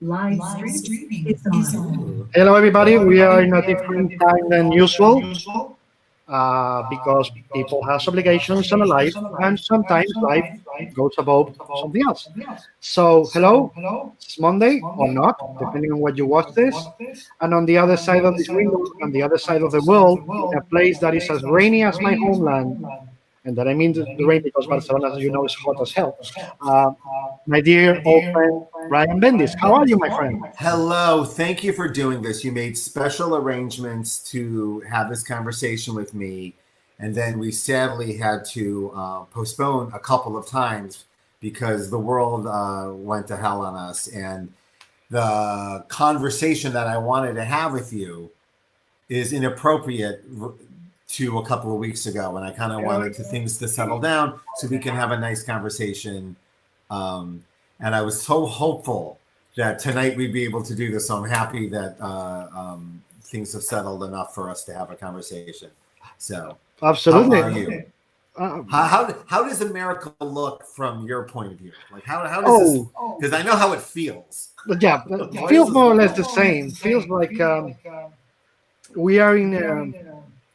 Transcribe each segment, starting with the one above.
Live streaming is on. Hello, everybody. We are in a different time than usual because people have obligations in life, and sometimes life goes above something else. So, hello. It's Monday or not, depending on what you watch this. And on the other side of this window, on the other side of the world, in a place that is as rainy as my homeland, and that I mean the rain because Barcelona, as you know, is hot as hell. Uh, my dear old friend Ryan Bendis, how are you, my friend? Hello. Thank you for doing this. You made special arrangements to have this conversation with me, and then we sadly had to postpone a couple of times because the world went to hell on us. And the conversation that I wanted to have with you is inappropriate to a couple of weeks ago, and I kind of wanted things to settle down so we can have a nice conversation. And I was so hopeful that tonight we'd be able to do this. So I'm happy that things have settled enough for us to have a conversation. So Absolutely. how are you? How does America look from your point of view? Like how does this? Because I know how it feels. Yeah, it feels more or less the same. Feels like we are in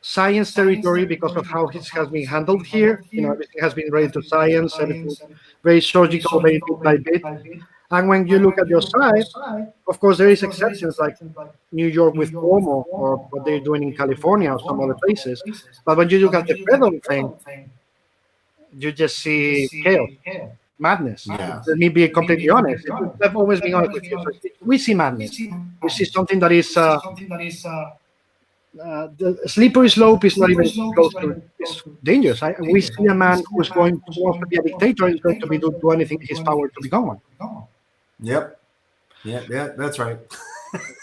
science territory because of how it has been handled here. You know, everything has been related to science, everything very surgical, very bit by bit. And when you look at your side, of course, there is exceptions like New York with Cuomo or what they're doing in California or some other places. But when you look at the federal thing, you just see chaos, madness. Yeah. Let me be completely honest. I've always been honest with you. So we see madness. We see something that is the slippery slope is not even close to it's dangerous. We see a man who's wants to be a dictator is going to do anything in his power to become one. Yep. Yeah, that's right.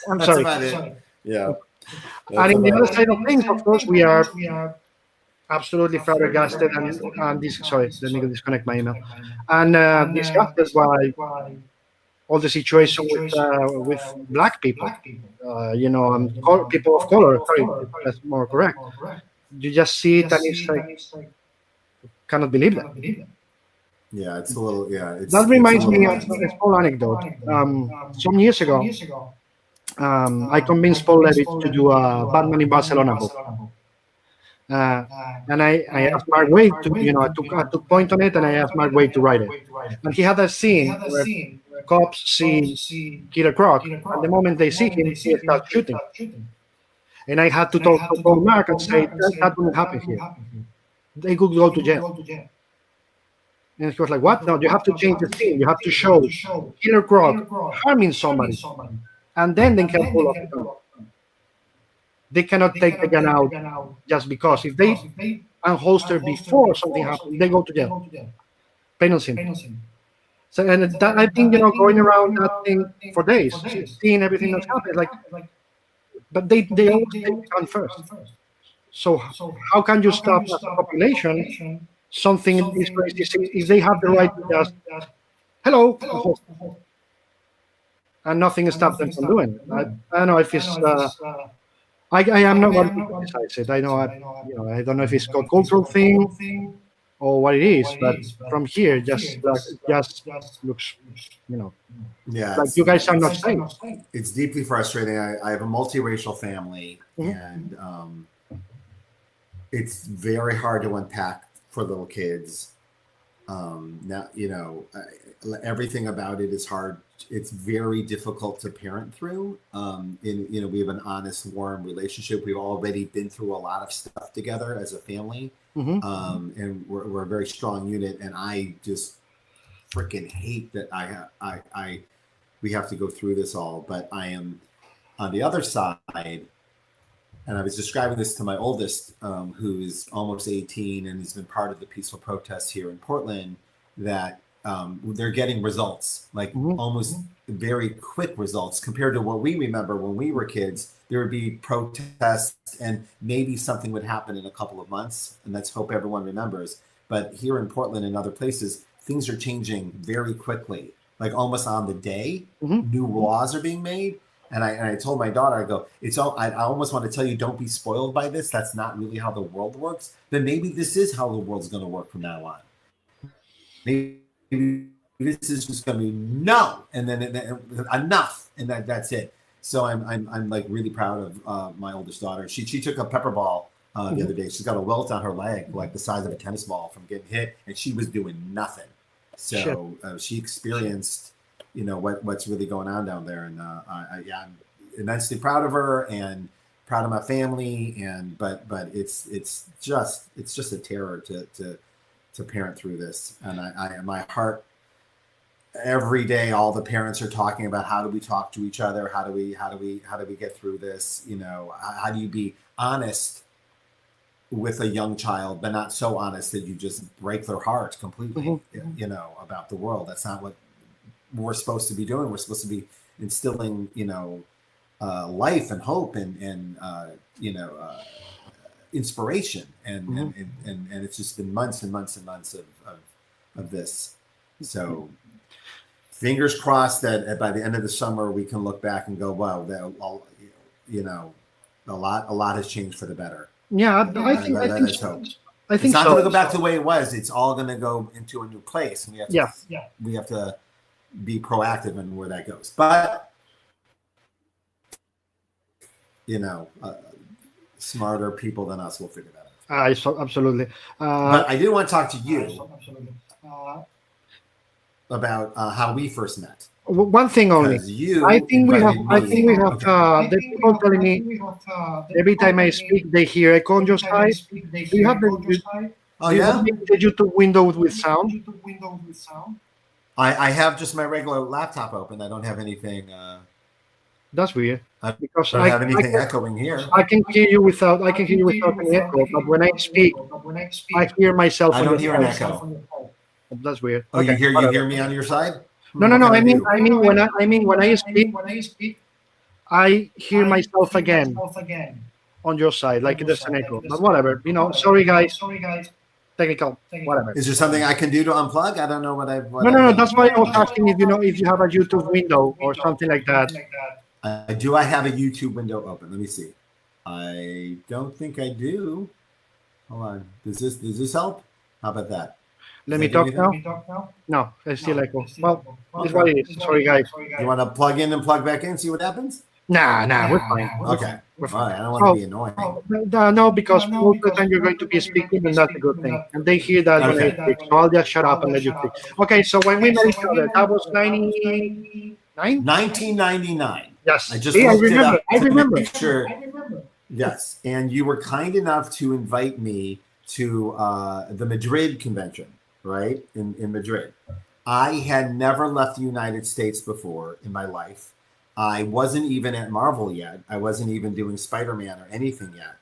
I'm That's sorry. about it. Yeah. And in the other side of things, of course, we are absolutely flabbergasted and this. Sorry, let me disconnect my email. And disgusted by all the situation with black people. People of color. Sorry, that's more correct. You just see it and it's like cannot believe that. Yeah, it's a little. Yeah, That reminds me of a small anecdote. Some years ago, I convinced Paul Levitt to do a Batman in Barcelona book. And I asked Mark Waid to, I took point on it, and I asked Mark Waid to write it. And he had a scene where cops see Killer Croc, and the moment they see him, he starts shooting. And I had to talk to Paul Mark and say, that wouldn't happen here. They could go to jail. And he was like, what? No, you have to change the scene. You have to show Killer Croc harming somebody, and then they can pull off the gun. They cannot take the gun out just because. If they unholster before something happens, they go to jail. Plain and simple. So, and that, I think, going around that thing for days, seeing everything that's happened, but they always take the gun first. So how can you stop as a population something is crazy if they have the right to just hello and nothing stops them from doing it? I don't know if it's I am not one to criticize it. I know I don't know if it's a cultural thing or what it is, but from here just looks Yeah, like you guys are not saying. It's deeply frustrating. I have a multiracial family, and it's very hard to unpack for little kids. Now, everything about it is hard. It's very difficult to parent through. We have an honest, warm relationship. We've already been through a lot of stuff together as a family, and we're a very strong unit. And I just freaking hate that we have to go through this all. But I am on the other side. And I was describing this to my oldest, who is almost 18 and has been part of the peaceful protests here in Portland, that they're getting results, like almost very quick results compared to what we remember when we were kids. There would be protests and maybe something would happen in a couple of months. And let's hope everyone remembers. But here in Portland and other places, things are changing very quickly, like almost on the day. New laws are being made. And I told my daughter, I go, I almost want to tell you, don't be spoiled by this. That's not really how the world works. Then maybe this is how the world's going to work from now on. Maybe this is just going to be no, and then enough, and that's it. So I'm like really proud of my oldest daughter. She took a pepper ball the other day. She's got a welt on her leg, like the size of a tennis ball from getting hit, and she was doing nothing. So she experienced, what's really going on down there, and I'm immensely proud of her and proud of my family. But it's just a terror to parent through this, and my heart. Every day, all the parents are talking about how do we talk to each other? How do we get through this? How do you be honest with a young child, but not so honest that you just break their heart completely, about the world. That's not what we're supposed to be doing. We're supposed to be instilling, life and hope and inspiration. And it's just been months and months and months of this. So fingers crossed that by the end of the summer, we can look back and go, wow, a lot has changed for the better. Yeah, I think it's not going to go back to the way it was. It's all going to go into a new place. And we have to be proactive in where that goes. But, smarter people than us will figure that out. Absolutely. But I do want to talk to you about how we first met. One thing only. I think we have. The people telling me every time I speak, they hear echo on your side. Do you have the YouTube window with sound? I have just my regular laptop open. I don't have anything. That's weird. Because I don't have anything echoing here. I can hear you without any echo. But when I speak, I hear myself. I don't hear an echo. That's weird. Oh, okay, you hear me on your side? No. I mean when I speak, I hear myself again on your side, like there's an echo. But whatever, Sorry, guys. Technical, whatever. Is there something I can do to unplug? I don't know what I've. No. That's why I was asking if if you have a YouTube window or something like that. Do I have a YouTube window open? Let me see. I don't think I do. Hold on. Does this help? How about that? Let me talk now. No, it's still echo. Well, it's what it is. Sorry, guys. You want to plug in and plug back in, see what happens? Nah, we're fine. Okay. We're fine. I don't want to be annoying. No, because most of the time you're going to be speaking, and that's a good thing. And they hear that when I speak, so I'll just shut up and let you speak. Okay, so when we met each other, that was 1999. Yes. I just looked it up. I remember. Sure. Yes, and you were kind enough to invite me to the Madrid convention, right? In Madrid. I had never left the United States before in my life. I wasn't even at Marvel yet. I wasn't even doing Spider-Man or anything yet.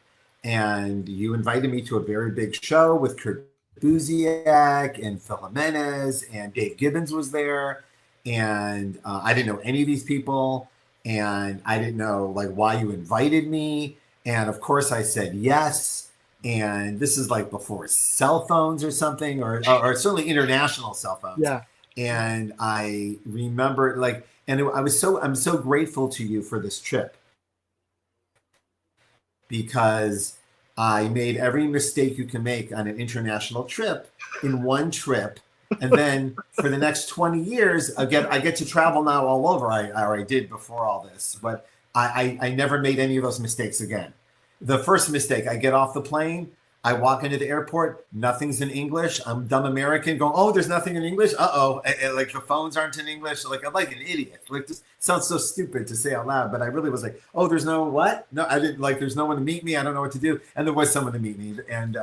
And you invited me to a very big show with Kurt Busiek and Phil Jimenez, and Dave Gibbons was there. And I didn't know any of these people. And I didn't know why you invited me. And of course I said yes. And this is before cell phones or something, or certainly international cell phones. Yeah. And I remember I'm so grateful to you for this trip, because I made every mistake you can make on an international trip in one trip. And then for the next 20 years, I get to travel now all over. I did before all this, but I never made any of those mistakes again. The first mistake, I get off the plane, I walk into the airport, nothing's in English. I'm dumb American going, oh, there's nothing in English? Uh-oh. The phones aren't in English. I'm like an idiot. This sounds so stupid to say out loud, but I really was like, oh, there's no what? No, I didn't there's no one to meet me. I don't know what to do. And there was someone to meet me. And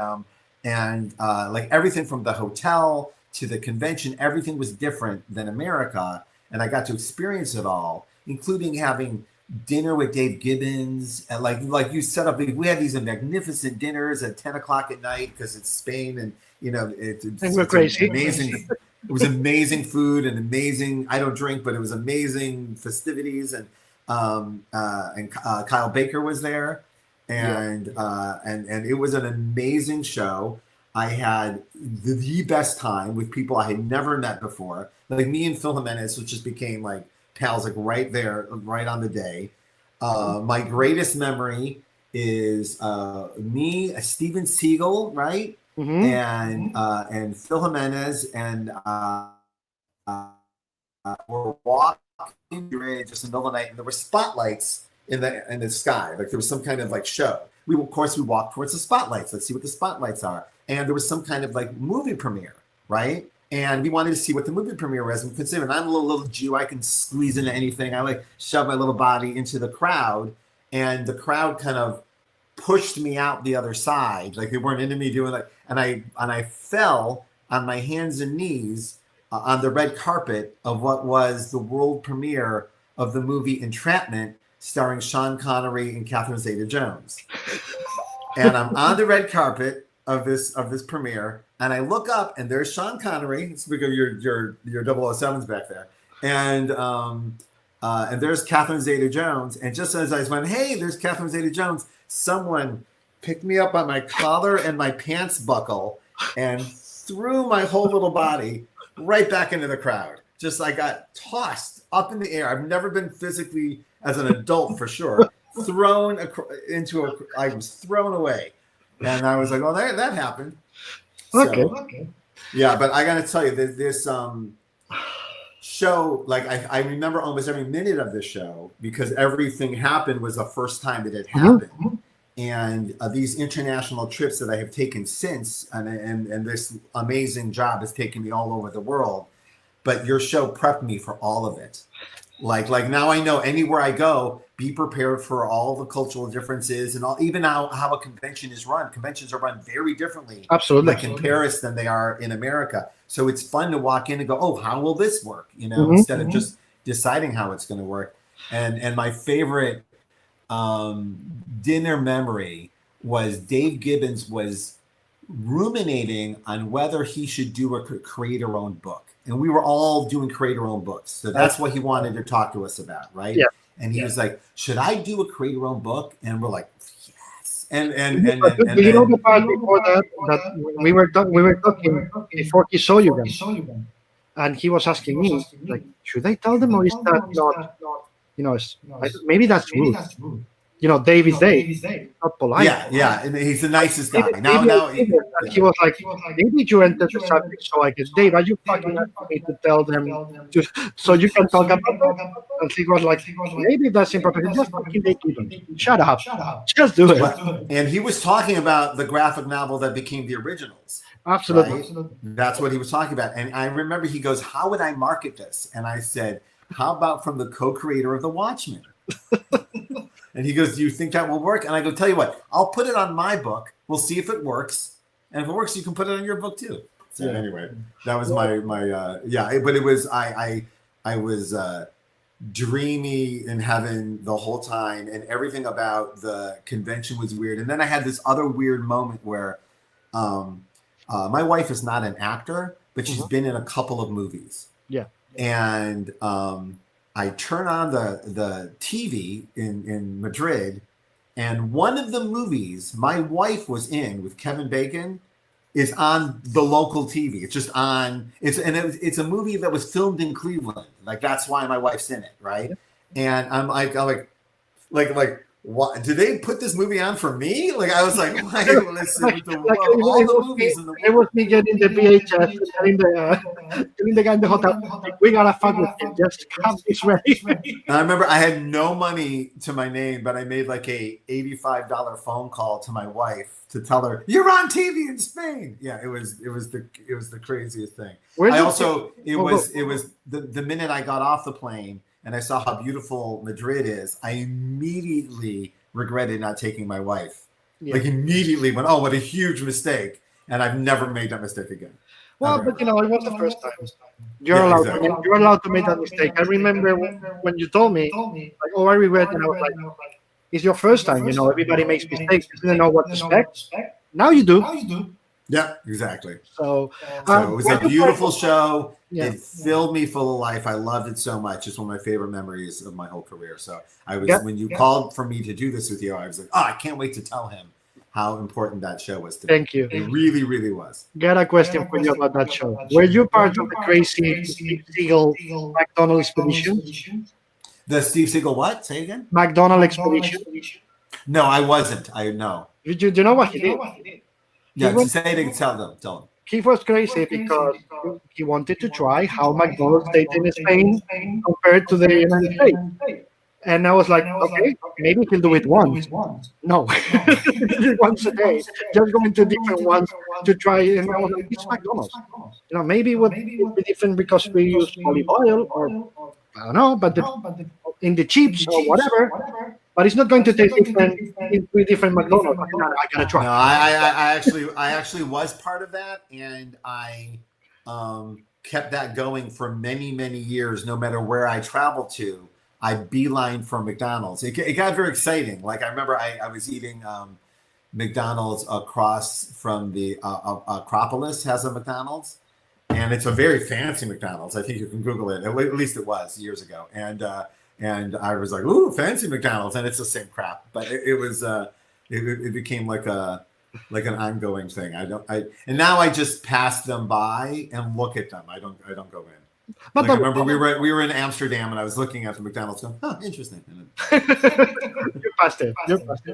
everything from the hotel to the convention, everything was different than America. And I got to experience it all, including having dinner with Dave Gibbons, and like you set up. We had these magnificent dinners at 10 o'clock at night because it's Spain, and we're crazy. Amazing. It was amazing food and amazing. I don't drink, but it was amazing festivities, and Kyle Baker was there, and it was an amazing show. I had the best time with people I had never met before, me and Phil Jimenez, which just became pals right there, right on the day. My greatest memory is me, Steven Seagal, right? Mm-hmm. And Phil Jimenez and we're walking just in the middle of the night, and there were spotlights in the sky. Like there was some kind of like show. We walked towards the spotlights. Let's see what the spotlights are. And there was some kind of like movie premiere, right? And we wanted to see what the movie premiere was. And considering I'm a little Jew, I can squeeze into anything. I like shove my little body into the crowd, and the crowd kind of pushed me out the other side. Like they weren't into me doing like, and I fell on my hands and knees on the red carpet of what was the world premiere of the movie Entrapment, starring Sean Connery and Catherine Zeta-Jones. And I'm on the red carpet of this premiere, and I look up, and there's Sean Connery. Speaking of your 007's back there, and there's Catherine Zeta-Jones. And just as I went, hey, there's Catherine Zeta-Jones, someone picked me up by my collar and my pants buckle and threw my whole little body right back into the crowd. Just I got tossed up in the air. I've never been physically, as an adult for sure, thrown I was thrown away. And I was like, well, that happened. Okay. So, yeah, but I got to tell you, this show, like I remember almost every minute of this show because everything happened was the first time it had happened. Mm-hmm. And these international trips that I have taken since, and this amazing job has taken me all over the world. But your show prepped me for all of it. Like now I know anywhere I go, be prepared for all the cultural differences and even how a convention is run. Conventions are run very differently, absolutely, like in Paris than they are in America. So it's fun to walk in and go, oh, how will this work? You know, instead of just deciding how it's going to work. And my favorite dinner memory was Dave Gibbons was ruminating on whether he should do a create-our-own book. And we were all doing create-our-own books. So that's what he wanted to talk to us about, right? Yeah. And he was like, should I do a create-our-own book? And we're like, yes. And you know the part before that we were talking before he saw you then. And he was asking me, like, should I tell them or is that not, you know, maybe that's rude. You know, Dave is Dave, not polite. Yeah, and he's the nicest guy. He was like, maybe you entered the subject, so I guess, Dave, are you fucking asking me to tell them so you can talk about it? And he was like, maybe that's improper. Just fucking make it. Shut up. Just do it. And he was talking about the graphic novel that became the originals. Absolutely. Right? That's what he was talking about. And I remember he goes, how would I market this? And I said, how about from the co-creator of The Watchmen? And he goes, do you think that will work? And I go, tell you what, I'll put it on my book. We'll see if it works. And if it works, you can put it on your book too. So anyway, that was my but it was, I was dreamy in heaven the whole time, and everything about the convention was weird. And then I had this other weird moment where my wife is not an actor, but she's been in a couple of movies. Yeah. And I turn on the TV in Madrid, and one of the movies my wife was in with Kevin Bacon is on the local TV. It's just on. It's a movie that was filmed in Cleveland. Like that's why my wife's in it, right? And I'm like, what? Did they put this movie on for me? Like I was like, why listen to all the movies in the world? It was me getting the VHS, telling the guy in the hotel, we gotta fuck with him. Just have this ready. And I remember I had no money to my name, but I made like a $85 phone call to my wife to tell her you're on TV in Spain. Yeah, it was the craziest thing. It was the minute I got off the plane and I saw how beautiful Madrid is, I immediately regretted not taking my wife. Yeah. Like immediately went, oh, what a huge mistake. And I've never made that mistake again. Well, but you know, it was the first time. You're allowed to make that mistake. I remember when you told me, like, oh, I regret, and I was like, it's your first time, you know, everybody makes mistakes. You didn't know what to expect. Now you do. Yeah, exactly. So it was a beautiful show. Yeah. It filled me full of life. I loved it so much. It's one of my favorite memories of my whole career. So I was when you called for me to do this with you, I was like, I can't wait to tell him how important that show was to me. Thank you. It really, really was. Got a question for you about that show. Were you part of the crazy Steve Seagal McDonald's expedition? The Steve Seagal what? Say again? McDonald's expedition? No, I wasn't. No. Do you know what he did? Yeah, say it and tell them. he was crazy because he wanted to try how McDonald's tastes in Spain compared to the United States. And I was like, okay, maybe he'll do it once. No, once a day, just going to different ones to try. And I was like, it's McDonald's. Maybe it would be different because we use olive oil, or I don't know, but in the chips or whatever. But it's not going to taste different in 3 different McDonald's. I gotta try. No, I actually was part of that, and I kept that going for many, many years. No matter where I traveled to, I beeline for McDonald's. It got very exciting. Like I remember I was eating McDonald's across from the Acropolis has a McDonald's, and it's a very fancy McDonald's. I think you can Google it. At least it was years ago. And I was like, ooh, fancy McDonald's, and it's the same crap. But it became like an ongoing thing. And now I just pass them by and look at them. I don't go in. But I remember we were in Amsterdam, and I was looking at the McDonald's going, oh, interesting. You're past it.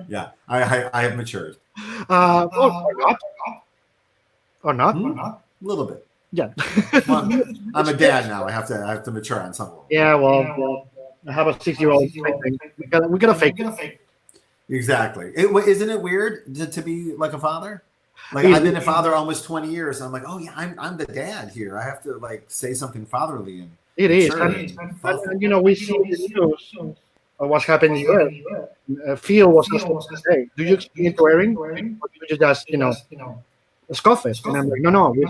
Yeah, I have matured. Or not? A little bit. Yeah. Well, I'm a dad now. I have to mature on some level. Yeah, well, I have a 6-year-old. We gotta fake it. Exactly. Isn't it weird to be like a father? Like I've been a father almost 20 years. I'm like, oh yeah, I'm the dad here. I have to like say something fatherly. And it is. And we see the news of what's happening here. Phil was asking today, do you explain it to Erin, or do you just scoff it? And I'm like, no, we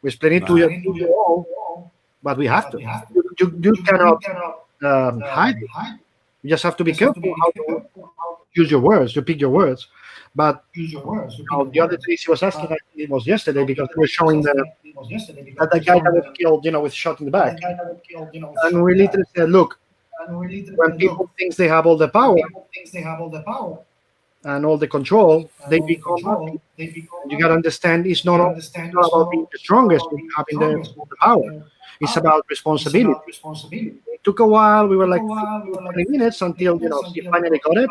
explain it to you all, but we have to. You cannot hide it. You just have to be careful how to use your words. You pick your words. But the other day she was asking, I think it was yesterday, because they were showing that the guy that was killed, with shot in the back. And we literally said, look, when people think they have all the power and all the control, they become happy. You got to understand, it's not about being the strongest, having the power. It's about responsibility. It took a while. We were like 20 minutes until she finally got it.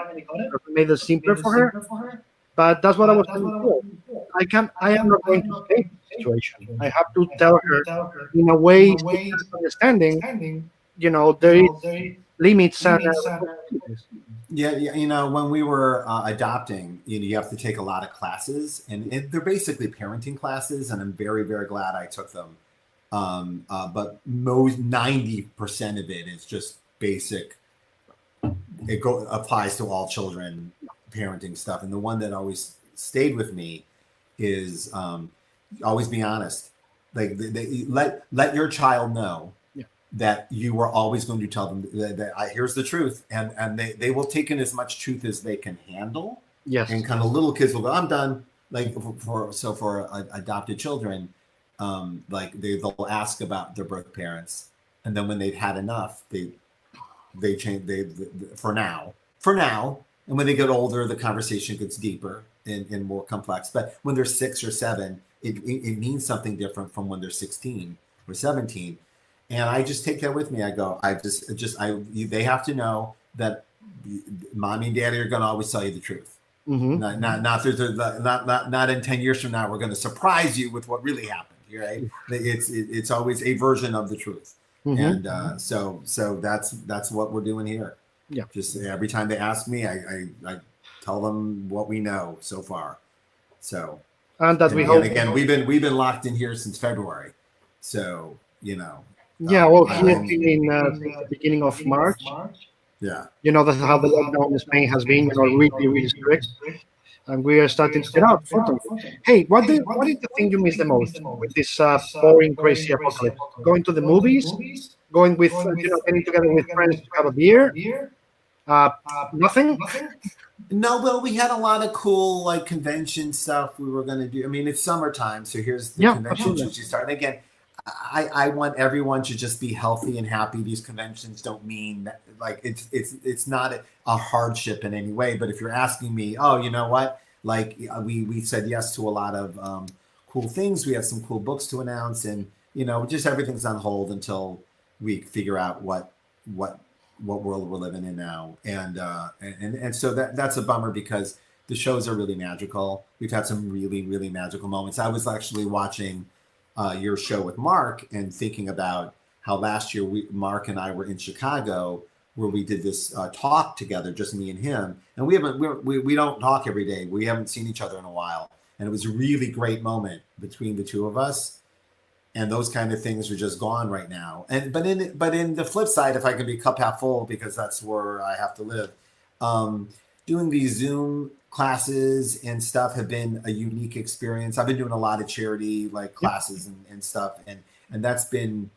We made it simpler for her. But that's what I was telling you. I am not going to escape the situation. I have to tell her in a way understanding. There is limits and responsibilities. Yeah, when we were adopting, you have to take a lot of classes, and they're basically parenting classes, and I'm very, very glad I took them. But most 90% of it is just basic. It applies to all children, parenting stuff. And the one that always stayed with me is always be honest. Like let your child know that you are always going to tell them that here's the truth, and they will take in as much truth as they can handle. Yes. And kind of little kids will go, I'm done. Like for adopted children. Like they'll ask about their birth parents, and then when they've had enough, they change. For now, and when they get older, the conversation gets deeper and more complex. But when they're 6 or 7, it means something different from when they're 16 or 17. And I just take that with me. I go, they have to know that mommy and daddy are going to always tell you the truth. Mm-hmm. Not in 10 years from now, we're going to surprise you with what really happened. Right? It's always a version of the truth. Mm-hmm. And so that's what we're doing here. Yeah. Just every time they ask me, I tell them what we know so far. So and again, we've been locked in here since February. So Yeah, well, here in the beginning of March. Yeah. That's how the lockdown in Spain has been. Really, really strict. And we are starting to get out. Hey, what is the thing you miss the most with this boring, crazy apocalypse? Going to the movies? Going with, getting together with friends to have a beer? Nothing? No, well, we had a lot of cool convention stuff we were going to do. I mean, it's summertime, so here's the conventions that you start. And again, I want everyone to just be healthy and happy. These conventions don't mean that, it's not a hardship in any way. But if you're asking me, oh, you know what? We said yes to a lot of cool things. We have some cool books to announce, and just everything's on hold until we figure out what world we're living in now. And so that's a bummer, because the shows are really magical. We've had some really, really magical moments. I was actually watching your show with Mark and thinking about how last year Mark and I were in Chicago, where we did this talk together, just me and him. And we don't talk every day. We haven't seen each other in a while. And it was a really great moment between the two of us. And those kind of things are just gone right now. But in the flip side, if I can be cup half full, because that's where I have to live, doing these Zoom classes and stuff have been a unique experience. I've been doing a lot of charity like classes and stuff, and that's been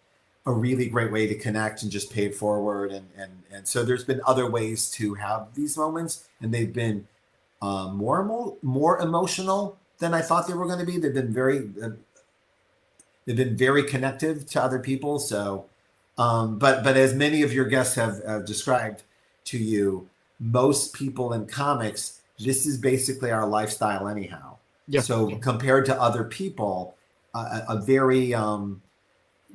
a really great way to connect and just pay it forward. And so there's been other ways to have these moments, and they've been more emotional than I thought they were going to be. They've been very connective to other people. So, but as many of your guests have described to you, most people in comics, this is basically our lifestyle anyhow. Yeah. So compared to other people, a very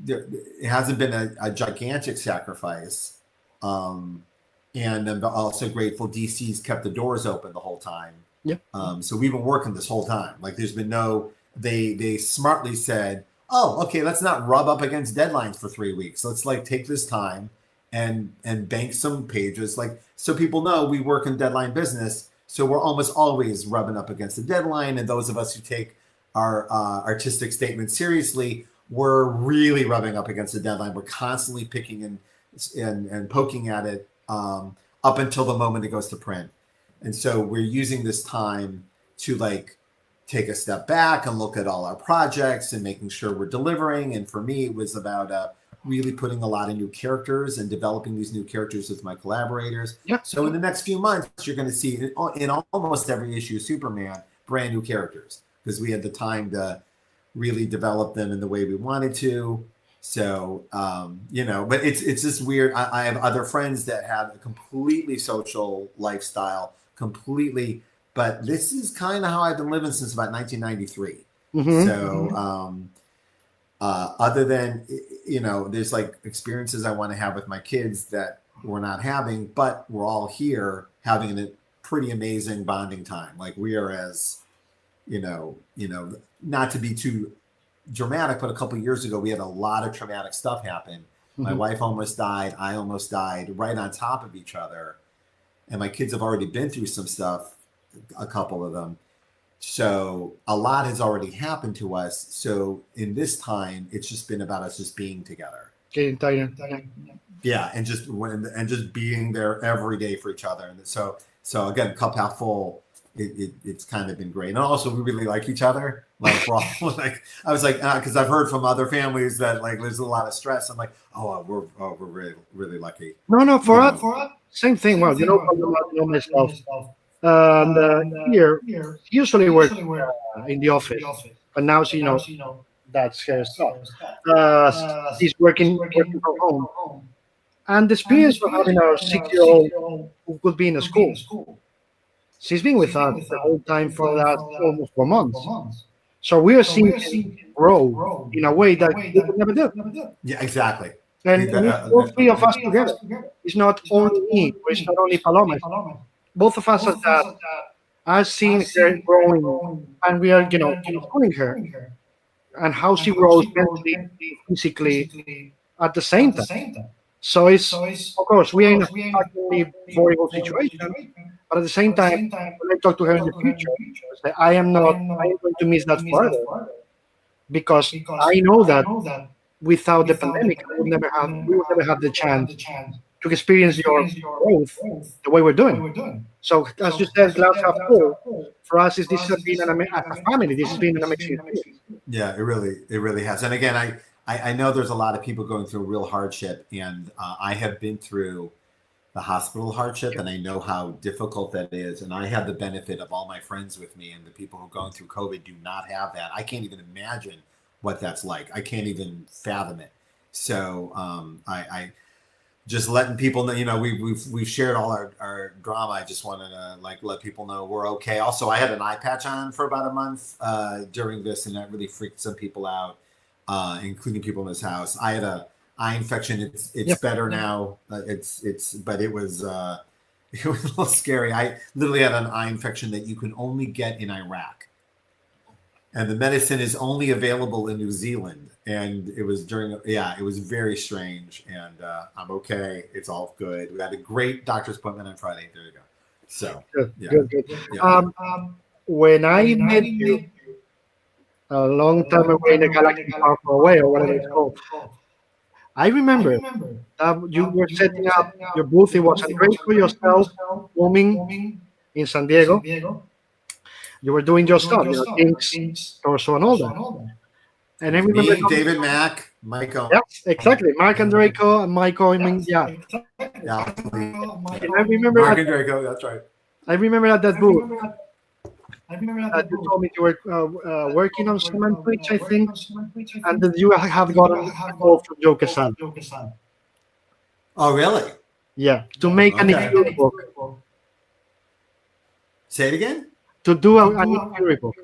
it hasn't been a gigantic sacrifice. And I'm also grateful DC's kept the doors open the whole time. Yeah. So we've been working this whole time. Like there's been they smartly said, oh, okay, let's not rub up against deadlines for 3 weeks. Let's like take this time and bank some pages. Like, so people know we work in deadline business. So we're almost always rubbing up against the deadline. And those of us who take our artistic statement seriously, we're really rubbing up against the deadline. We're constantly picking and poking at it up until the moment it goes to print. And so we're using this time to like take a step back and look at all our projects and making sure we're delivering. And for me, it was about really putting a lot of new characters and developing these new characters with my collaborators. Yep. So in the next few months, you're going to see in almost every issue of Superman, brand new characters, because we had the time to really develop them in the way we wanted to. So, but it's just weird. I have other friends that have a completely social lifestyle, but this is kind of how I've been living since about 1993. Mm-hmm. So, other than, there's like experiences I want to have with my kids that we're not having, but we're all here having a pretty amazing bonding time. Like we are as, not to be too dramatic, but a couple of years ago, we had a lot of traumatic stuff happen. Mm-hmm. My wife almost died. I almost died right on top of each other. And my kids have already been through some stuff, a couple of them. So a lot has already happened to us. So in this time, it's just been about us just being together. Yeah, and just being there every day for each other. And so again, cup half full. It's kind of been great, and also we really like each other. Like we're all like, I was like, because I've heard from other families that like there's a lot of stress. I'm like, we're really really lucky. No, for us, same thing. Well, myself. Here, usually work in the office, but now that's her stuff. He's working from home, and the experience of having a 6-year-old who could be in a school. She's been with us the whole time for the last almost 4 months. So we are seeing him grow in a way that we could never do. Yeah, exactly. And all three of us together. It's not only me, or it's not only Paloma. Both of us are seeing her growing, and we are, supporting her, and how she grows mentally, physically, at the same time. So it's, of course, we are in a fucking horrible situation, but at the same time, when I talk to her in the future, I am going to miss that further, because I know that without the pandemic, we would never have the chance to experience your growth the way we're doing. So, as you said, glass half full. For us, this has been as a family. This has been an amazing experience. Yeah, it really has. And again, I know there's a lot of people going through real hardship, and I have been through the hospital hardship, and I know how difficult that is. And I have the benefit of all my friends with me, and the people who are going through COVID do not have that. I can't even imagine what that's like. I can't even fathom it. So I just letting people know, we've shared all our drama. I just wanted to let people know we're okay. Also, I had an eye patch on for about a month during this, and that really freaked some people out, including people in this house. I had a eye infection. It's better now. But it was It was a little scary. I literally had an eye infection that you can only get in Iraq. And the medicine is only available in New Zealand. And it was it was very strange. And I'm okay. It's all good. We had a great doctor's appointment on Friday. There you go. So, Good, yeah. good. Yeah. When I met you a long time ago in a galaxy far, far away, or whatever it's called, I remember you were setting up your booth. It was Andreco, yourself, booming in San Diego. You were doing your stuff, King's Torso and all that. And I remember David Mack, Michael. Yes, exactly. Mark Andreco and Michael. I mean, yeah. And I remember Mark Andreco, that's right. I remember at that booth that you told me you were working on Cement Preach, I think, and that you have gotten a call from Joe Quesada. Oh, really? Yeah, to make an Nick Fury book. Say it again? To do a Nick Fury book.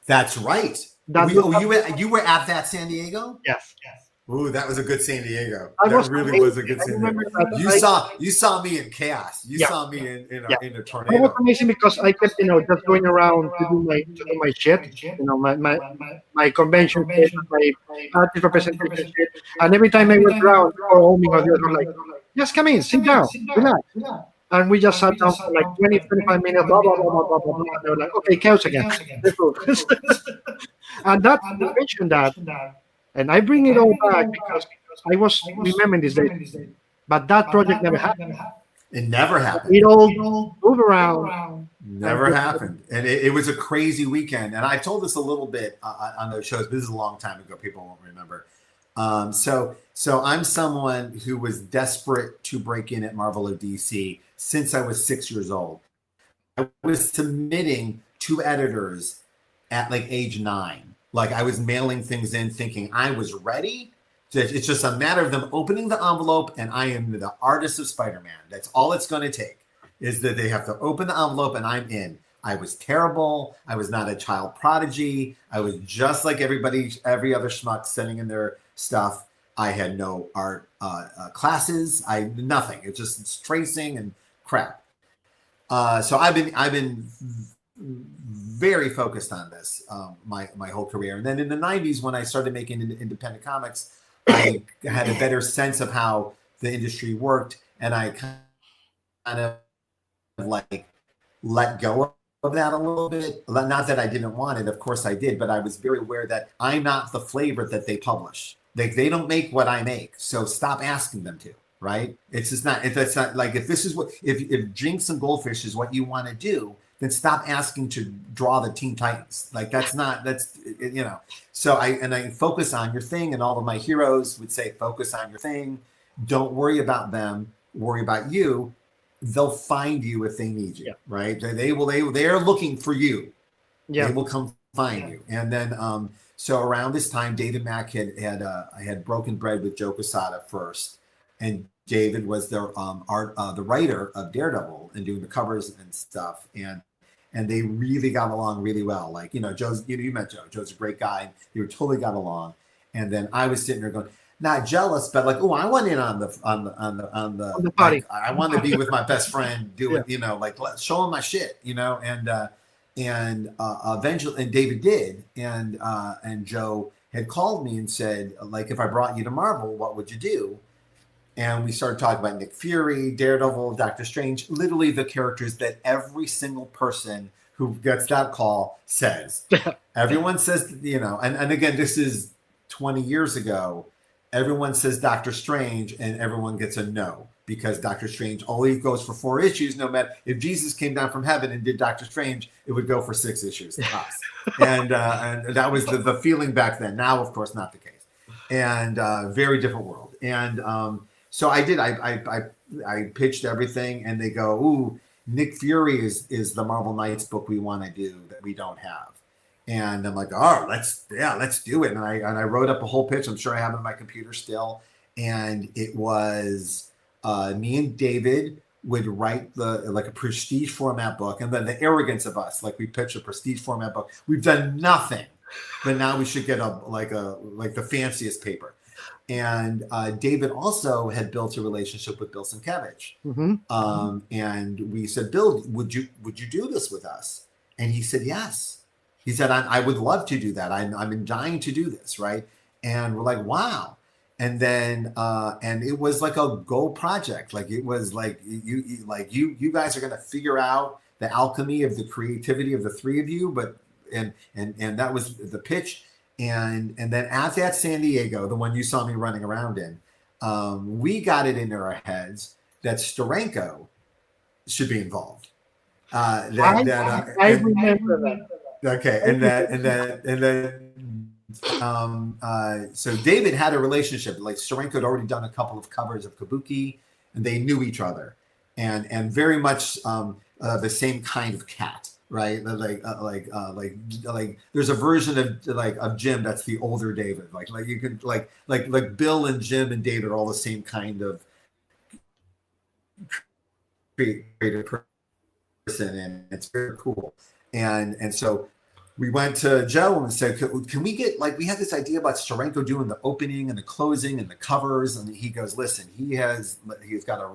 That's right. You were at that San Diego? Yes. Ooh, that was a good San Diego. That was a good San Diego. You saw me in chaos. You saw me in a tornado. It was amazing because I kept, just going around to do my shit, my convention shit, my artist representation shit, and every time I went around or homing or the other, like, just come in, sit down, relax. And we just sat down for like 20, 25 minutes, blah, blah, blah, blah, blah, blah, blah. And they were like, okay, chaos again. And that, you mentioned that. And I bring it all back because I was remembering this day. But that project never happened. It never happened. It all moved around. Never happened. And it was a crazy weekend. And I told this a little bit on those shows, but this is a long time ago. People won't remember. So I'm someone who was desperate to break in at Marvel or DC since I was 6 years old. I was submitting to editors at like age 9. Like I was mailing things in thinking I was ready. It's just a matter of them opening the envelope and I am the artist of Spider-Man. That's all it's going to take is that they have to open the envelope and I'm in. I was terrible. I was not a child prodigy. I was just like every other schmuck sending in their stuff. I had no art classes. Nothing. It's just tracing and crap. So I've been very focused on this my whole career. And then in the 90s, when I started making independent comics, I had a better sense of how the industry worked, and I kind of like let go of that a little bit. Not that I didn't want it, of course I did, but I was very aware that I'm not the flavor that they publish. They don't make what I make, so stop asking them to. Right? It's just not. If that's not like if this is what if Jinx and Goldfish is what you want to do, then stop asking to draw the Teen Titans. Like that's So I focus on your thing, and all of my heroes would say, focus on your thing. Don't worry about them. Worry about you. They'll find you if they need you. Yeah. Right? They are looking for you. Yeah. They will come find you. And then so around this time, David Mack had broken bread with Joe Quesada first. And David was the writer of Daredevil and doing the covers and stuff, and they really got along really well. Like Joe's, you met Joe. Joe's a great guy. They totally got along. And then I was sitting there going, not jealous, but like, oh, I want in on the party. Like, I want to be with my best friend. Do it, let's show him my shit, And eventually, and David did, and Joe had called me and said, like, if I brought you to Marvel, what would you do? And we started talking about Nick Fury, Daredevil, Doctor Strange, literally the characters that every single person who gets that call says. Everyone says, and again, this is 20 years ago. Everyone says Doctor Strange and everyone gets a no because Doctor Strange only goes for 4 issues. No matter if Jesus came down from heaven and did Doctor Strange, it would go for 6 issues. and that was the feeling back then. Now, of course, not the case. And very different world. And so I did. I pitched everything, and they go, "Ooh, Nick Fury is the Marvel Knights book we want to do that we don't have." And I'm like, "Oh, let's do it." And I wrote up a whole pitch. I'm sure I have it on my computer still. And it was me and David would write a prestige format book, and then the arrogance of us, like we pitch a prestige format book. We've done nothing, but now we should get the fanciest paper. And David also had built a relationship with Bill Sienkiewicz. And we said, Bill, would you do this with us? And he said, yes. He said, I would love to do that. I'm dying to do this, right? And we're like, wow. And then and it was like a go project. Like it was like you guys are going to figure out the alchemy of the creativity of the three of you. But and that was the pitch. And then at San Diego, the one you saw me running around in, we got it into our heads that Steranko should be involved. I remember that. Okay, and then so David had a relationship. Like Steranko had already done a couple of covers of Kabuki, and they knew each other, and very much the same kind of cat. Right, like there's a version of Jim that's the older David. Like you can like Bill and Jim and David are all the same kind of creative person, and it's very cool. And so we went to Joe and said, can we get, like, we had this idea about Steranko doing the opening and the closing and the covers. And he goes, listen, he's got a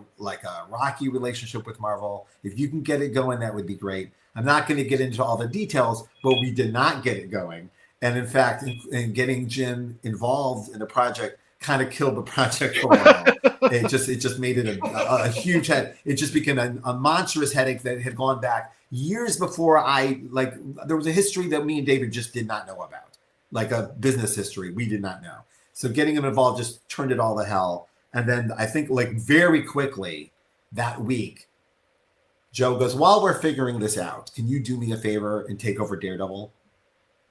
rocky relationship with Marvel. If you can get it going, that would be great. I'm not going to get into all the details, but we did not get it going. And in fact, in getting Jim involved in the project kind of killed the project for a while. It just made it a huge head. It just became a monstrous headache that had gone back years before there was a history that me and David just did not know about, like a business history we did not know. So getting him involved just turned it all to hell. And then I think like very quickly that week, Joe goes, while we're figuring this out, can you do me a favor and take over Daredevil?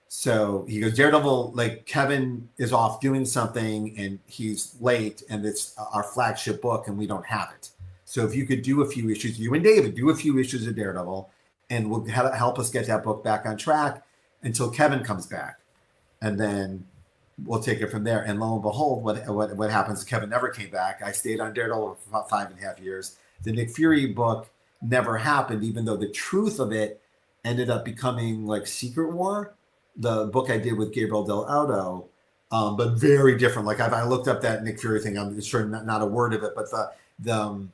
So he goes, Daredevil, like Kevin is off doing something and he's late and it's our flagship book and we don't have it. So if you could do a few issues, you and David do a few issues of Daredevil and will help us get that book back on track until Kevin comes back. And then we'll take it from there. And lo and behold, what happens, Kevin never came back. I stayed on Daredevil for about 5.5 years. The Nick Fury book never happened, even though the truth of it ended up becoming like Secret War, the book I did with Gabriel Del Auto, but very different. Like I looked up that Nick Fury thing. I'm sure not a word of it, but the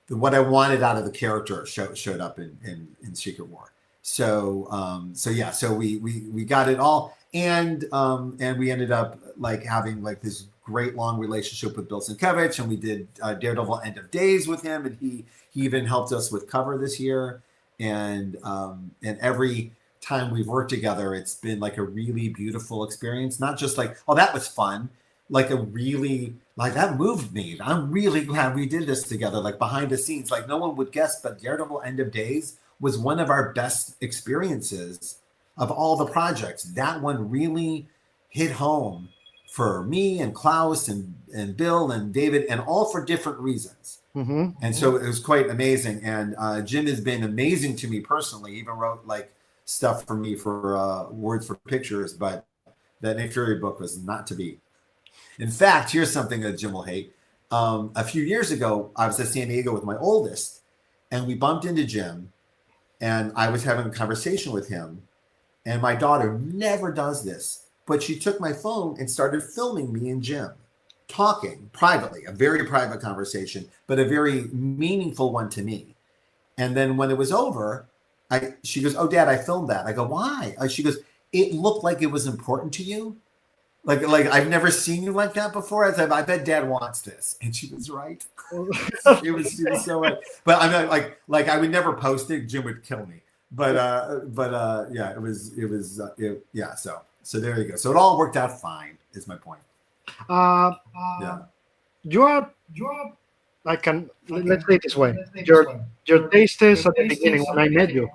what I wanted out of the character showed up in Secret War. So so we got it all, and we ended up like having like this great long relationship with Bill Sienkiewicz, and we did Daredevil End of Days with him, and he even helped us with cover this year, and every time we've worked together, it's been like a really beautiful experience. Not just like, oh, that was fun, like a really, like that moved me. I'm really glad we did this together, like behind the scenes. Like no one would guess, but Daredevil End of Days was one of our best experiences of all the projects. That one really hit home for me and Klaus and Bill and David, and all for different reasons. And so it was quite amazing. And Jim has been amazing to me personally. He even wrote like stuff for me for Words for Pictures, but that Nick Fury book was not to be. In fact, here's something that Jim will hate. A few years ago, I was at San Diego with my oldest, and we bumped into Jim, and I was having a conversation with him, and my daughter never does this, but she took my phone and started filming me and Jim talking privately, a very private conversation, but a very meaningful one to me. And then when it was over, she goes, "Oh, Dad, I filmed that." I go, "Why?" She goes, "It looked like it was important to you. Like I've never seen you like that before." I said, "I bet Dad wants this," and she was right. She was so right. But I'm not like I would never post it. Jim would kill me. But yeah, it was yeah. So there you go. So it all worked out fine. Is my point. Yeah. You're let's say it this way. Your taste is at the beginning when I met you.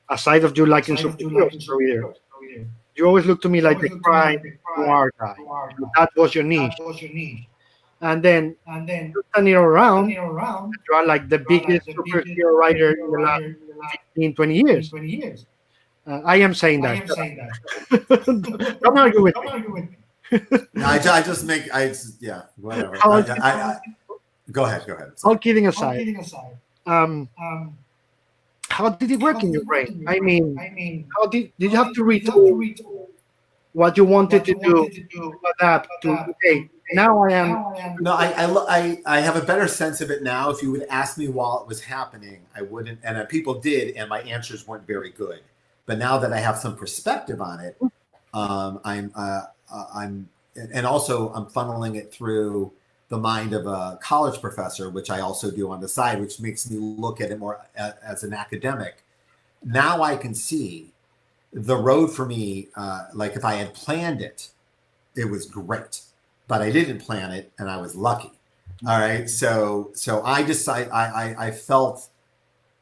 Aside of you liking superheroes career, you always look to me like the crime noir guy. That was your niche. And then you turn it around, you are like the biggest superhero writer in the last 15, 20 years. I am saying that. Don't argue with me. No, yeah, whatever. Go ahead. All kidding aside, how did it work in your brain? I mean, how did you have to retool what you wanted to do to adapt to, okay, now I am. No, I have a better sense of it now. If you would ask me while it was happening, I wouldn't. And people did, and my answers weren't very good. But now that I have some perspective on it, I'm and also I'm funneling it through the mind of a college professor, which I also do on the side, which makes me look at it more as an academic. Now I can see the road for me. Like if I had planned it, it was great, but I didn't plan it, and I was lucky. All right, so I decided I felt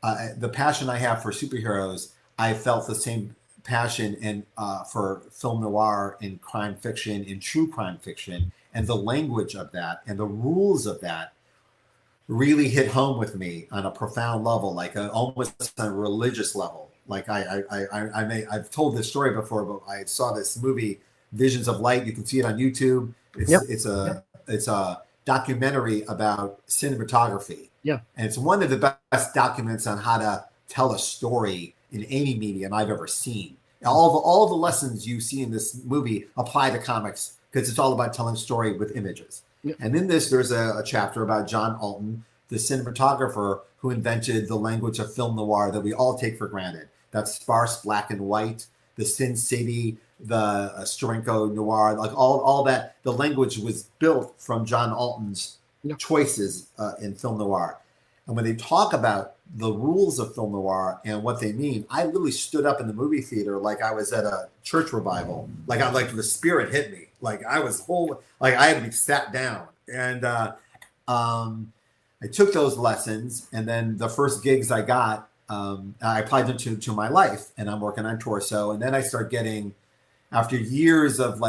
the passion I have for superheroes. I felt the same passion in for film noir, in crime fiction, in true crime fiction, and the language of that and the rules of that really hit home with me on a profound level, like almost on a religious level. Like I've told this story before, but I saw this movie, Visions of Light. You can see it on YouTube. It's a documentary about cinematography. Yeah, and it's one of the best documents on how to tell a story in any medium I've ever seen. All the lessons you see in this movie apply to comics because it's all about telling story with images. Yeah. And in this, there's a chapter about John Alton, the cinematographer who invented the language of film noir that we all take for granted. That's sparse black and white, the Sin City, the Steranko noir, like all that. The language was built from John Alton's choices in film noir. And when they talk about the rules of film noir and what they mean, I literally stood up in the movie theater like I was at a church revival. Like the spirit hit me. Like I was I had to be sat down. And I took those lessons, and then the first gigs I got, I applied them to my life, and I'm working on Torso. And then I start getting, after years of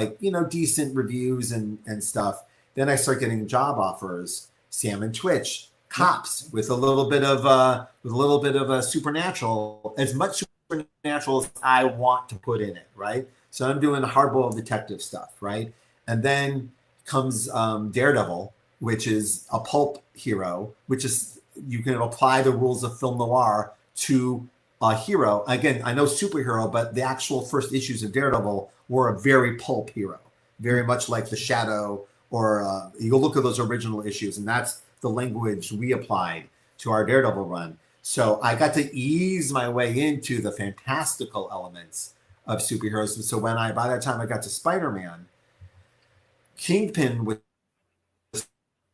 decent reviews and stuff, then I start getting job offers, Sam and Twitch, Cops, with a little bit of a supernatural, as much supernatural as I want to put in it, right? So I'm doing hardboiled detective stuff, right? And then comes Daredevil, which is a pulp hero, which is, you can apply the rules of film noir to a hero. Again, I know superhero, but the actual first issues of Daredevil were a very pulp hero, very much like The Shadow, or you go look at those original issues, and that's the language we applied to our Daredevil run. So I got to ease my way into the fantastical elements of superheroes. And so by that time I got to Spider-Man, Kingpin was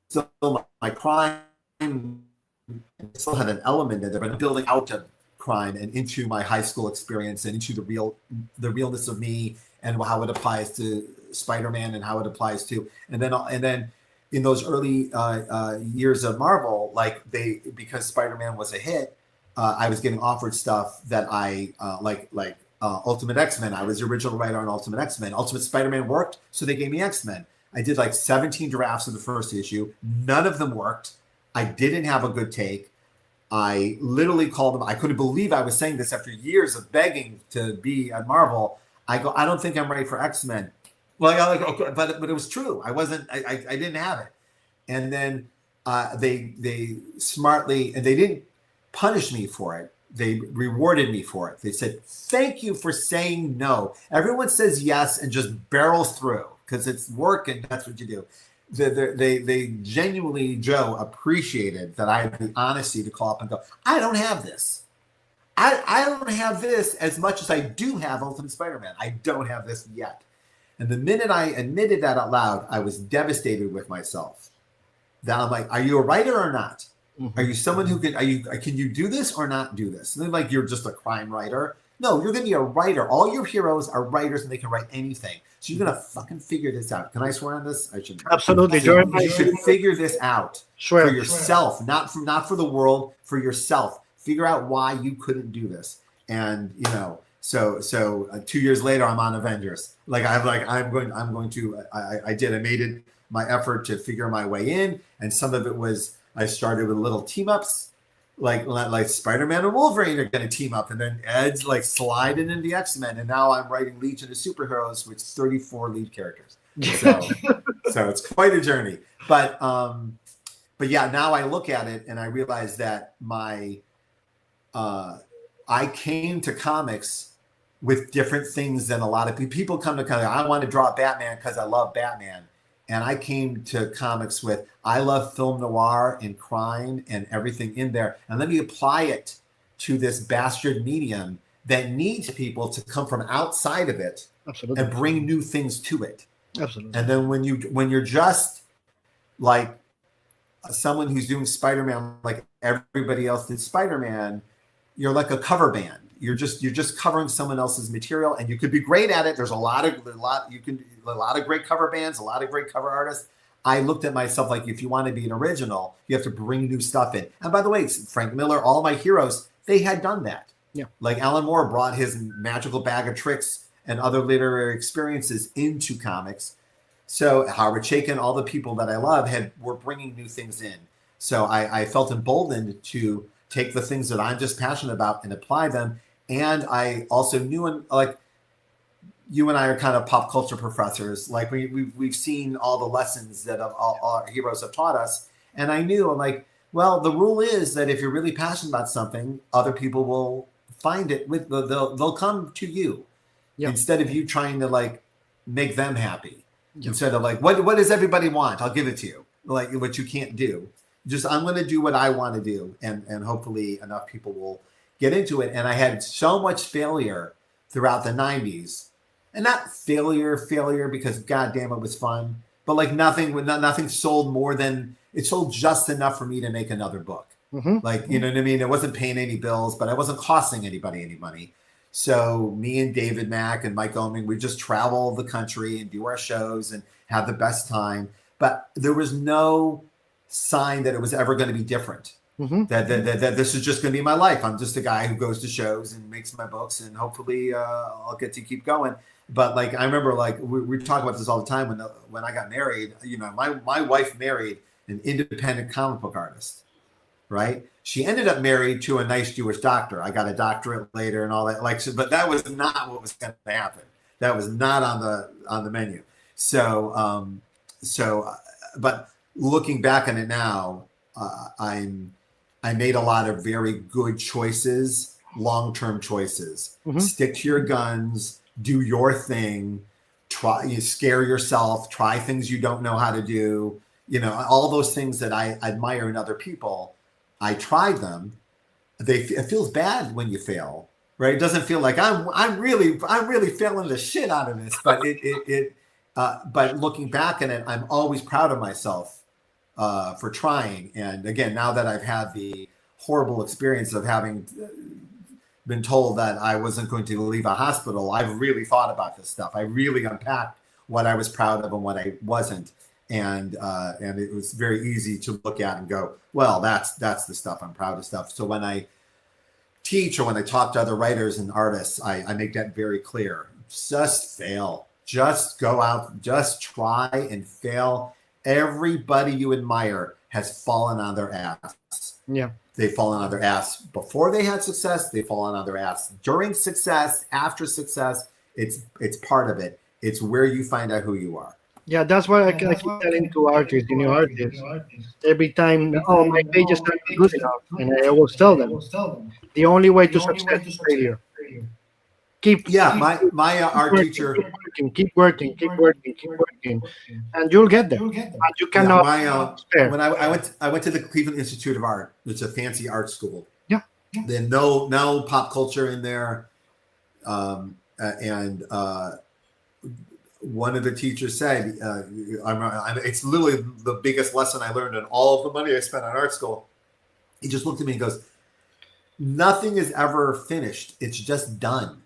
still my crime, still had an element in there, but building out of crime and into my high school experience and into the realness of me and how it applies to Spider-Man and how it applies to, and then in those early years of Marvel, because Spider-Man was a hit, I was getting offered stuff that I like Ultimate X-Men. I was the original writer on Ultimate X-Men. Ultimate Spider-Man worked, so they gave me X-Men. I did 17 drafts of the first issue. None of them worked. I didn't have a good take. I literally called them. I couldn't believe I was saying this after years of begging to be at Marvel. I go, I don't think I'm ready for X-Men. Okay, but it was true. I wasn't. I didn't have it. And then they smartly, and they didn't punish me for it. They rewarded me for it. They said, "Thank you for saying no." Everyone says yes and just barrels through because it's work and that's what you do. They genuinely, Joe, appreciated that I had the honesty to call up and go, "I don't have this. I don't have this as much as I do have Ultimate Spider-Man. I don't have this yet." And the minute I admitted that out loud, I was devastated with myself. That I'm like, are you a writer or not? Mm-hmm. Are you someone who can you do this or not do this? And they're like, you're just a crime writer. No, you're going to be a writer. All your heroes are writers and they can write anything. So you're going to fucking figure this out. Can I swear on this? I shouldn't. Absolutely. So you should figure this out for yourself, not for the world, for yourself. Figure out why you couldn't do this. And, So 2 years later, I'm on Avengers. I made it my effort to figure my way in, and some of it was I started with little team ups, like Spider-Man and Wolverine are going to team up, and then Ed's sliding into the X-Men, and now I'm writing Legion of Superheroes with 34 lead characters. So it's quite a journey. But yeah, now I look at it and I realize that I came to comics with different things than a lot of people come to kind of, I want to draw Batman because I love Batman. And I came to comics with, I love film noir and crime and everything in there. And let me apply it to this bastard medium that needs people to come from outside of it Absolutely. and bring new things to it. Absolutely. And then when you're just like someone who's doing Spider-Man like everybody else did Spider-Man, you're like a cover band. You're just covering someone else's material, and you could be great at it. There's a lot of great cover bands, a lot of great cover artists. I looked at myself like, if you want to be an original, you have to bring new stuff in. And by the way, Frank Miller, all my heroes, they had done that. Yeah. Like Alan Moore brought his magical bag of tricks and other literary experiences into comics. So Howard Chaykin, all the people that I love were bringing new things in. So I felt emboldened to take the things that I'm just passionate about and apply them. And I also knew, like, you and I are kind of pop culture professors. Like we've seen all the lessons that all our heroes have taught us. And I knew, I'm like, well, the rule is that if you're really passionate about something, other people will find it. They'll come to you instead of you trying to like make them happy. Instead of like, what does everybody want? I'll give it to you. Like what you can't do. Just I'm going to do what I want to do, and hopefully enough people will get into it. And I had so much failure throughout the 90s, and not failure because goddamn it was fun, but like nothing sold more than it sold just enough for me to make another book. Mm-hmm. Like, you know what I mean? It wasn't paying any bills, but I wasn't costing anybody any money. So me and David Mack and Mike Oeming, we just travel the country and do our shows and have the best time. But there was no sign that it was ever going to be different. Mm-hmm. That this is just going to be my life. I'm just a guy who goes to shows and makes my books, and hopefully I'll get to keep going. But like I remember, like we talk about this all the time. When I got married, you know, my wife married an independent comic book artist, right? She ended up married to a nice Jewish doctor. I got a doctorate later and all that. Like, so, but that was not what was going to happen. That was not on the menu. So, but looking back on it now, I made a lot of very good choices, long-term choices. Mm-hmm. Stick to your guns, do your thing, scare yourself, try things you don't know how to do. You know, all those things that I admire in other people. I tried them. It feels bad when you fail, right? It doesn't feel like I'm really failing the shit out of this, but but looking back at it, I'm always proud of myself for trying. And again, now that I've had the horrible experience of having been told that I wasn't going to leave a hospital, I've really thought about this stuff. I really unpacked what I was proud of and what I wasn't. And it was very easy to look at and go, well, that's the stuff I'm proud of stuff. So when I teach or when I talk to other writers and artists, I make that very clear. Just fail. Just go out. Just try and fail. Everybody you admire has fallen on their ass. Yeah. They've fallen on their ass before they had success. They've fallen on their ass during success, after success. It's part of it. It's where you find out who you are. Yeah, that's why I keep telling to artists, new artists, every time, oh, my page is not good enough. And I always tell them, the only way to success is failure. My art teacher. Keep working, and you'll get there. And you cannot spare. When I went to the Cleveland Institute of Art. It's a fancy art school. Yeah. Then no pop culture in there, one of the teachers said, it's literally the biggest lesson I learned in all of the money I spent on art school. He just looked at me and goes, nothing is ever finished. It's just done.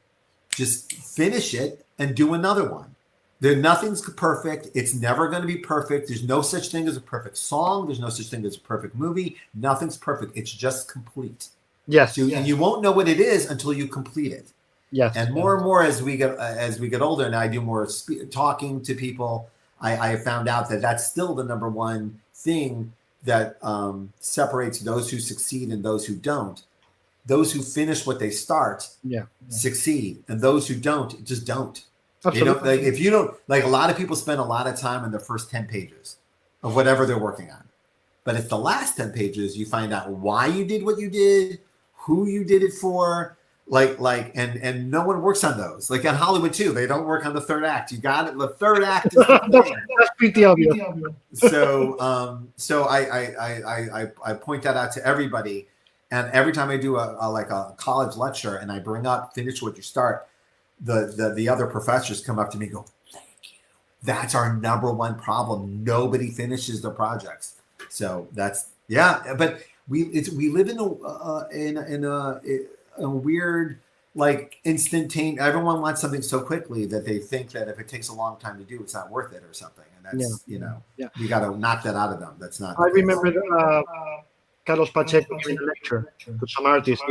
Just finish it and do another one. Nothing's perfect. It's never going to be perfect. There's no such thing as a perfect song. There's no such thing as a perfect movie. Nothing's perfect. It's just complete. Yes. And you won't know what it is until you complete it. Yes. And more and more as we get older, and I do more talking to people, I found out that that's still the number one thing that separates those who succeed and those who don't. Those who finish what they start succeed, and those who don't just don't. Absolutely. If you don't, like, a lot of people spend a lot of time on the first 10 pages of whatever they're working on. But it's the last 10 pages you find out why you did what you did, who you did it for, and no one works on those. Like in Hollywood too, they don't work on the third act. You got it. The third act is the thing. That's pretty obvious. So I point that out to everybody, and every time I do a college lecture and I bring up finish what you start, the other professors come up to me and go, thank you. That's our number one problem. Nobody finishes their projects. So that's but we live in a weird, like, instantaneous. Everyone wants something so quickly that they think that if it takes a long time to do, it's not worth it or something. And that's you got to knock that out of them. That's not. I remember Carlos Pacheco giving a lecture to some artists,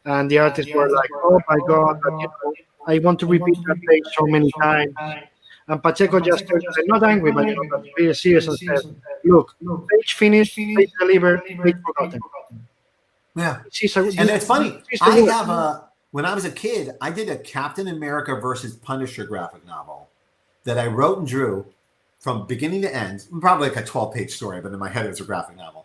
and the artists were like, "Oh my God, I want to repeat that page so many times." And Pacheco just started, not angry, but very serious, and said, "Look, page finished, page delivered, page forgotten." Yeah, and it's funny. When I was a kid, I did a Captain America versus Punisher graphic novel that I wrote and drew from beginning to end. Probably like a 12-page story, but in my head it was a graphic novel.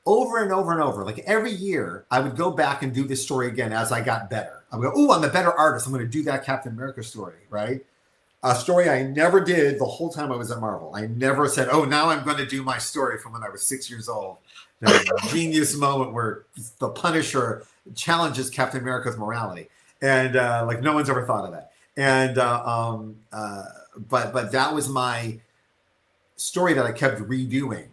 Over and over and over. Like every year, I would go back and do this story again as I got better. I would go, "Oh, I'm a better artist. I'm going to do that Captain America story," right? A story I never did the whole time I was at Marvel. I never said, "Oh, now I'm going to do my story from when I was 6 years old." There's a genius moment where the Punisher challenges Captain America's morality, and like no one's ever thought of that. And but that was my story that I kept redoing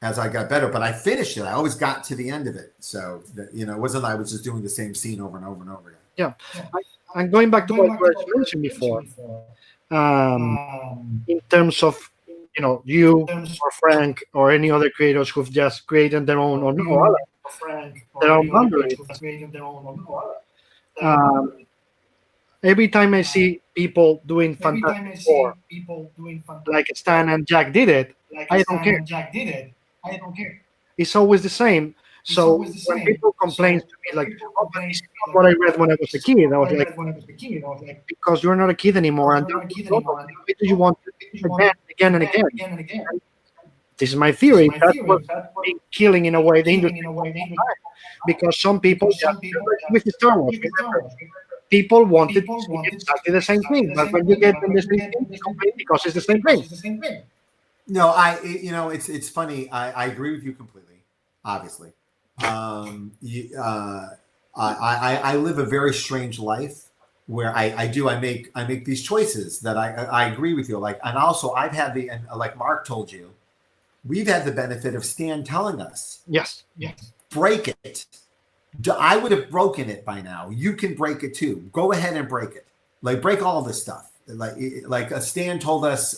as I got better. But I finished it. I always got to the end of it. So that, it wasn't I was just doing the same scene over and over and over again. Yeah, and going back to what you mentioned before, in terms of you or Frank or any other creators who've just created their own their own boundaries. Every time I see people doing Fantastic Four, like Stan and Jack did it, I don't care. It's always the same. So when people complain to me like, "Oh, but this is not what I read when I was a kid," I was like, because you're not a kid anymore, and why do you want to again and again? This is my theory. That's what's been killing in a way the industry. Because some people with the Star Wars, people wanted to see exactly the same thing, but when you get them the same thing, they complain because it's the same thing. No, it's funny. I agree with you completely. Obviously, I live a very strange life where I make these choices that I agree with you. Like, and also I've had like Mark told you, we've had the benefit of Stan telling us, yes, break it. I would have broken it by now. You can break it too. Go ahead and break it. Like, break all this stuff. Like Stan told us,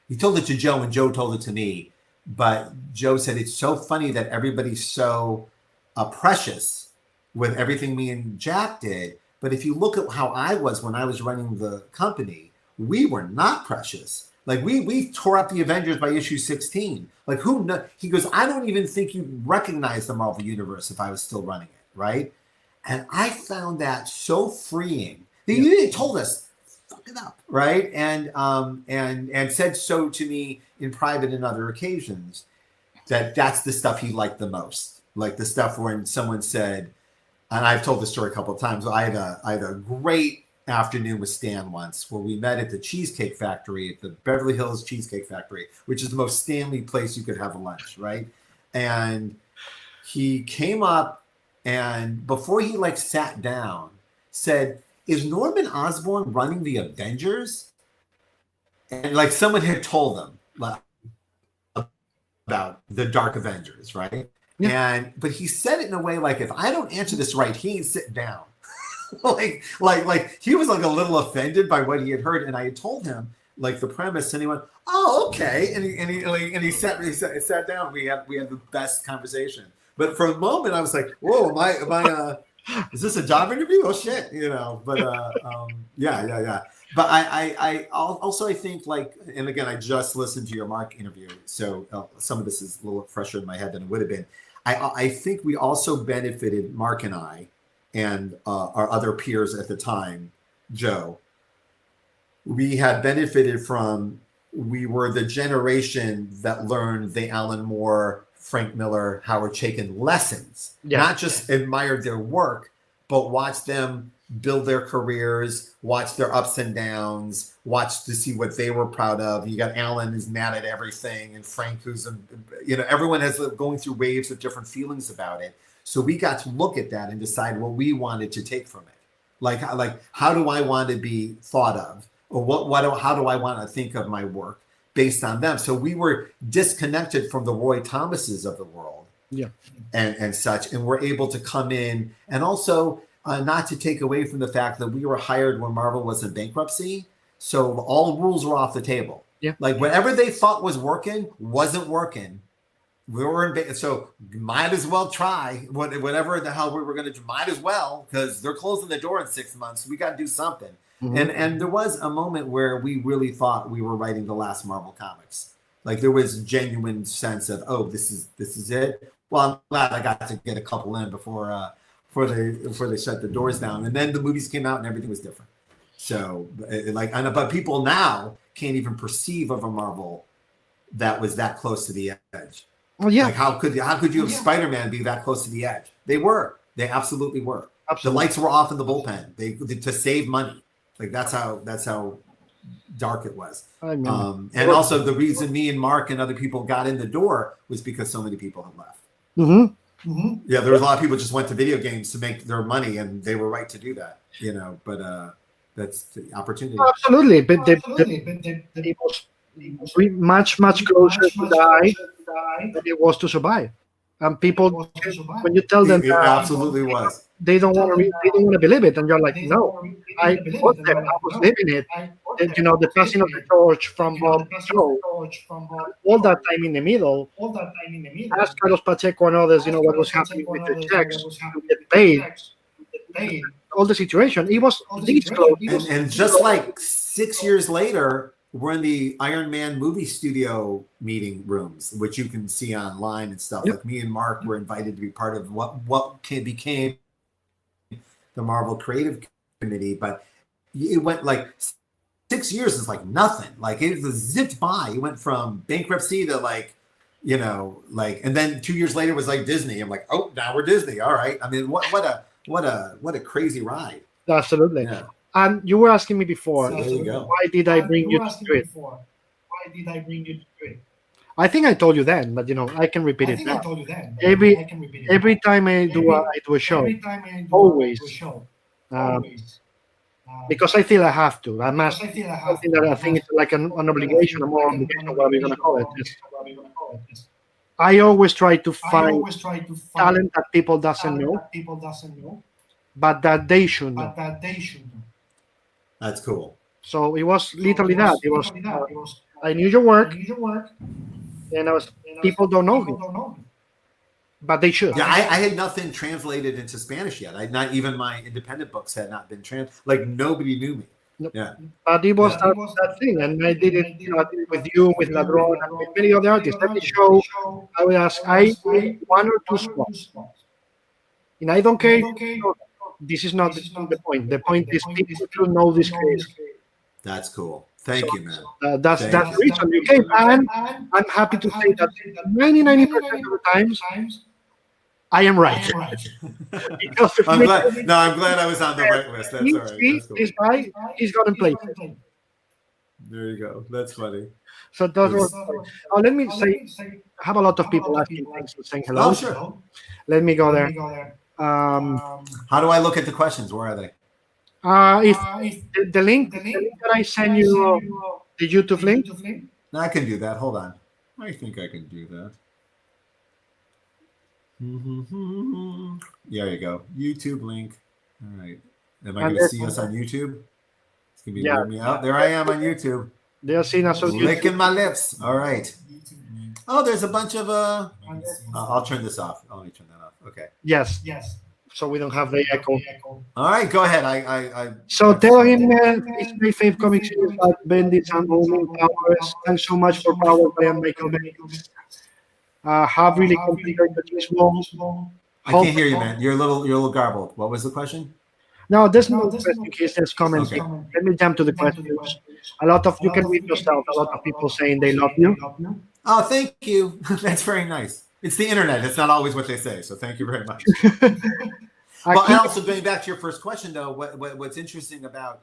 he told it to Joe and Joe told it to me. But Joe said, it's so funny that everybody's so precious with everything me and Jack did. But if you look at how I was when I was running the company, we were not precious. Like we tore up the Avengers by issue 16. Like he goes, I don't even think you'd recognize the Marvel Universe if I was still running it, right? And I found that so freeing. They told us, fuck it up, right? And said so to me in private and other occasions, that's the stuff he liked the most. Like the stuff when someone said, and I've told this story a couple of times, I had a great afternoon with Stan once where we met at the Cheesecake Factory, at the Beverly Hills Cheesecake Factory, which is the most Stanley place you could have a lunch, right? And he came up and before he sat down, said, is Norman Osborn running the Avengers? And someone had told them about the Dark Avengers, right? Yeah. But he said it in a way like, if I don't answer this right, he ain't sitting down. like he was a little offended by what he had heard, and I had told him the premise, and he went, "Oh, okay," and he sat down. We had the best conversation. But for a moment, I was like, "Whoa, am I is this a job interview? Oh shit, But yeah. But I also I think and again, I just listened to your Mark interview, so some of this is a little fresher in my head than it would have been. I think we also benefited, Mark and I, and our other peers at the time, Joe. We had benefited from we were the generation that learned the Alan Moore, Frank Miller, Howard Chaykin lessons, not just admired their work, but watched them build their careers, watch their ups and downs, watch to see what they were proud of. You got Alan who's mad at everything, and Frank who's, everyone has going through waves of different feelings about it. So we got to look at that and decide what we wanted to take from it. Like how do I want to be thought of? Or how do I want to think of my work based on them? So we were disconnected from the Roy Thomases of the world, and such, and we're able to come in and also not to take away from the fact that we were hired when Marvel was in bankruptcy, so all rules were off the table. Like whatever they thought was working wasn't working. We were in, so might as well try whatever the hell we were going to do. Might as well, because they're closing the door in 6 months. So we got to do something. And there was a moment where we really thought we were writing the last Marvel comics. Like there was a genuine sense of, oh, this is it. Well, I'm glad I got to get a couple in before they shut the doors down. And then the movies came out and everything was different. So but people now can't even perceive of a Marvel that was that close to the edge. Well, yeah. Like how could you have Spider-Man be that close to the edge? They absolutely were. Absolutely. The lights were off in the bullpen. They to save money. Like that's how dark it was. And also the reason me and Mark and other people got in the door was because so many people had left. Yeah, there was a lot of people just went to video games to make their money, and they were right to do that. But that's the opportunity. Absolutely, but it was much closer to die than it was to survive. And people, when you tell them, it absolutely was. They don't want to believe it, and you're like, no, I was there, I was living it. The passing of the torch from Bob Joe, all that time in the middle. Ask Carlos Pacheco and others, what was happening with the checks to get paid. All the situation, it was this close. And just like 6 years later, we're in the Iron Man movie studio meeting rooms, which you can see online and stuff. Like me and Mark were invited to be part of what became the Marvel Creative Committee, but it went like 6 years is like nothing. Like it was zipped by. It went from bankruptcy to and then 2 years later was like Disney. I'm like, oh, now we're Disney. All right. I mean, what a crazy ride. Absolutely. Yeah. And you were asking me before, why did I bring you to it? I think I told you then, but I can repeat it now. Every time I do a show, always, because I feel I have to. I must. Something that I think it's like an obligation, a moral obligation, whatever you're gonna call it. I always try to find talent that people doesn't know, but that they should know. That's cool. So it was literally that. It was I knew your work, and people don't know me, but they should. Yeah, I had nothing translated into Spanish yet. Not even my independent books had not been translated. Like nobody knew me. Nope. Yeah, but it was that thing, and I did it. I did it with you, with Ladron, and with many other artists. Every show, I would ask, I need 1 or 2 spots, and I don't care. This is not the point. The point is people should know this creator. That's cool. Thank you, man. That's the reason you came. And I'm happy to say that 99% of the times, I am right. Because I'm glad I was on the right list. That's all right. That's cool. This guy, he's got to play. There you go. That's funny. So those were. Let me say, I have a lot of people asking things and saying hello. Oh, sure. Let me go there. How do I look at the questions? Where are they? If the link that I send you, the YouTube link. No, I can do that. Hold on. I think I can do that. There you go. YouTube link. All right. Am I going to see us on YouTube? It's going to be weird me out. There I am on YouTube. They're seeing us on YouTube. Licking my lips. All right. Oh, there's a bunch of I'll turn this off. Let me turn that off. Okay. Yes. So we don't have the echo. All right, go ahead. So tell him it's my favorite comic series about Bendis and Roman Powers. Thanks so much for Power by MICHAEL Bendis. Have really completed this one. I can't hear you, man. You're a little garbled. What was the question? Now, there's no question in case there's comments. Okay. Let me jump to the questions. A lot of you can read yourself. A lot of people saying they love you. Oh, thank you. That's very nice. It's the internet. It's not always what they say. So thank you very much. Well, and also going back to your first question, though, what's interesting about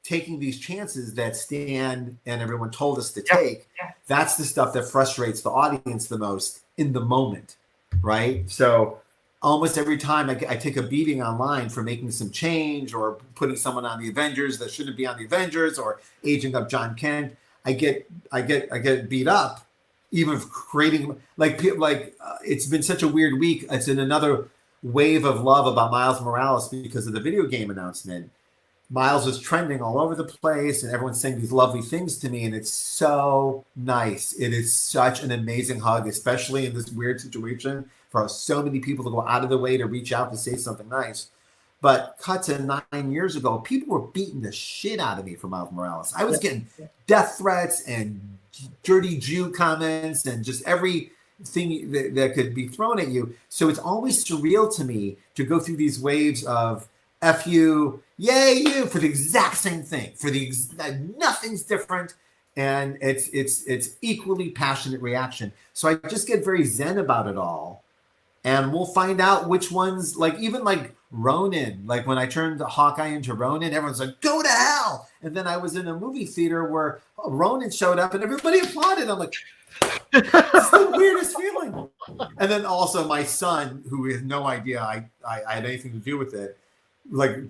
taking these chances that Stan and everyone told us to take, that's the stuff that frustrates the audience the most in the moment, right? So almost every time I take a beating online for making some change or putting someone on the Avengers that shouldn't be on the Avengers or aging up John Kent, I get beat up, even for creating it's been such a weird week. It's in another wave of love about Miles Morales because of the video game announcement. Miles was trending all over the place and everyone's saying these lovely things to me, and it's so nice. It is such an amazing hug, especially in this weird situation for so many people to go out of the way to reach out to say something nice. But cut to 9 years ago, people were beating the shit out of me for Miles Morales. I was getting death threats and dirty Jew comments and just everything that could be thrown at you. So it's always surreal to me to go through these waves of F you, yay you, for the exact same thing. Nothing's different. And it's equally passionate reaction. So I just get very zen about it all. And we'll find out which ones, even Ronin, when I turned Hawkeye into Ronin, everyone's like, go to hell. And then I was in a movie theater where Ronin showed up and everybody applauded. I'm like, it's the weirdest feeling. And then also my son, who has no idea I had anything to do with it,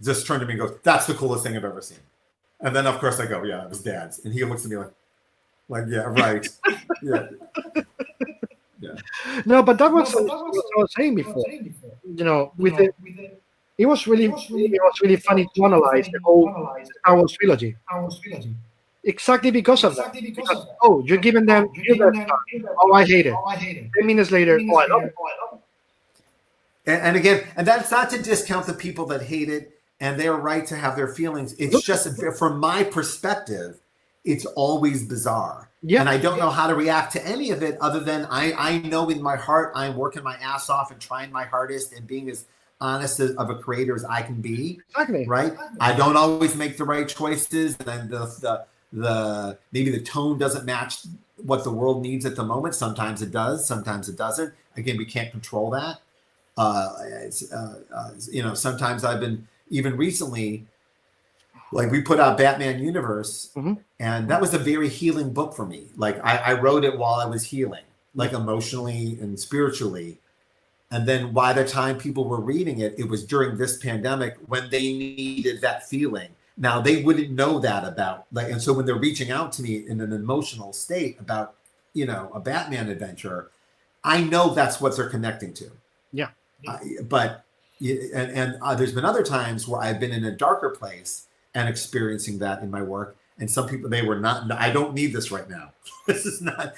just turned to me and goes, that's the coolest thing I've ever seen. And then, of course, I go, yeah, it was Dad's. And he looks at me like yeah, right. Yeah. Yeah. No, but that was what I was saying before. It was really funny to analyze the whole Star Wars trilogy. Exactly because of that. Because, you're giving them oh, I hate it. 10 minutes later, I love it. And again, and that's not to discount the people that hate it, and they're right to have their feelings. It's just from my perspective, it's always bizarre. Yeah. And I don't know how to react to any of it other than I know in my heart I'm working my ass off and trying my hardest and being as honest of a creator as I can be. Exactly. Right? I don't always make the right choices, and the maybe the tone doesn't match what the world needs at the moment. Sometimes it does, sometimes it doesn't. Again, we can't control that. Sometimes I've been, even recently, we put out Batman Universe, and that was a very healing book for me. I wrote it while I was healing, emotionally and spiritually. And then by the time people were reading it, it was during this pandemic when they needed that feeling. Now they wouldn't know that about, and so when they're reaching out to me in an emotional state about, a Batman adventure, I know that's what they're connecting to. Yeah. But there's been other times where I've been in a darker place and experiencing that in my work. And some people, they were not, I don't need this right now. This is not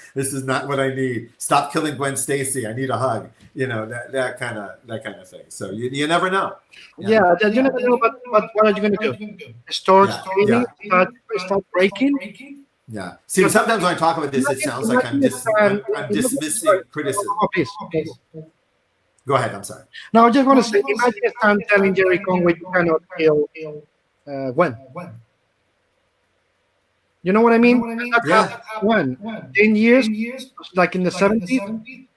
what I need. Stop killing Gwen Stacy. I need a hug. That kind of thing. So you never know. Yeah, you never know. But what are you going to do? Start breaking? Yeah. See, sometimes when I talk about this, it sounds like I'm dismissing criticism. Go ahead. I'm sorry. No, I just want to say, imagine Stan telling Jerry Conway you cannot kill Gwen. You know what I mean? Yeah. When 10 years, like in the 70s,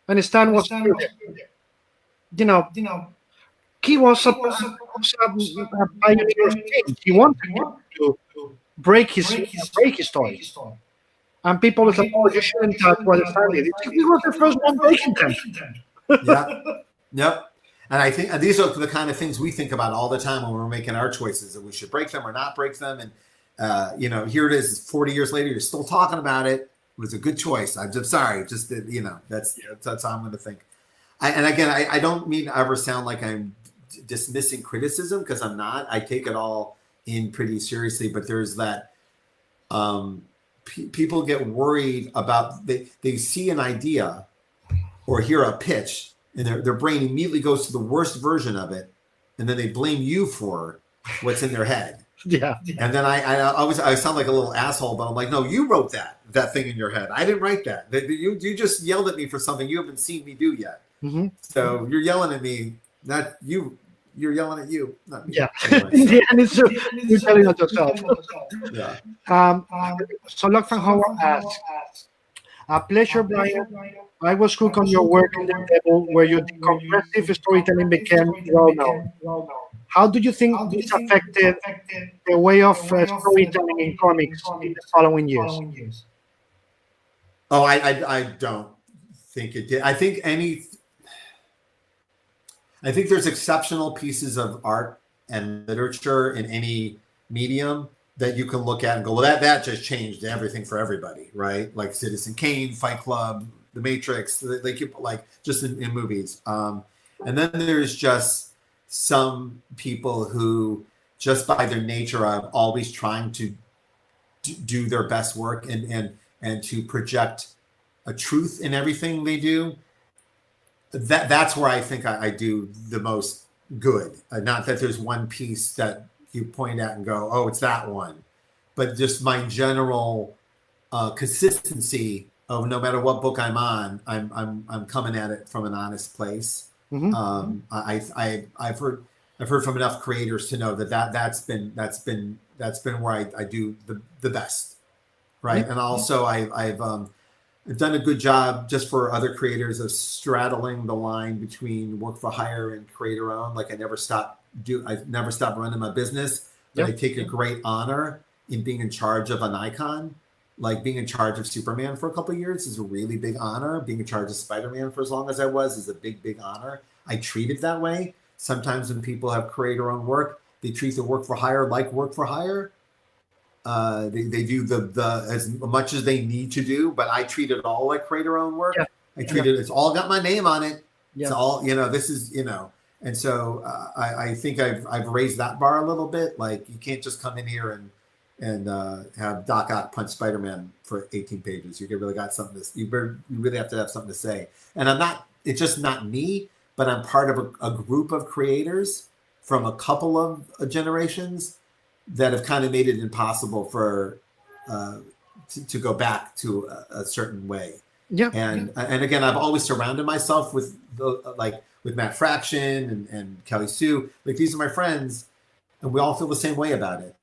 and Stan was he was a pioneer of change. He wanted to break his story. And people were like, oh, you shouldn't touch what Stan did. He was the first one breaking them. Yep. And I think these are the kind of things we think about all the time when we're making our choices, that we should break them or not break them. And here it is 40 years later, you're still talking about it. It was a good choice. I'm just sorry. Just, that's how I'm going to think. I don't mean to ever sound like I'm dismissing criticism, because I'm not. I take it all in pretty seriously, but there's that people get worried about, they see an idea or hear a pitch and their brain immediately goes to the worst version of it, and then they blame you for what's in their head. Yeah. And then I sound like a little asshole, but I'm like, no, you wrote that thing in your head. I didn't write that. You just yelled at me for something you haven't seen me do yet. Mm-hmm. So you're yelling at me, not you. you're yelling at you, not me. Yeah. Anyway, In the end, it's you're telling on yourself. yeah. So Locke Van Howard asks, a pleasure, Brian. I was hooked on your work in Daredevil, where your decompressive storytelling became well known. How do you think this affected the way of storytelling in comics in the following years? Oh, I don't think it did. I think there's exceptional pieces of art and literature in any medium that you can look at and go, well, that just changed everything for everybody, right? Like Citizen Kane, Fight Club, The Matrix, like just in movies. And then there's just some people who, just by their nature, are always trying to do their best work and to project a truth in everything they do. That's where I think I do the most good. Not that there's one piece that you point at and go, oh, it's that one, but just my general consistency of no matter what book I'm on, I'm coming at it from an honest place. Mm-hmm. I've heard from enough creators to know that's been where I do the best, right? Mm-hmm. And also I've done a good job just for other creators of straddling the line between work for hire and creator own. Like I've never stopped running my business, but I take a great honor in being in charge of an icon. Like being in charge of Superman for a couple of years is a really big honor. Being in charge of Spider-Man for as long as I was is a big, big honor. I treat it that way. Sometimes when people have creator own work, they treat the work for hire like work for hire. They do the as much as they need to do, but I treat it all like creator own work. Yeah. I treat it, it's all got my name on it. Yeah. It's all, this is, and so I think I've raised that bar a little bit. Like you can't just come in here and have Doc Ock punch Spider-Man for 18 pages. You really got something you really have to have something to say. And it's just not me, but I'm part of a group of creators from a couple of generations that have kind of made it impossible for to go back to a certain way. Yeah. And again, I've always surrounded myself with with Matt Fraction and Kelly Sue. Like these are my friends, and we all feel the same way about it.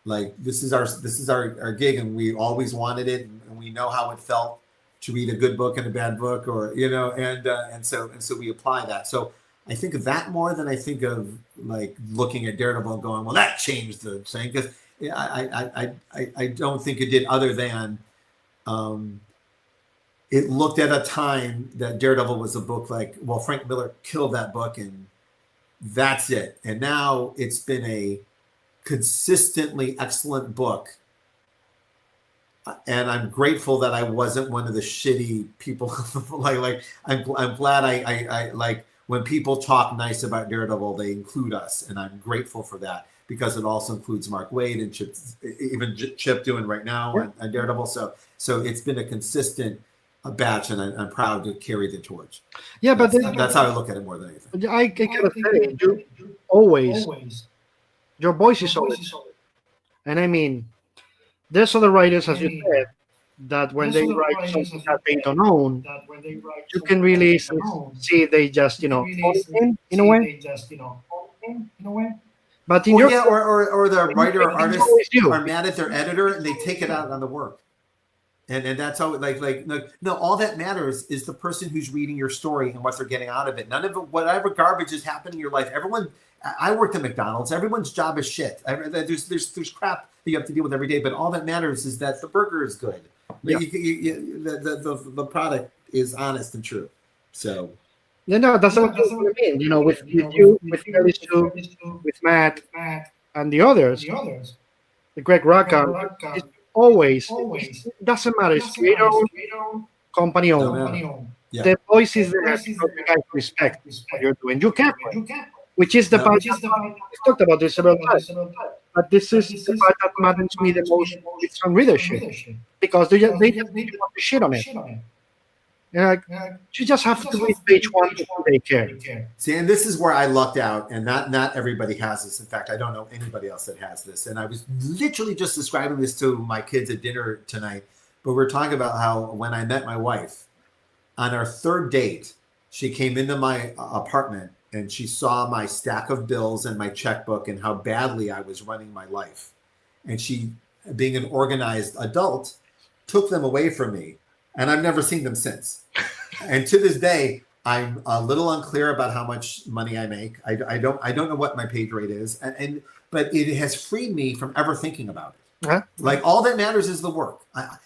Like this is our gig, and we always wanted it, and we know how it felt to read a good book and a bad book, or and so we apply that. So I think of that more than I think of like looking at Daredevil and going, well, that changed the thing, because I don't think it did, other than it looked at a time that Daredevil was a book like, well, Frank Miller killed that book and that's it. And now it's been a consistently excellent book. And I'm grateful that I wasn't one of the shitty people. I'm glad I like when people talk nice about Daredevil, they include us, and I'm grateful for that, because it also includes Mark Waid and Chip doing right now on Daredevil. So it's been a consistent batch, and I'm proud to carry the torch. Yeah, but that's how I look at it more than anything. I gotta say, you always, your voice is always, and I mean, there's other writers, as you said, that when they write something that they don't own, you can really see they just, in a way. But in or the writer or artist are mad at their editor and they take it out on the work. And that's how no, all that matters is the person who's reading your story and what they're getting out of it. None of it, whatever garbage is happening in your life. I worked at McDonald's. Everyone's job is shit. There's crap that you have to deal with every day. But all that matters is that the burger is good. Yeah. The product is honest and true. So. No, that's what I mean. With you, with Kelly Sue, with Matt, and the others, the Greg Rucka, it's always, it doesn't matter. It's creator owned, company owned. Yeah. The voice is there because you guys respect what you're doing. You care for it, which is the part we've talked about this several times. But this is the part that matters me the most with some readership, because they just want to shit on it. You just have to read page one before they care. See, and this is where I lucked out, and not everybody has this. In fact, I don't know anybody else that has this. And I was literally just describing this to my kids at dinner tonight. But we're talking about how when I met my wife, on our third date, she came into my apartment and she saw my stack of bills and my checkbook and how badly I was running my life. And she, being an organized adult, took them away from me, and I've never seen them since. And to this day, I'm a little unclear about how much money I make. I don't know what my pay grade is, but it has freed me from ever thinking about it. Huh? Like, all that matters is the work.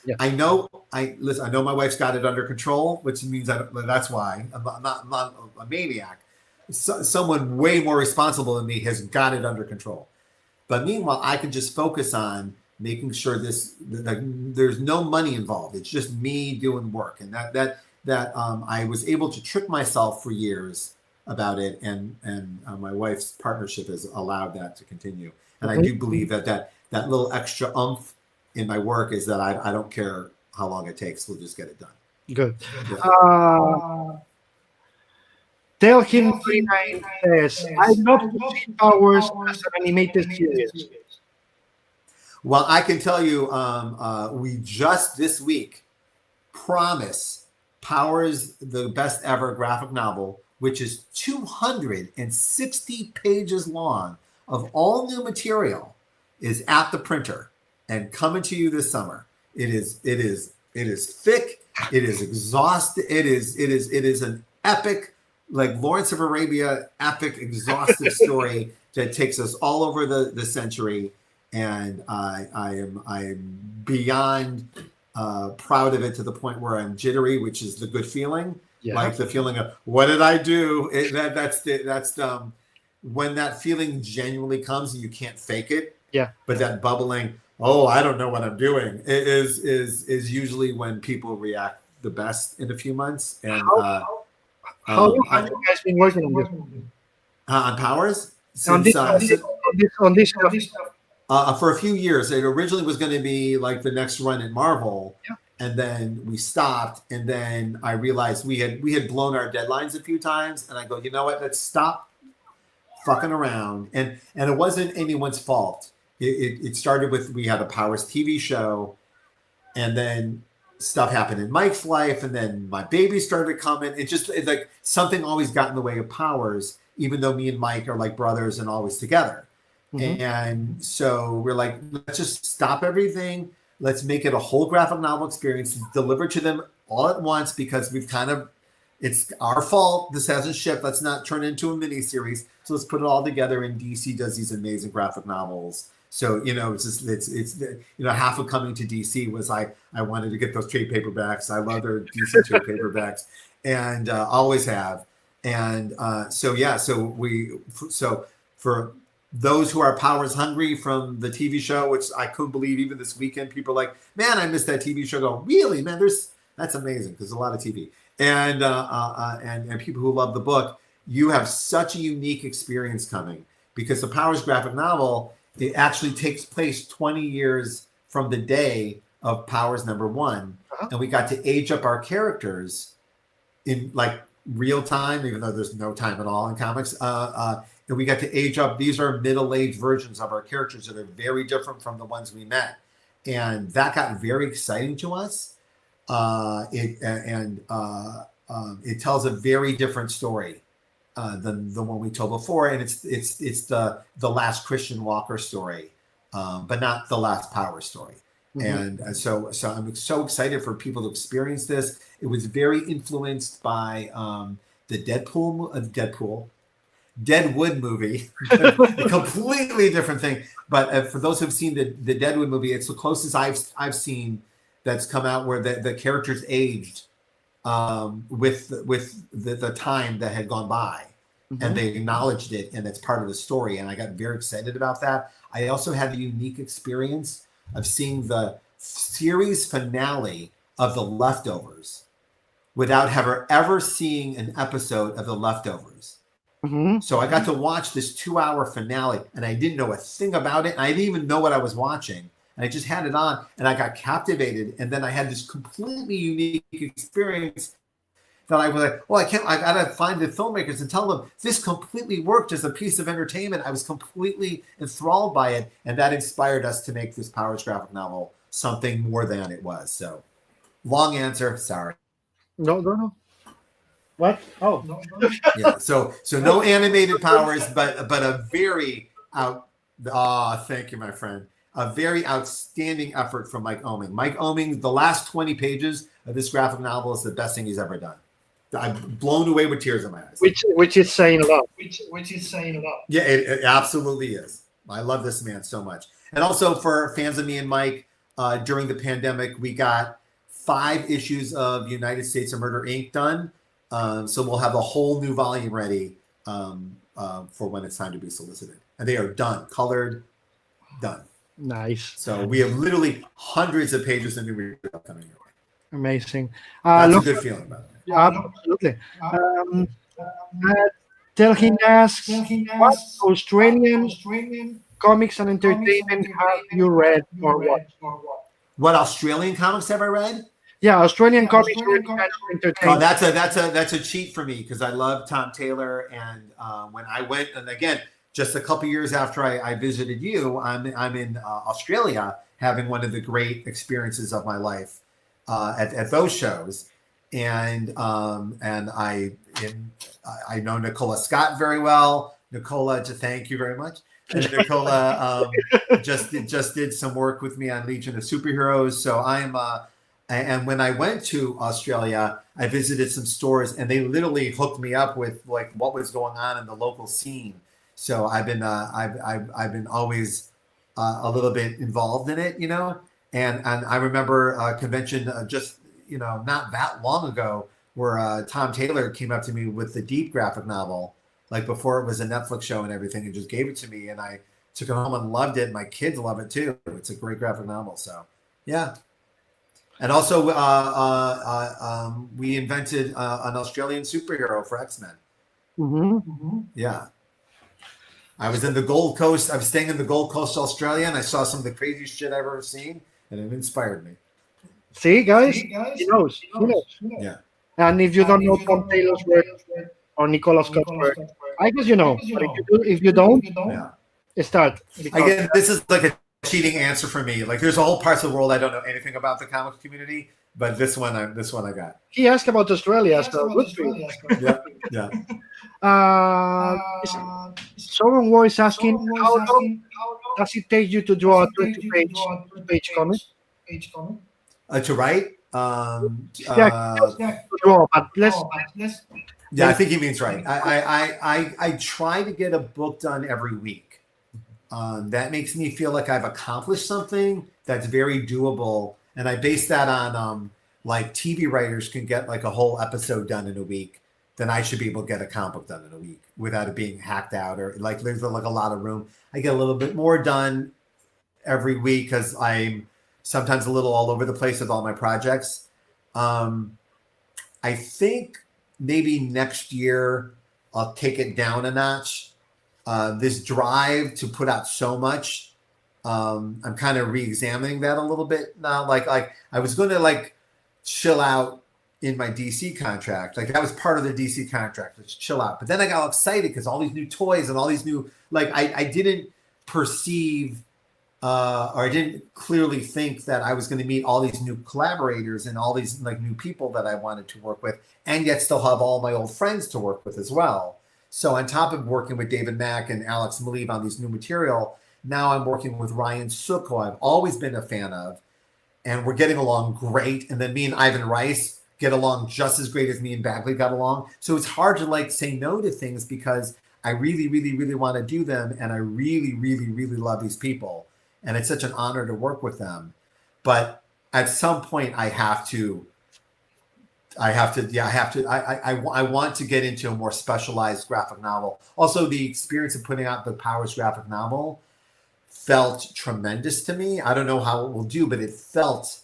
Yeah. I know my wife's got it under control, which means that's why I'm not a maniac. Someone way more responsible than me has got it under control. But meanwhile, I can just focus on making sure there's no money involved. It's just me doing work, and that I was able to trick myself for years about it, and my wife's partnership has allowed that to continue. And I do believe that little extra oomph in my work is that I don't care how long it takes. We'll just get it done. Good. Yeah. Tell him 39 says, I'd love to see Powers as an animated series. Well, I can tell you, we just this week promise Powers, the best ever graphic novel, which is 260 pages long of all new material, is at the printer and coming to you this summer. It is thick. It is exhausting. It is an epic, like Lawrence of Arabia, epic, exhaustive story that takes us all over the century. And I am beyond proud of it, to the point where I'm jittery, which is the good feeling. Yeah. Like the feeling of, what did I do? That's when that feeling genuinely comes and you can't fake it. Yeah. But that bubbling, oh, I don't know what I'm doing, is usually when people react the best in a few months. And how long have you guys been working on this? On Powers? On this for a few years. It originally was going to be like the next run at Marvel. Yeah. And then we stopped, and then I realized we had blown our deadlines a few times, and I go, you know what? Let's stop fucking around. And it wasn't anyone's fault. It started with, we had a Powers TV show, and then stuff happened in Mike's life, and then my baby started coming. It's like something always got in the way of Powers, even though me and Mike are like brothers and always together. Mm-hmm. And so we're like, let's just stop everything. Let's make it a whole graphic novel experience, deliver to them all at once, because it's our fault this hasn't shipped. Let's not turn it into a miniseries. So let's put it all together. And DC does these amazing graphic novels. So, it's half of coming to DC was I wanted to get those trade paperbacks. I love their DC trade paperbacks, and always have. And so for those who are Powers hungry from the TV show, which I couldn't believe, even this weekend, people are like, man, I missed that TV show. Go, really, man? That's amazing, because there's a lot of TV. And people who love the book, you have such a unique experience coming, because the Powers graphic novel, it actually takes place 20 years from the day of Powers #1. Uh-huh. And we got to age up our characters in like real time, even though there's no time at all in comics. And we got to age up. These are middle-aged versions of our characters that are very different from the ones we met. And that got very exciting to us. It tells a very different story than the one we told before. And it's the last Christian Walker story, but not the last Power story. Mm-hmm. And so I'm so excited for people to experience this. It was very influenced by the Deadwood movie, a completely different thing. But for those who've seen the Deadwood movie, it's the closest I've seen that's come out where the characters aged with the time that had gone by, mm-hmm. and they acknowledged it, and it's part of the story. And I got very excited about that. I also had the unique experience of seeing the series finale of The Leftovers without ever seeing an episode of The Leftovers. Mm-hmm. So I got to watch this 2-hour finale, and I didn't know a thing about it. I didn't even know what I was watching. And I just had it on, and I got captivated. And then I had this completely unique experience that I was like, well, I got to find the filmmakers and tell them this completely worked as a piece of entertainment. I was completely enthralled by it. And that inspired us to make this Powers graphic novel something more than it was. So long answer. Sorry. No. What? Oh, Yeah. So no animated powers, but a very out. Thank you, my friend. A very outstanding effort from Mike Oeming. Mike Oeming, the last 20 pages of this graphic novel is the best thing he's ever done. I'm blown away with tears in my eyes. which is saying a lot. Yeah, it absolutely is. I love this man so much. And also for fans of me and Mike, during the pandemic, we got 5 issues of United States of Murder Inc. done. So we'll have a whole new volume ready for when it's time to be solicited. And they are done, colored, done. Nice. So we have literally hundreds of pages of new material coming your way. Amazing. That's a Look, good feeling, by the way. absolutely. Telhin asks, what Australian comics and entertainment have you read or watched? What Australian comics have I read? Yeah, Australian comics or Oh, entertainment. that's a cheat for me because I love Tom Taylor, and when I went, and again, just a couple years after I visited you, I'm in Australia having one of the great experiences of my life at those shows, and I know Nicola Scott very well. Nicola, to thank you very much. And Nicola just did some work with me on Legion of Superheroes, so I'm. And when I went to Australia, I visited some stores, and they literally hooked me up with like what was going on in the local scene. So I've been always a little bit involved in it, you know. And I remember a convention just not that long ago where Tom Taylor came up to me with the Deep graphic novel, like before it was a Netflix show and everything, and just gave it to me, and I took it home and loved it. My kids love it too. It's a great graphic novel. So yeah. And also, we invented an Australian superhero for X-Men. Yeah. I was in the Gold Coast. I was staying in the Gold Coast, Australia, and I saw some of the craziest shit I've ever seen, and it inspired me. See, guys, he knows. Yeah. And if you don't know Tom Taylor's work or Nicola Scott's work, I guess you know. But if you don't, start. Again, this is like a cheating answer for me. Like, there's a whole parts of the world I don't know anything about the comics community, but this one I got. He asked about Australia, so good for you. Yeah. Someone was asking, how long does it take you to draw a 20-page comic? To write? To draw, but yeah, I think he means right. I try to get a book done every week. That makes me feel like I've accomplished something that's very doable. And I base that on like TV writers can get like a whole episode done in a week. Then I should be able to get a comic book done in a week without it being hacked out or like there's like a lot of room. I get a little bit more done every week because I'm sometimes a little all over the place with all my projects. I think maybe next year I'll take it down a notch. This drive to put out so much, I'm kind of re-examining that a little bit now. Like I was going to like chill out in my DC contract. Like that was part of the DC contract, let's chill out. But then I got all excited because all these new toys and all these new, like I didn't perceive or I didn't clearly think that I was going to meet all these new collaborators and all these like new people that I wanted to work with, and yet still have all my old friends to work with as well. So on top of working with David Mack and Alex Maleev on these new material, now I'm working with Ryan Sook, who I've always been a fan of, and we're getting along great. And then me and Ivan Rice get along just as great as me and Bagley got along. So it's hard to like say no to things because I really, really, really want to do them. And I really, really, really love these people. And it's such an honor to work with them. But at some point I want to get into a more specialized graphic novel. Also, the experience of putting out the Powers graphic novel felt tremendous to me. I don't know how it will do, but it felt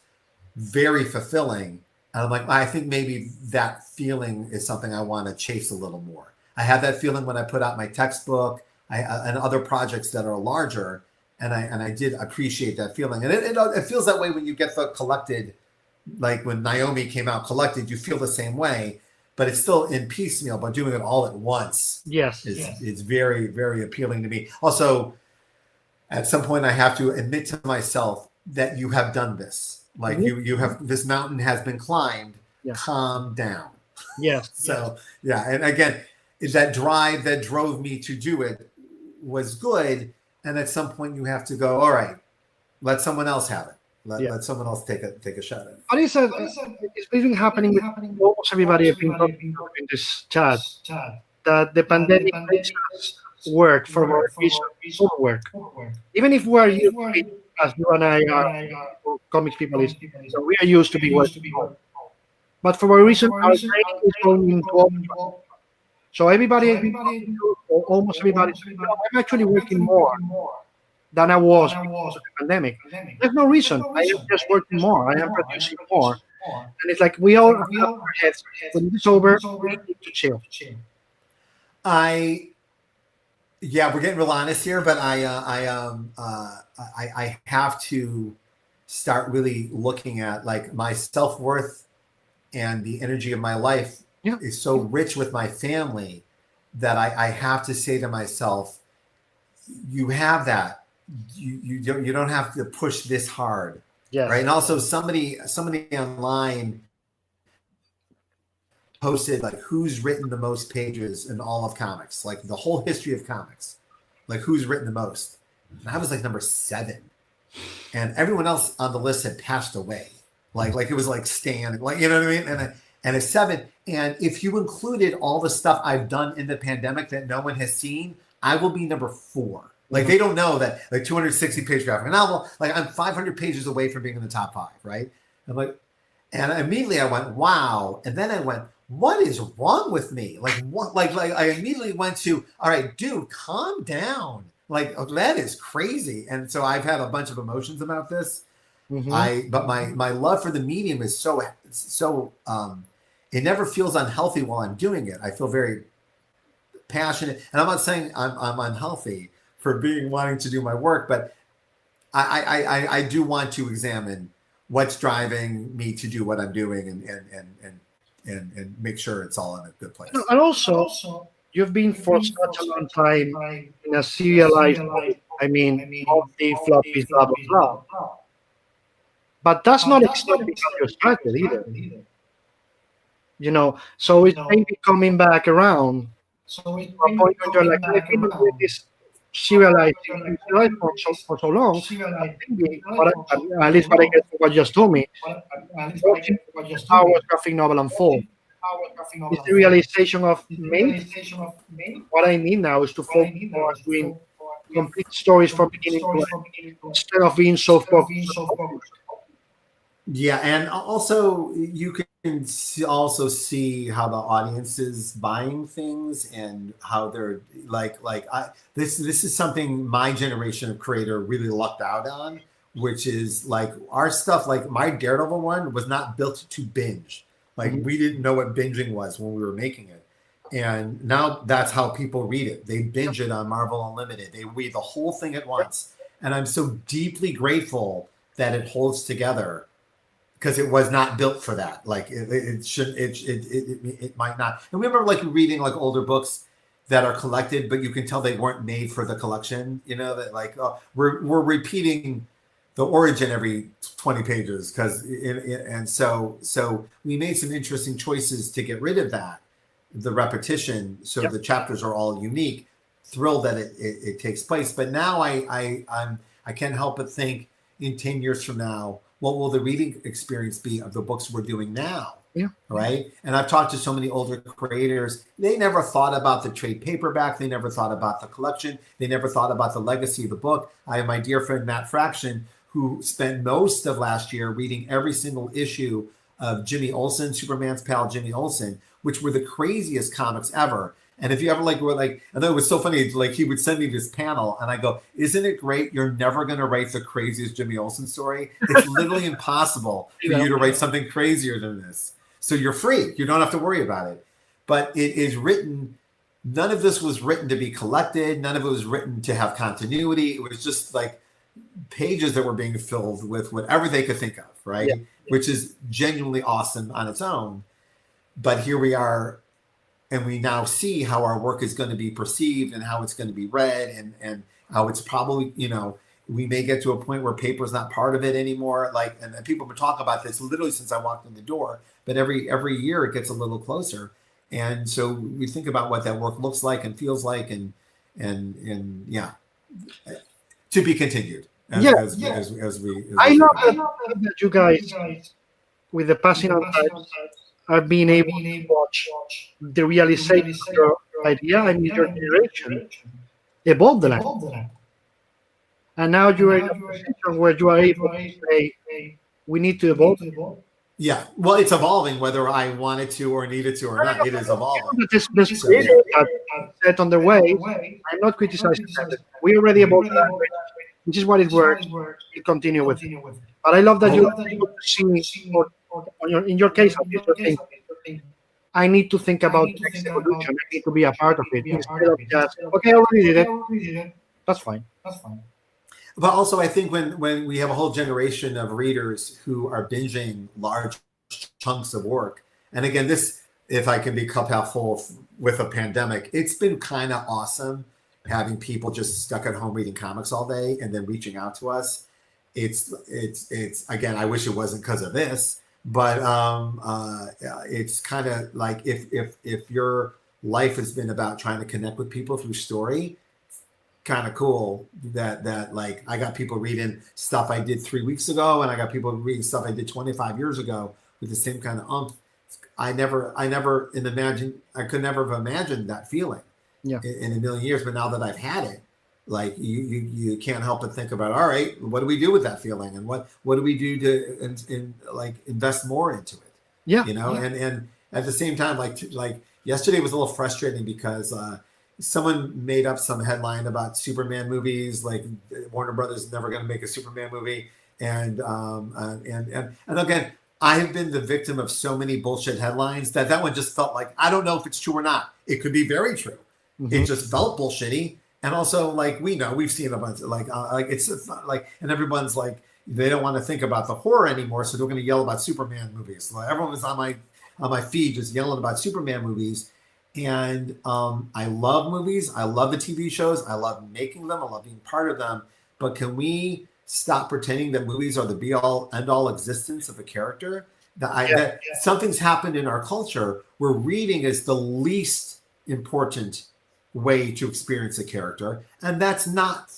very fulfilling. And I'm like, I think maybe that feeling is something I want to chase a little more. I had that feeling when I put out my textbook and other projects that are larger, and I did appreciate that feeling. And it feels that way when you get the collected. Like when Naomi came out collected, you feel the same way, but it's still in piecemeal, but doing it all at once. Yes. It's very, very appealing to me. Also, at some point I have to admit to myself that you have done this. Like you have, this mountain has been climbed. Yeah. Calm down. Yes. So yeah, and again, that drive that drove me to do it was good. And at some point, you have to go, all right, let someone else have it. Let someone else take a shot at it. But it's been happening with almost everybody I've been talking to in this chat, that the pandemic makes us work for our vision for work. Even if we are used to be, as you and I are comics people, so we are used to be working home. But for a reason, our brain is going into overdrive. So everybody I've been talking to, or almost everybody, I'm actually working more than I was before the pandemic. There's no reason. I am just working more. I am producing more. And it's like we all have our heads. When it's over, we need to chill. We're getting real honest here, but I have to start really looking at like my self-worth and the energy of my life is so rich with my family that I have to say to myself, you have that. You don't have to push this hard. Yes. Right. And also somebody online posted like who's written the most pages in all of comics, like the whole history of comics, like who's written the most. And I was like number 7, and everyone else on the list had passed away. Like it was like Stan, like, you know what I mean? And it's 7. And if you included all the stuff I've done in the pandemic that no one has seen, I will be number 4. Like they don't know that like 260 page graphic novel, like I'm 500 pages away from being in the top 5, right? I'm like, and immediately I went, wow. And then I went, what is wrong with me? Like what? Like I immediately went to, all right, dude, calm down. Like that is crazy. And so I've had a bunch of emotions about this. But my love for the medium is so it never feels unhealthy while I'm doing it. I feel very passionate, and I'm not saying I'm unhealthy for wanting to do my work, but I do want to examine what's driving me to do what I'm doing and make sure it's all in a good place. And also, you've been for such a long time in a serialized way. I mean, monthly, floppies, blah, blah, blah. But that's not exactly how you started either. You know, so it's maybe coming back around to a point when you're like, I've been doing this serialized for so long. Maybe at least what I get from what you just told me, Star Wars graphic novel unfold. It's the realization of maybe what I need now is to focus on doing complete stories from beginning to end instead of being so focused. Yeah, and also you can also see how the audience is buying things and how they're this is something my generation of creator really lucked out on, which is like our stuff. Like my Daredevil one was not built to binge. Like we didn't know what binging was when we were making it, and now that's how people read it. They binge it on Marvel Unlimited. They read the whole thing at once, and I'm so deeply grateful that it holds together. Because it was not built for that. Like it might not. And we remember like reading like older books that are collected, but you can tell they weren't made for the collection. You know that like we're repeating the origin every 20 pages and so we made some interesting choices to get rid of the repetition. So the chapters are all unique. Thrilled that it takes place, but now I can't help but think in 10 years from now, what will the reading experience be of the books we're doing now? Yeah. Right. And I've talked to so many older creators. They never thought about the trade paperback. They never thought about the collection. They never thought about the legacy of the book. I have my dear friend, Matt Fraction, who spent most of last year reading every single issue of Jimmy Olsen, Superman's pal, Jimmy Olsen, which were the craziest comics ever. And if you ever I thought it was so funny, like he would send me this panel and I go, isn't it great? You're never going to write the craziest Jimmy Olsen story. It's literally impossible for you to write something crazier than this. So you're free. You don't have to worry about it. But it is written. None of this was written to be collected. None of it was written to have continuity. It was just like pages that were being filled with whatever they could think of, right? Yeah. Which is genuinely awesome on its own. But here we are. And we now see how our work is going to be perceived and how it's going to be read and how it's probably, we may get to a point where paper's not part of it anymore. Like, and people have been talking about this literally since I walked in the door, but every year it gets a little closer. And so we think about what that work looks like and feels like, and yeah, to be continued. As we I love that you guys, with the passing of time, are being able to watch the realization of your idea and your generation evolve the line. And now you are in a position where you are able to say, we need to evolve. Yeah, well, it's evolving whether I wanted to or needed to or not. It is evolving. This creator that set on the way, I'm not criticizing that. We already evolved the language, which is what it works. You continue with it. But I love that you are able to see, in your case, at least, you think, I need to think about the next evolution. I need to be a part of it instead of just, okay, I already did it. That's fine. But also, I think when we have a whole generation of readers who are binging large chunks of work, and again, this, if I can be cup half full with a pandemic, it's been kind of awesome having people just stuck at home reading comics all day and then reaching out to us. It's again, I wish it wasn't because of this, but it's kind of like if your life has been about trying to connect with people through story, kind of cool that like I got people reading stuff I did 3 weeks ago, and I got people reading stuff I did 25 years ago with the same kind of I could never have imagined that feeling in a million years. But now that I've had it, like you can't help but think about, all right, what do we do with that feeling, and what do we do to like invest more into it? And at the same time, like yesterday was a little frustrating because someone made up some headline about Superman movies, like Warner Brothers is never going to make a Superman movie. And again, I have been the victim of so many bullshit headlines that one just felt like, I don't know if it's true or not. It could be very true. Mm-hmm. It just felt bullshitty. And also, like, we've seen a bunch, like it's like, and everyone's like, they don't want to think about the horror anymore, so they're going to yell about Superman movies. Like, everyone was on my feed just yelling about Superman movies. And I love movies. I love the TV shows. I love making them. I love being part of them. But can we stop pretending that movies are the be-all, end-all existence of a character? That something's happened in our culture where reading is the least important way to experience a character, and that's not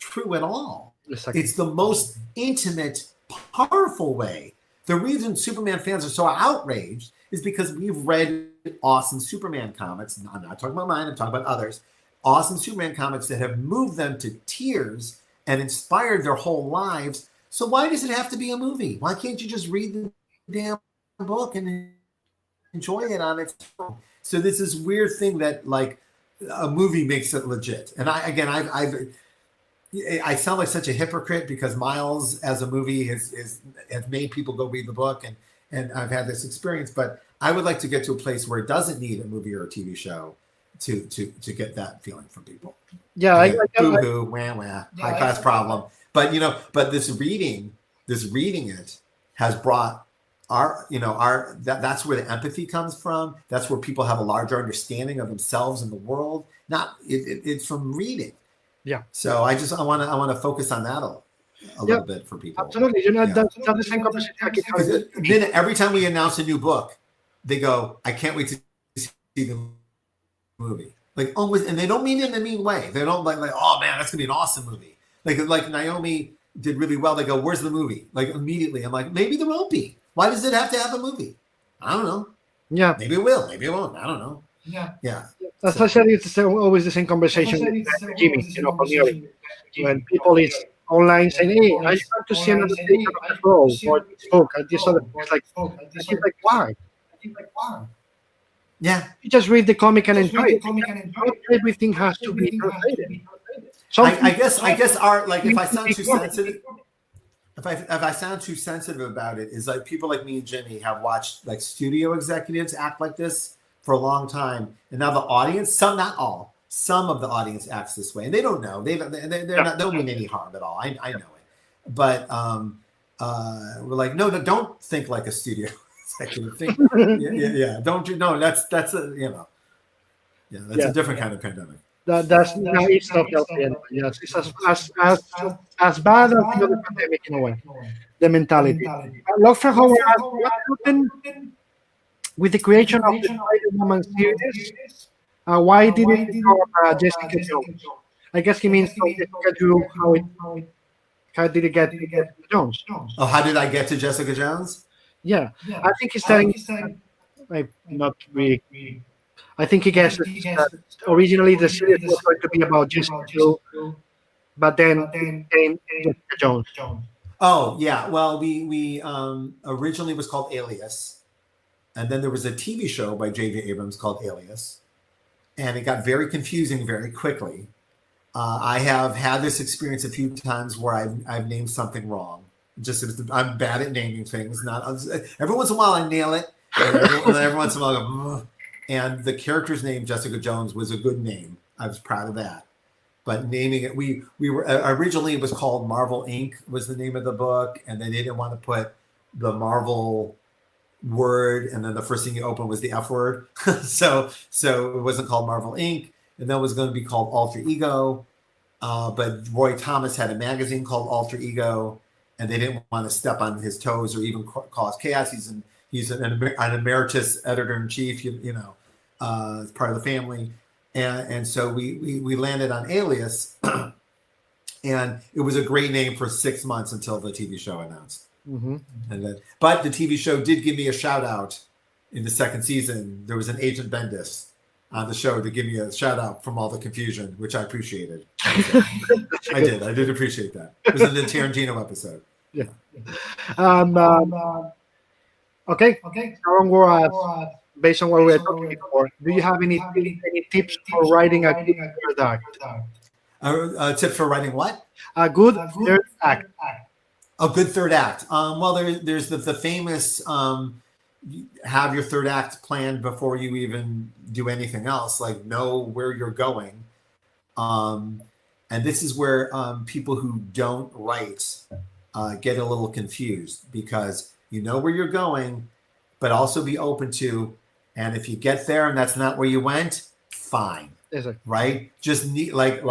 true at all. It's the most intimate, powerful way. The reason Superman fans are so outraged is because we've read awesome Superman comics. I'm not talking about mine, I'm talking about others. Awesome Superman comics that have moved them to tears and inspired their whole lives. So why does it have to be a movie? Why can't you just read the damn book and enjoy it on its own? So this is weird thing that like a movie makes it legit. And I sound like such a hypocrite because Miles as a movie has made people go read the book, and I've had this experience, but I would like to get to a place where it doesn't need a movie or a TV show to get that feeling from people. Yeah, boo-hoo, wah, high class problem. But but this reading it has brought that's where the empathy comes from. That's where people have a larger understanding of themselves and the world. It's from reading. Yeah. So I want to focus on that a little bit for people. Absolutely. That's the same conversation. Then every time we announce a new book, they go, I can't wait to see the movie. Like almost, and they don't mean it in a mean way. They don't like, oh man, that's gonna be an awesome movie. Like Naomi did really well. They go, where's the movie? Like immediately, I'm like, maybe there won't be. Why does it have to have a movie? I don't know. Yeah. Maybe it will. Maybe it won't. I don't know. Yeah. As I said, it's always the same conversation with Jimmy, from the when people is online saying, hey, I just want to see another page of the role or this book and this other. It's like, why? Yeah. You just read the comic and enjoy it. Not everything has to be translated. I guess our, like, if I sound too sensitive, if I sound too sensitive about it, is like people like me and Jimmy have watched like studio executives act like this for a long time, and now the audience, some, not all, some of the audience acts this way, and they don't know. They don't mean any harm at all. I know it, but we're like, no, don't think like a studio executive. Think, yeah. Don't you know? That's a that's a different kind of pandemic. That's no, it's not healthy anyway. Yes, it's as bad as the other pandemic in a way. The mentality. Logfred Howard asked, what happened with the creation of the Spider-Woman series? Why did it become Jessica Jones? I guess he means from Jessica Drew. How did it get to Jessica Jones? Oh, how did I get to Jessica Jones? Yeah, I think he's telling. Not really. I think he guesses that originally the series was going to be about Jessica Drew, but then it became Jessica Jones. Oh yeah, well we originally was called Alias, and then there was a TV show by J.J. Abrams called Alias, and it got very confusing very quickly. I have had this experience a few times where I've named something wrong. I'm bad at naming things. Not every once in a while I nail it, and every once in a while I go, ugh. And the character's name Jessica Jones was a good name. I was proud of that. But naming it, we were originally it was called Marvel Inc. was the name of the book, and they didn't want to put the Marvel word, and then the first thing you open was the F word, so it wasn't called Marvel Inc. And then it was going to be called Alter Ego, but Roy Thomas had a magazine called Alter Ego, and they didn't want to step on his toes or even cause chaos. He's an emeritus editor in chief, you know, as part of the family. And so we landed on Alias, and it was a great name for 6 months until the TV show announced. Mm-hmm. But the TV show did give me a shout out in the second season. There was an Agent Bendis on the show to give me a shout out from all the confusion, which I appreciated. I did appreciate that. It was in the Tarantino episode. Yeah. Okay. Sharon War based on what we were talking before, do you have any tips for writing a good third act? Tips for writing what? A good third act. A good third act. Well, there's the famous have your third act planned before you even do anything else. Like know where you're going. And this is where people who don't write get a little confused, because you know where you're going, but also be open to. And if you get there and that's not where you went, fine, right? Just need like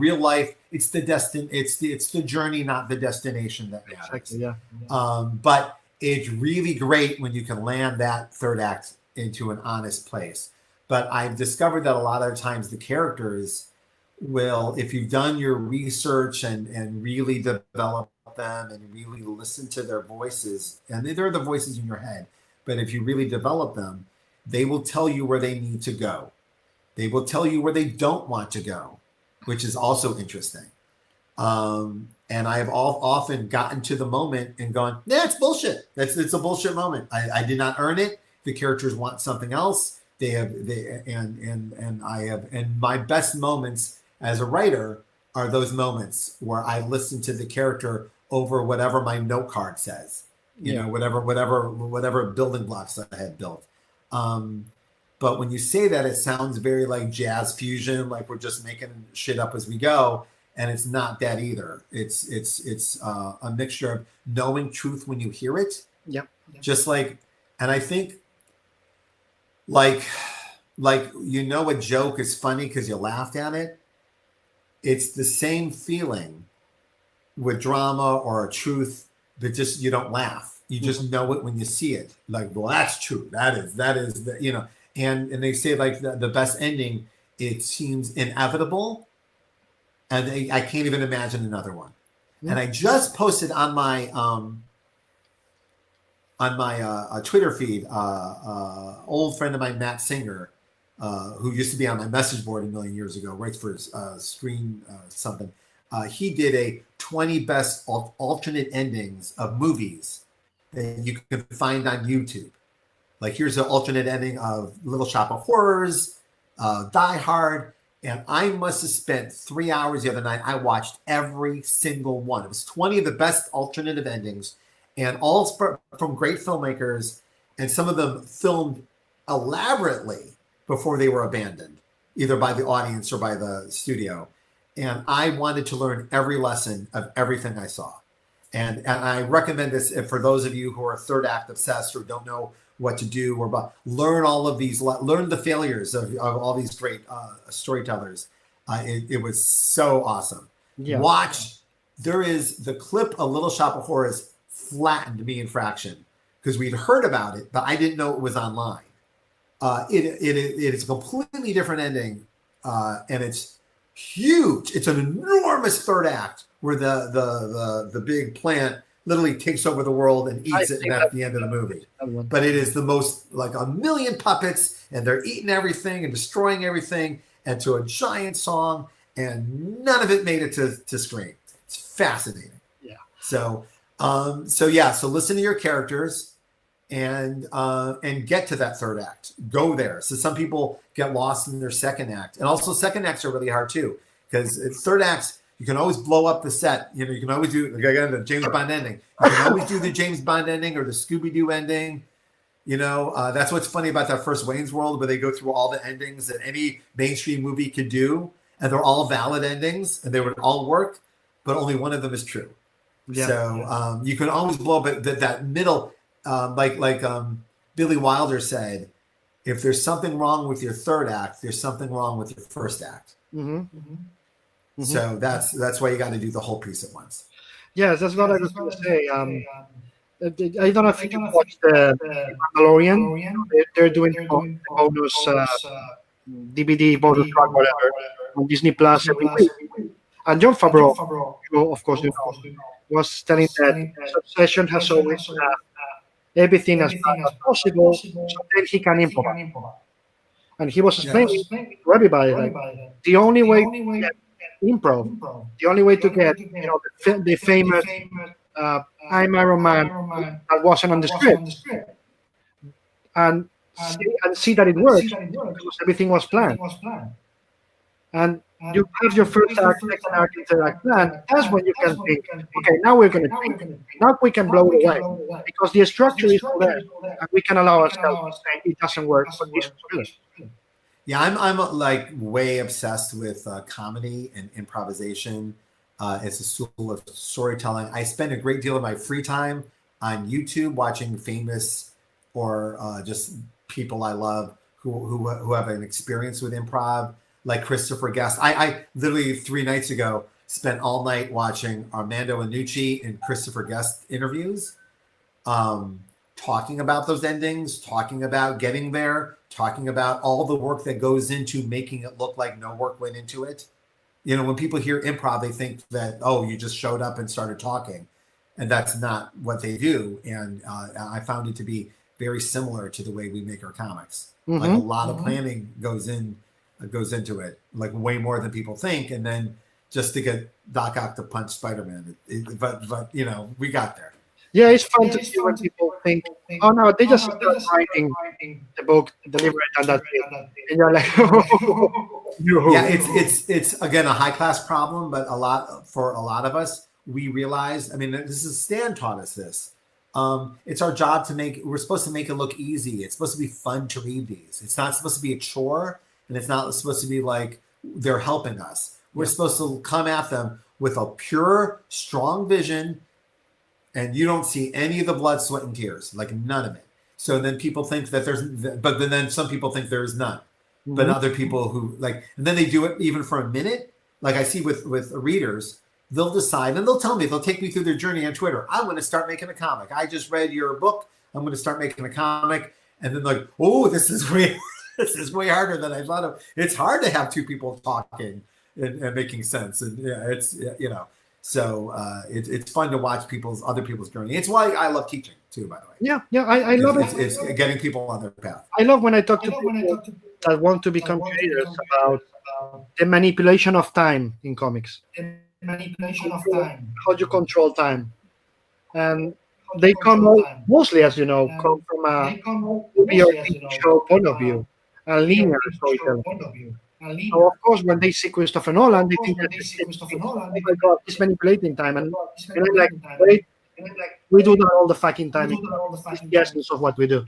real life. It's the journey, not the destination that matters. Exactly, yeah. But it's really great when you can land that third act into an honest place. But I've discovered that a lot of times the characters will, if you've done your research and really develop them and really listen to their voices, and they're the voices in your head, but if you really develop them, they will tell you where they need to go. They will tell you where they don't want to go, which is also interesting. And I have often gotten to the moment and gone, nah, it's bullshit. It's a bullshit moment. I did not earn it. The characters want something else. And my best moments as a writer are those moments where I listen to the character over whatever my note card says, you know, whatever building blocks I had built. But when you say that, it sounds very like jazz fusion, like we're just making shit up as we go. And it's not that either. It's a mixture of knowing truth when you hear it. Yep. Just like, and I think like, you know, a joke is funny because you laughed at it. It's the same feeling with drama or a truth, but just you don't laugh. You just know it when you see it. Like, well, that's true. That is the, you know. And they say like the best ending, it seems inevitable, and I can't even imagine another one. And I just posted on my Twitter feed, old friend of mine, Matt Singer, who used to be on my message board a million years ago, writes for Screen something. He did a 20 best alternate endings of movies that you can find on YouTube. Like, here's an alternate ending of Little Shop of Horrors, Die Hard, and I must have spent 3 hours the other night. I watched every single one. It was 20 of the best alternative endings, and all from great filmmakers, and some of them filmed elaborately before they were abandoned, either by the audience or by the studio. And I wanted to learn every lesson of everything I saw. And I recommend this for those of you who are third act obsessed or don't know what to do, or learn all of these, learn the failures of all these great storytellers. It was so awesome. Yeah. Watch. There is the clip, A Little Shop of Horrors, flattened me in fraction because we'd heard about it, but I didn't know it was online. It is a completely different ending, and it's huge. It's an enormous third act where the big plant literally takes over the world and eats it, and that's the end of the movie. But it is the most, like, 1 million puppets, and they're eating everything and destroying everything, and to a giant song, and none of it made it to screen. It's fascinating. Yeah. So listen to your characters and get to that third act. Go there. So some people get lost in their second act, and also second acts are really hard too, because third acts, you can always blow up the set. You know, you can always do the James Bond ending. You can always do the James Bond ending or the Scooby-Doo ending. You know, that's what's funny about that first Wayne's World, where they go through all the endings that any mainstream movie could do, and they're all valid endings, and they would all work, but only one of them is true. Yeah. So you can always blow up that middle, like Billy Wilder said, if there's something wrong with your third act, there's something wrong with your first act. Mm-hmm. Mm-hmm. Mm-hmm. So that's why you got to do the whole piece at once. Yes, that's what I was going to say. I don't know if you watched the Mandalorian. They're doing bonus DVD, bonus track, whatever, on Disney Plus every week. And Jon Favreau, who of course you know, was telling that Succession has always everything as far as possible, so then he can improvise. And he was explaining to everybody, like, the only way to get improv, the only way to get the famous I'm Iron Man that wasn't on the script, and see that it works, because everything was planned. And you have your first act, second act, third act planned. That's when you can think, okay, now we're going to think. Now we can blow it away, because the structure is all there, and we can allow ourselves to say it doesn't work, but this is good. Yeah, I'm like way obsessed with comedy and improvisation. It's a school of storytelling. I spend a great deal of my free time on YouTube watching famous or just people I love who have an experience with improv, like Christopher Guest. I literally 3 nights ago spent all night watching Armando Iannucci and Christopher Guest interviews, talking about those endings, talking about getting there, talking about all the work that goes into making it look like no work went into it. You know, when people hear improv, they think that, oh, you just showed up and started talking, and that's not what they do. And I found it to be very similar to the way we make our comics. Mm-hmm. Like, a lot of planning goes into it, like way more than people think. And then just to get Doc Ock to punch Spider-Man, but you know, we got there. Yeah, it's fun to see when people think, oh no, they just start writing the book, deliver it, and that's it. And you're like, yeah, it's again a high class problem, but for a lot of us, we realized. I mean, this is Stan taught us this. It's our job we're supposed to make it look easy. It's supposed to be fun to read these. It's not supposed to be a chore, and it's not supposed to be like they're helping us. We're supposed to come at them with a pure, strong vision. And you don't see any of the blood, sweat, and tears, like none of it. So then people think that but then some people think there is none. Mm-hmm. But other people who and then they do it even for a minute. Like I see with readers, they'll decide, and they'll tell me, they'll take me through their journey on Twitter. I'm going to start making a comic. I just read your book. I'm going to start making a comic. And then like, oh, this is way harder than I thought of. It's hard to have two people talking and making sense. And yeah, it's, you know. So it's fun to watch other people's journey. It's why I love teaching too, by the way. Yeah, I love it. It's getting people on their path. I love when I talk to people that want to become creators about the manipulation of time in comics. How you control time. And they come mostly, as you know, come from a movie or TV show point of view, a linear storytelling. So of course, when they see Christopher Nolan, they think that oh my God, he's manipulating time, and I'm like, wait, we do that all the fucking time. It's the essence of what we do.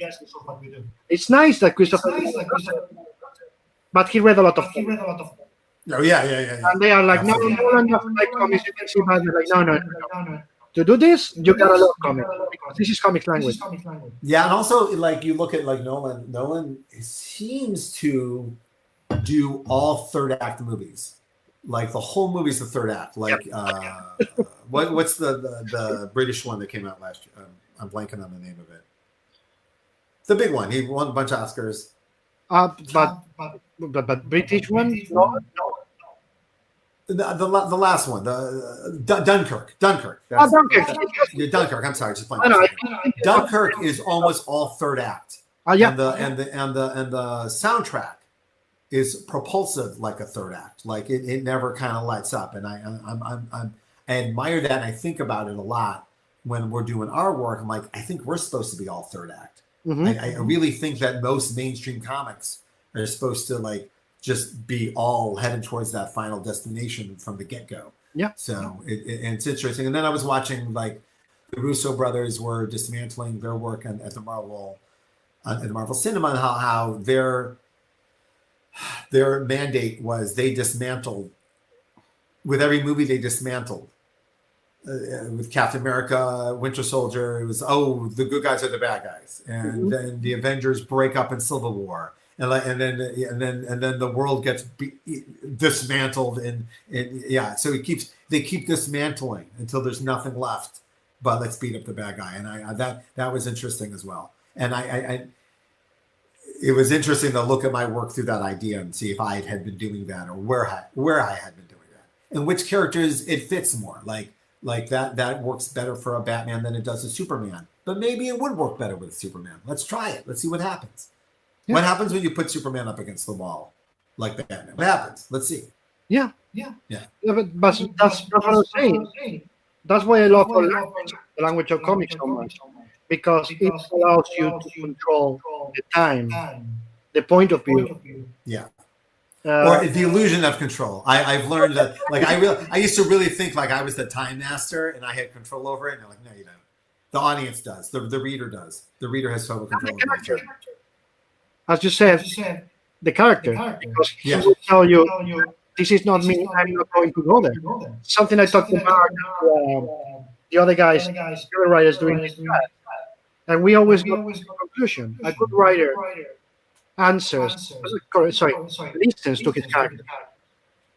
It's nice that Christopher, but he read a lot of. Oh yeah. And they are like, no, Nolan doesn't like comics. You can see that. They're like, no. To do this, you gotta love comics because this is comics language. Yeah, and also like you look at like Nolan. Nolan seems to do all third act movies. Like the whole movie's the third act. Like what's the British one that came out last year? I'm blanking on the name of it. The big one. He won a bunch of Oscars. But British one? No. The last one, the Dunkirk. Dunkirk. Dunkirk. Dunkirk. I'm sorry, just playing. No, Dunkirk is almost all third act. Yeah. And the soundtrack is propulsive like a third act. Like it never kind of lights up. And I admire that, and I think about it a lot when we're doing our work. I'm like, I think we're supposed to be all third act. I really think that most mainstream comics are supposed to like just be all headed towards that final destination from the get-go. Yeah. So it's interesting. And then I was watching like the Russo brothers were dismantling their work at the Marvel Cinema, and how their mandate was they dismantled with every movie they dismantled. With Captain America, Winter Soldier, it was the good guys are the bad guys, and then the Avengers break up in Civil War. And then the world gets dismantled and so they keep dismantling until there's nothing left but let's beat up the bad guy. And that was interesting as well. And it was interesting to look at my work through that idea and see if I had been doing that or where I had been doing that and which characters it fits more. Like that works better for a Batman than it does a Superman, but maybe it would work better with a Superman. Let's try it. Let's see what happens. Yeah. What happens when you put Superman up against the wall like Batman? What happens? Let's see. Yeah, but that's what I'm saying. That's why I love the language of comics so much, because it allows you to control the time, the point of view. Yeah. Or the illusion of control. I've learned that. Like I used to really think like I was the time master and I had control over it. And I'm like, no, you don't. The audience does. The reader does. The reader has total control. As you said, the character, because he will tell you, this is not me, I'm not going to go there. Something I talked about the other guys, the other writers doing this. And we always go to the conclusion. A good writer listens to his character.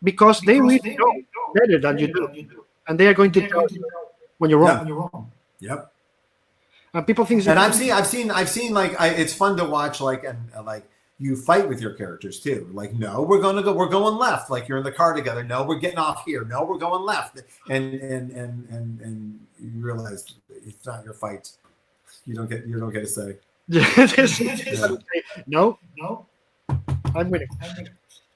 Because they really know better than you do. And they are going to tell you when you're wrong. Yep. And people think, and I've seen like it's fun to watch like you fight with your characters too. Like, no, we're going left. Like you're in the car together. No, we're getting off here. No, we're going left. And you realize it's not your fight. You don't get a say. No, I'm winning.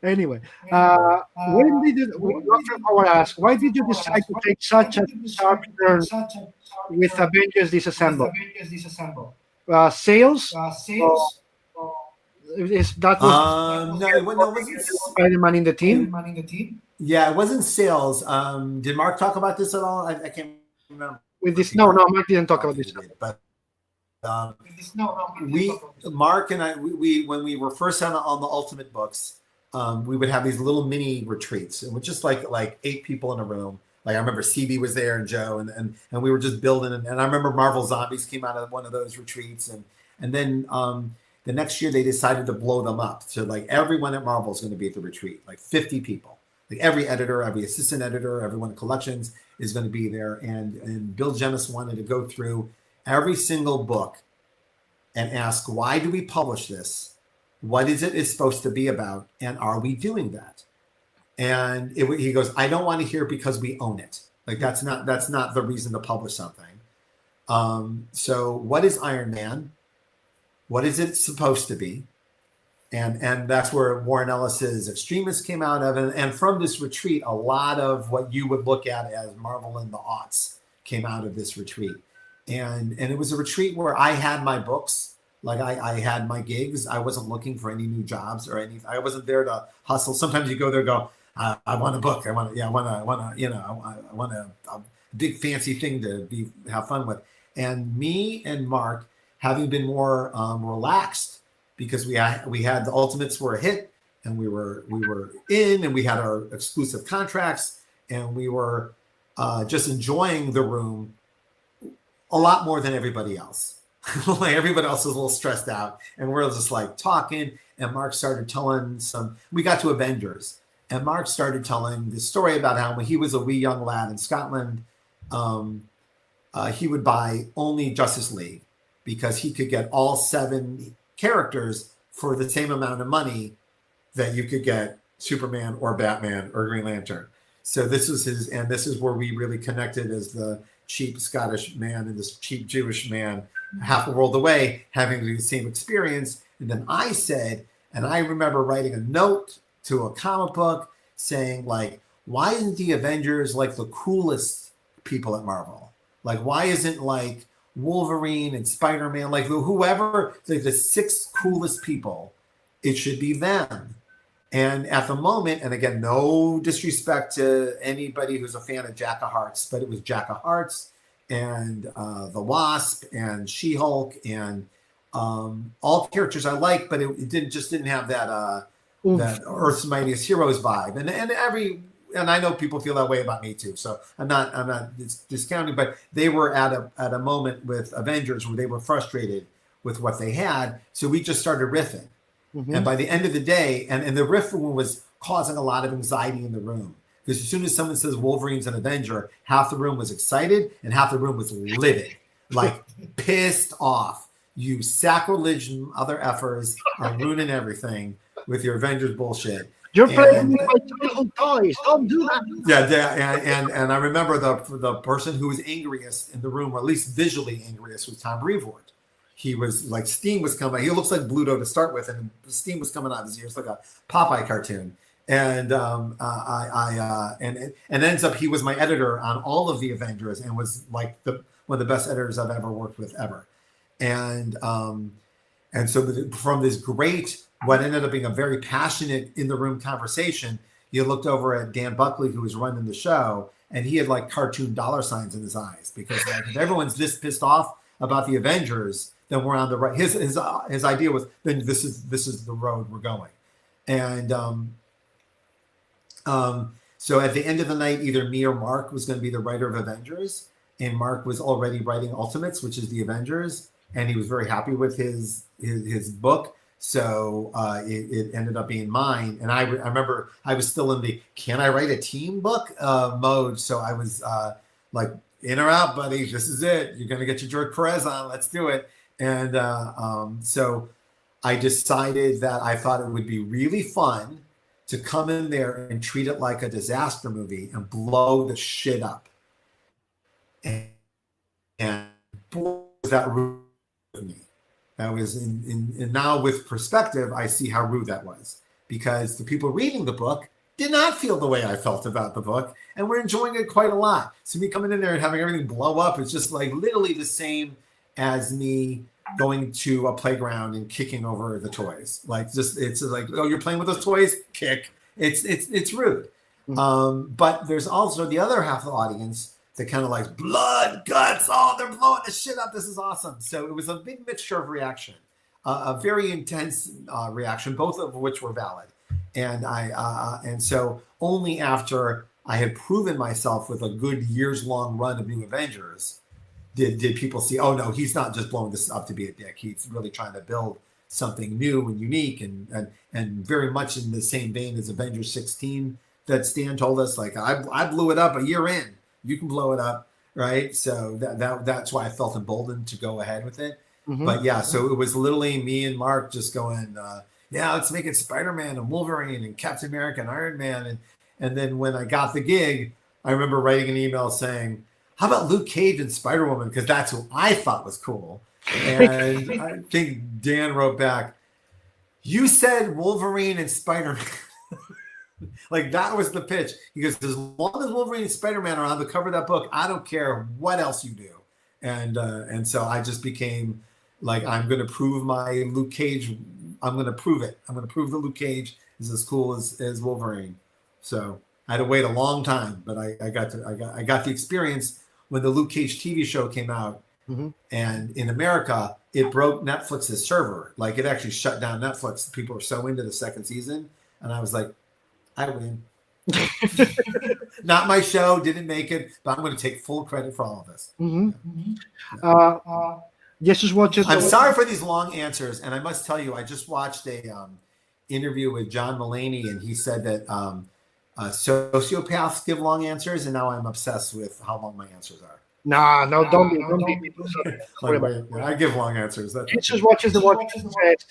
Anyway, when did why did you decide to take such a sharp turn with Avengers Disassemble? Sales? Is that no, it wasn't Spider-Man in the team? Yeah, it wasn't sales. Did Mark talk about this at all? I can't remember. With this, no, Mark didn't talk about this. But Mark and I, when we were first on the Ultimate books, we would have these little mini retreats, and with just like 8 people in a room. Like I remember CB was there and Joe, and we were just building. And I remember Marvel Zombies came out of one of those retreats, and then the next year they decided to blow them up. So like everyone at Marvel is going to be at the retreat, like 50 people. Like every editor, every assistant editor, everyone in collections is going to be there. And Bill Jemis wanted to go through every single book and ask, why do we publish this? What is it supposed to be about? And are we doing that? And he goes, I don't want to hear because we own it. Like that's not the reason to publish something. So what is Iron Man? What is it supposed to be? And that's where Warren Ellis's Extremists came out of. And from this retreat, a lot of what you would look at as Marvel in the aughts came out of this retreat. And it was a retreat where I had my books. Like I had my gigs. I wasn't looking for any new jobs or anything. I wasn't there to hustle. Sometimes you go there and go, I want a book. I want a big fancy thing to have fun with. And me and Mark, having been more relaxed, because we had the Ultimates were a hit, and we were in, and we had our exclusive contracts, and we were just enjoying the room. a lot more than everybody else. Like everybody else was a little stressed out, and we're just like talking. And Mark started telling we got to Avengers, and Mark started telling this story about how when he was a wee young lad in Scotland, he would buy only Justice League because he could get all 7 characters for the same amount of money that you could get Superman or Batman or Green Lantern. So this was and this is where we really connected as the cheap Scottish man and this cheap Jewish man half a world away having the same experience. And then I said, and I remember writing a note to a comic book saying, like, why isn't the Avengers like the coolest people at Marvel? Like, why isn't like Wolverine and Spider-Man, like whoever, like the 6 coolest people, it should be them. And at the moment, and again, no disrespect to anybody who's a fan of Jack of Hearts, but it was Jack of Hearts and the Wasp and She-Hulk and all characters I like, but it didn't have that that Earth's Mightiest Heroes vibe. And I know people feel that way about me too. So I'm not discounting, but they were at a moment with Avengers where they were frustrated with what they had. So we just started riffing. Mm-hmm. And by the end of the day, and the riff was causing a lot of anxiety in the room. Because as soon as someone says Wolverine's an Avenger, half the room was excited and half the room was livid, like pissed off. You sacrilege other effers are ruining everything with your Avengers bullshit. You're playing with my childhood toys. Don't do that. Yeah, and I remember the person who was angriest in the room, or at least visually angriest, was Tom Brevoort. He was like, steam was coming. He looks like Bluto to start with, and steam was coming out of his ears like a Popeye cartoon. And and ends up he was my editor on all of the Avengers and was like one of the best editors I've ever worked with ever. And so from this great, what ended up being a very passionate in the room conversation, you looked over at Dan Buckley, who was running the show, and he had like cartoon dollar signs in his eyes because like if everyone's this pissed off about the Avengers, then we're on the right. His idea was then this is the road we're going, and so at the end of the night, either me or Mark was going to be the writer of Avengers, and Mark was already writing Ultimates, which is the Avengers, and he was very happy with his book. So it ended up being mine, and I remember I was still in the can I write a team book mode. So I was like, in or out, buddy. This is it. You're gonna get your George Perez on. Let's do it. And so I decided that I thought it would be really fun to come in there and treat it like a disaster movie and blow the shit up. And boy, was that rude of me. That was and now with perspective, I see how rude that was, because the people reading the book did not feel the way I felt about the book, and we're enjoying it quite a lot. So me coming in there and having everything blow up is just like literally the same as me going to a playground and kicking over the toys. Like just it's like, oh, you're playing with those toys, kick. It's rude. Mm-hmm. But there's also the other half of the audience that kind of like blood, guts, oh, they're blowing the shit up. This is awesome. So it was a big mixture of reaction, a very intense reaction, both of which were valid. And so only after I had proven myself with a good years-long run of New Avengers did people see, oh no, he's not just blowing this up to be a dick. He's really trying to build something new and unique and very much in the same vein as Avengers 16 that Stan told us, like, I blew it up a year in. You can blow it up, right? So that's why I felt emboldened to go ahead with it. Mm-hmm. But yeah, so it was literally me and Mark just going, yeah, let's make it Spider-Man and Wolverine and Captain America and Iron Man. And then when I got the gig, I remember writing an email saying, how about Luke Cage and Spider-Woman? Because that's who I thought was cool. And I think Dan wrote back, you said Wolverine and Spider-Man. Like that was the pitch. He goes, as long as Wolverine and Spider-Man are on the cover of that book, I don't care what else you do. And so I just became like, I'm going to prove my Luke Cage. I'm going to prove it. I'm going to prove that Luke Cage is as cool as Wolverine. So I had to wait a long time, but I got the experience when the Luke Cage TV show came out. Mm-hmm. And in America, it broke Netflix's server. Like it actually shut down Netflix. People were so into the second season. And I was like, I win. Not my show, didn't make it, but I'm going to take full credit for all of this. Jesus watches. I'm sorry for these long answers, and I must tell you, I just watched a interview with John Mulaney, and he said that sociopaths give long answers, and now I'm obsessed with how long my answers are. No, don't be. I give long answers. Jesus watches the watch and says,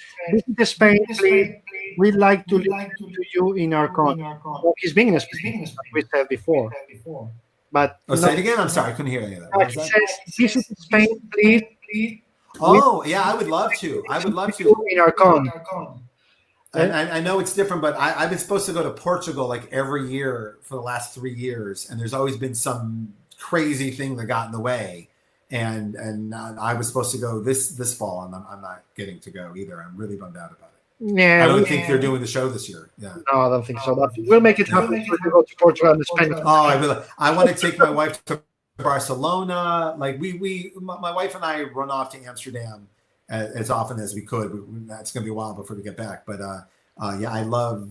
"Visit Spain, please. We'd like to listen to you in our country." Well, he's been in Spain, as we said before. But say it again. I'm sorry, I couldn't hear any of that. He says, "Visit Spain, please." Oh, yeah, I would love to. In our country. I know it's different, but I've been supposed to go to Portugal like every year for the last 3 years, and there's always been some crazy thing that got in the way. And I was supposed to go this fall, and I'm not getting to go either. I'm really bummed out about it. Yeah, I don't think they're doing the show this year. Yeah. No, I don't think so. But we'll make it happen. We'll go to Portugal and Spain. Oh, I want to take my wife to Barcelona. Like my wife and I run off to Amsterdam as often as we could. That's going to be a while before we get back. But yeah, I love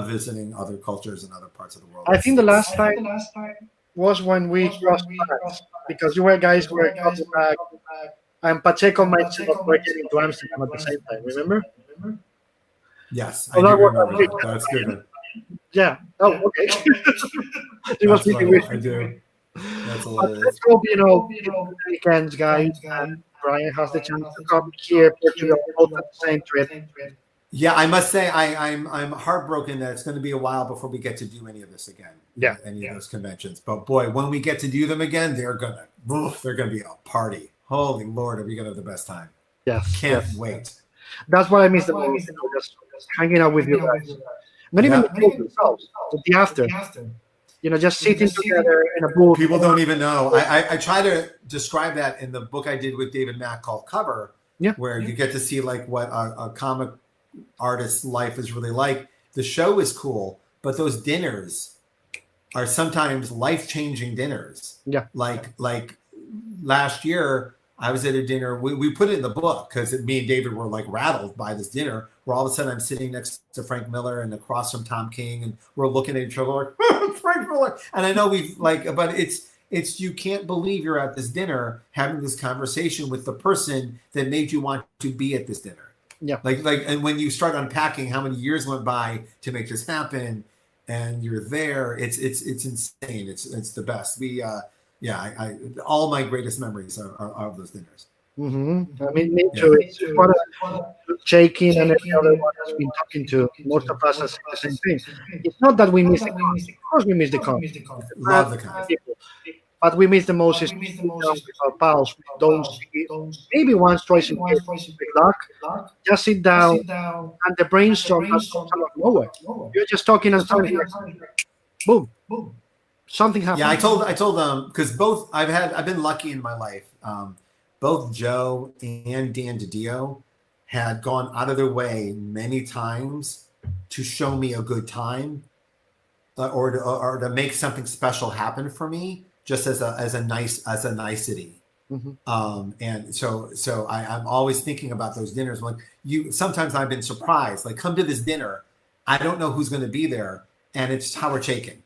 visiting other cultures and other parts of the world. I think the last time was when we crossed paths, because you guys were coming back, and Pacheco and myself were getting to Amsterdam at the same time. Remember? Yes, I do remember. That's good. Yeah. Oh, okay. It was really weird. I do. That's hilarious. Let's hope weekends, guys, and Brian has the chance to come here, Portugal, both at the same trip. Yeah, I must say I'm heartbroken that it's going to be a while before we get to do any of this again. Yeah, any of those conventions. But boy, when we get to do them again, they're gonna be a party. Holy Lord, are we gonna have the best time? Yes, can't wait. That's what I miss the most. Just hanging out with you guys. Not even the group themselves, but the after. Just sitting together in a booth. People don't even know. I try to describe that in the book I did with David Mack called Cover, where you get to see like what a comic artist's life is really like. The show is cool, but those dinners are sometimes life-changing dinners. Yeah. Like last year, I was at a dinner. We put it in the book because me and David were like rattled by this dinner where all of a sudden I'm sitting next to Frank Miller and across from Tom King, and we're looking at each other like, Frank Miller. And I know but it's you can't believe you're at this dinner having this conversation with the person that made you want to be at this dinner. Yeah. And when you start unpacking how many years went by to make this happen, and you're there, it's insane. It's the best. All my greatest memories are of those dinners. Mm-hmm. I mean, me too. It's what Shaking and every other one has been talking to. Most of us are saying the same thing. It's not that we miss the con. Of course, we miss the con. Love the con. But we miss the most is with our pals. We don't see maybe once, twice a year with luck. Just sit down and the brainstorm comes out of nowhere. You're just talking and something like, boom, something happens. Yeah, I told them because I've been lucky in my life. Both Joe and Dan DiDio had gone out of their way many times to show me a good time, or to make something special happen for me. Just as a nicety. Mm-hmm. And so I'm always thinking about those dinners. Like sometimes I've been surprised. Like, come to this dinner, I don't know who's going to be there, and it's Howard Chaykin.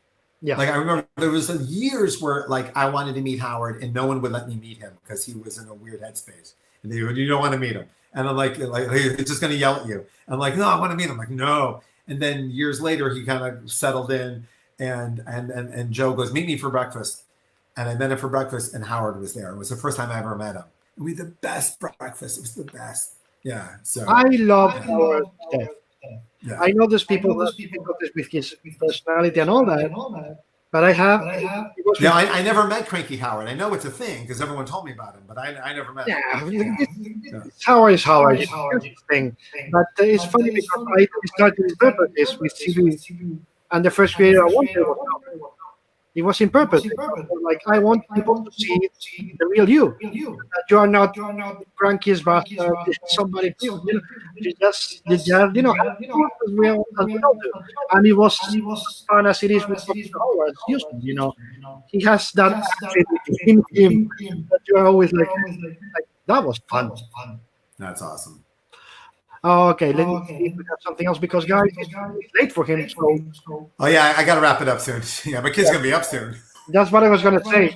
Yeah. Like I remember there was years where like I wanted to meet Howard, and no one would let me meet him because he was in a weird headspace. And they would, you don't want to meet him, and I'm like hey, he's just going to yell at you. I'm like, no, I want to meet him. I'm like, no. And then years later, he kind of settled in, and Joe goes, meet me for breakfast. And I met him for breakfast, and Howard was there. It was the first time I ever met him. And we had the best breakfast. It was the best. Yeah. So I love Howard. Yeah. I know there's people that with his personality and all that, but I have. I never met Cranky Howard. I know it's a thing because everyone told me about him, but I never met him. Howard is Howard. It's a thing. But it's funny because I started his purpose with CV, and the first creator I wanted was Howard. It was in purpose. Like, I want people to see the real you. That you are not the crankiest bastard, somebody else. You just have as we all do. And it was fun as it is with Howard Houston. He has that in him that you are always like, that was fun. That's awesome. Oh, okay. Let me see if we have something else because guys, it's late for him. So Oh yeah, I got to wrap it up soon. Yeah, my kid's yeah, gonna be up soon. that's what I was gonna say.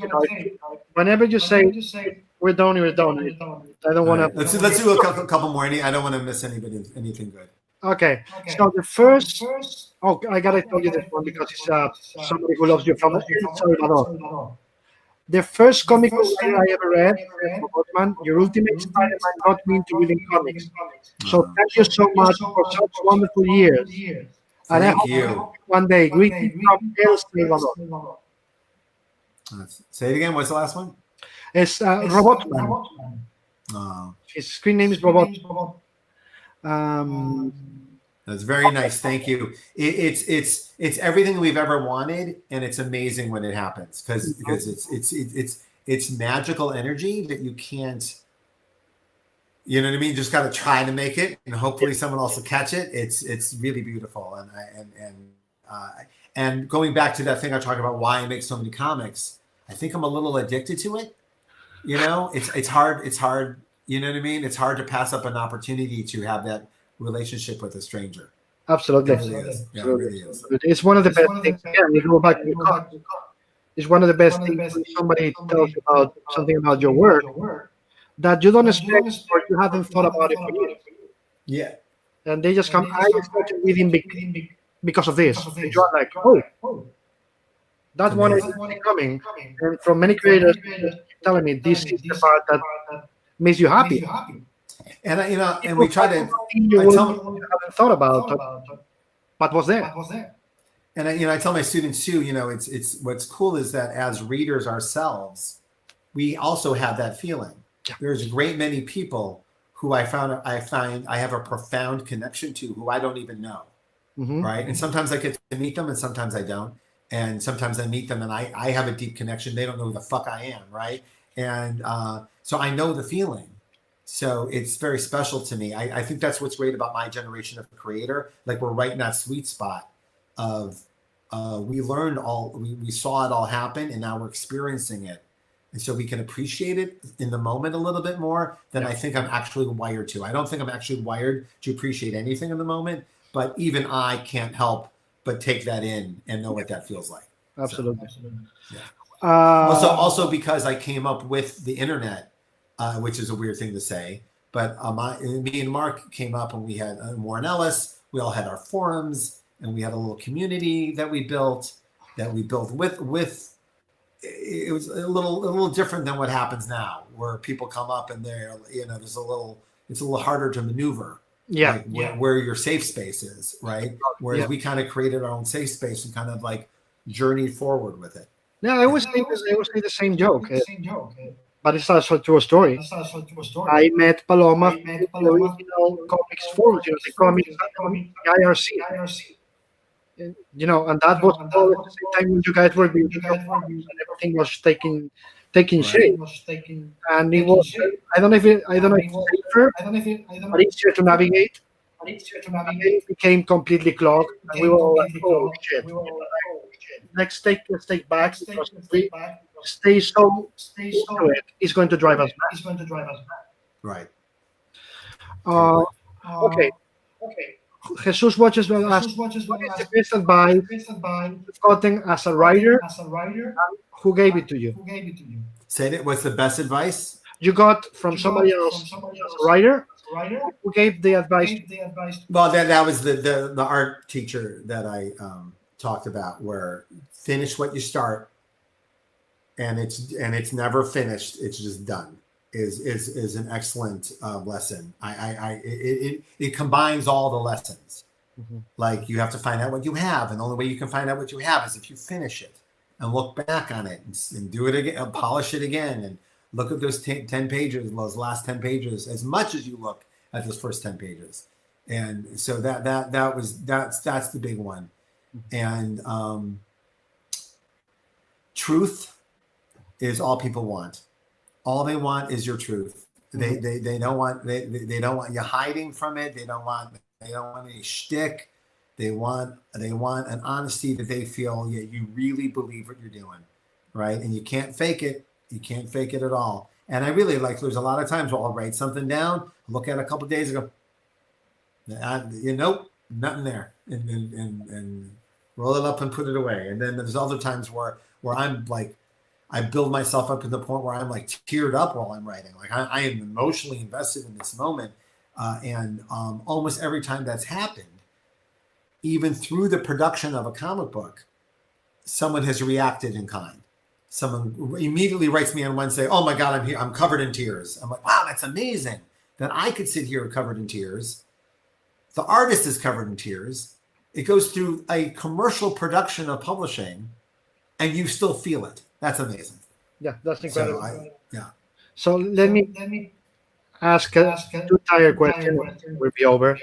Whenever you say we're done, we're done. I don't All want right, to. let's do a couple more. I don't want to miss anything good. Okay. So the first. Oh, I gotta tell you this one because it's somebody who loves you from El Salvador. The first comic book writer I ever read, Botman, your ultimate Spider-Man got me into reading comics. So thank you so much for such wonderful years. And I Thank hope you. one day greetings from El Salvador. Say it again. What's the last one? It's Robotman. His screen name is Robot. Um, That's very nice. Thank you. It's everything we've ever wanted, and it's amazing when it happens because it's magical energy that you can't. You know what I mean? You just got to try to make it, and hopefully someone else will catch it. It's really beautiful, and going back to that thing I talked about, why I make so many comics. I think I'm a little addicted to it. You know, it's hard. It's hard. You know what I mean? It's hard to pass up an opportunity to have that relationship with a stranger. absolutely. It really is. Yeah, it really is. It's one of the best things. Again, we go back to the car. It's one of the best things when somebody tells you about something about your work that you don't expect or you haven't thought about it for years. Yeah. And they just come, I started reading because of this. And you're like, oh, that one is coming. And from many creators telling me this is the part that makes you happy. And and we try to. You haven't thought about, but was there. And I tell my students too. It's what's cool is that as readers ourselves, we also have that feeling. There's a great many people who I find I have a profound connection to who I don't even know, right? And sometimes I get to meet them, and sometimes I don't. And sometimes I meet them, and I have a deep connection. They don't know who the fuck I am, right? And so I know the feeling. So it's very special to me. I think that's what's great about my generation of creator. Like we're right in that sweet spot of we learned we saw it all happen, and now we're experiencing it. And so we can appreciate it in the moment a little bit more than I think I'm actually wired to. I don't think I'm actually wired to appreciate anything in the moment, but even I can't help but take that in and know what that feels like. Absolutely. So, yeah. Also because I came up with the internet, which is a weird thing to say, but me and Mark came up and we had Warren Ellis. We all had our forums, and we had a little community that we built with. It was a little different than what happens now, where people come up and it's a little harder to maneuver. Yeah. Like where your safe space is, right? Whereas we kind of created our own safe space and kind of like journeyed forward with it. Yeah, I always say the same joke, but it's also a true story. I met Paloma from the original comics forums, the comics IRC. And that was always the same time when you guys were building your forums and everything was taking shape. And it was I don't know if it's safer, but easier to navigate. And then it became completely clogged, and we were all like, "Oh shit! Let's take back because if we stay so into it, it's going to drive us mad." Right. Okay. Jesus watches well asked, what is the best advice you've gotten as a writer? Who gave it to you? Say it. What's the best advice You got from somebody else as a writer? Who gave the advice? Well, that was the art teacher that I talked about, where finish what you start, and it's never finished. It's just done. Is an excellent lesson. It combines all the lessons. Like you have to find out what you have, and the only way you can find out what you have is if you finish it and look back on it and do it again, and polish it again, and look at those 10 pages, those last 10 pages, as much as you look at those first 10 pages. And so that's the big one. And truth is all people want. All they want is your truth. They don't want you hiding from it. They don't want any shtick. They want an honesty that they feel you really believe what you're doing, right? And you can't fake it. You can't fake it at all. And I really there's a lot of times where I'll write something down, look at it a couple of days and go, Nope, nothing there, and roll it up and put it away. And then there's other times where I'm like, I build myself up to the point where I'm like teared up while I'm writing. Like I am emotionally invested in this moment, and almost every time that's happened, even through the production of a comic book, someone has reacted in kind. Someone immediately writes me on Wednesday, "Oh my God, I'm here. I'm covered in tears." I'm like, "Wow, that's amazing that I could sit here covered in tears." The artist is covered in tears. It goes through a commercial production of publishing, and you still feel it. That's amazing. Yeah, that's incredible. So So let me ask a two-tier question. We'll be over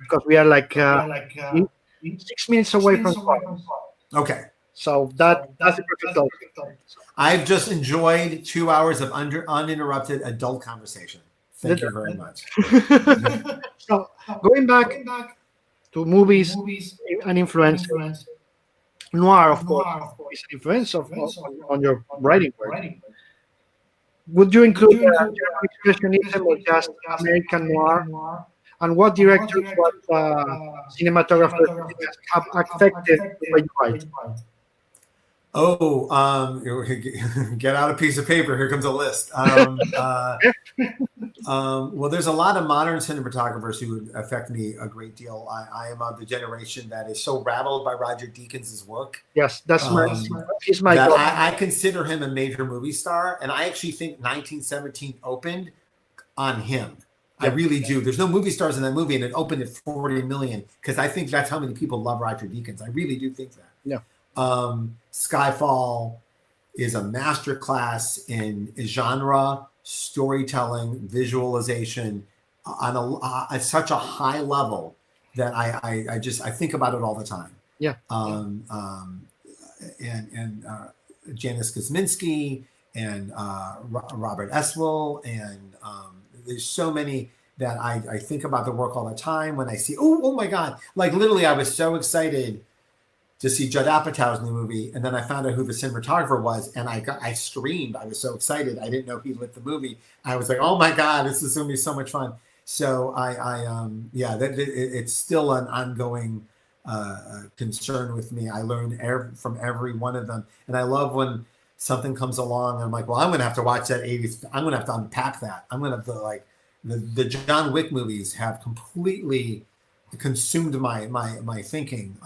because we are like 6 minutes away from time. Okay. So that's the perfect close. I've just enjoyed 2 hours of uninterrupted adult conversation. Thank you very much. So going back to movies and influence, noir, of course, is an influence on your writing work. Would you include German expressionism or just American noir? And what directors, what cinematographers have affected the way you write? Oh, get out a piece of paper. Here comes a list. Well, there's a lot of modern cinematographers who would affect me a great deal. I am of the generation that is so rattled by Roger Deakins' work. Yes, he's my that I consider him a major movie star, and I actually think 1917 opened on him. I really do. There's no movie stars in that movie, and it opened at 40 million because I think that's how many people love Roger Deakins. I really do think that. Yeah. Skyfall is a masterclass in genre, storytelling, visualization at such a high level that I think about it all the time. Yeah. And Janusz Kosminski and Robert Eswell, and there's so many that I think about the work all the time when I see, oh my God, like literally I was so excited to see Judd Apatow's new movie, and then I found out who the cinematographer was, and I screamed. I was so excited. I didn't know he lit the movie. I was like, "Oh my God, this is going to be so much fun!" So it's still an ongoing concern with me. I learn from every one of them, and I love when something comes along. I'm like, "Well, I'm going to have to watch that '80s. I'm going to have to unpack that. I'm going to have to like the John Wick movies have completely consumed my thinking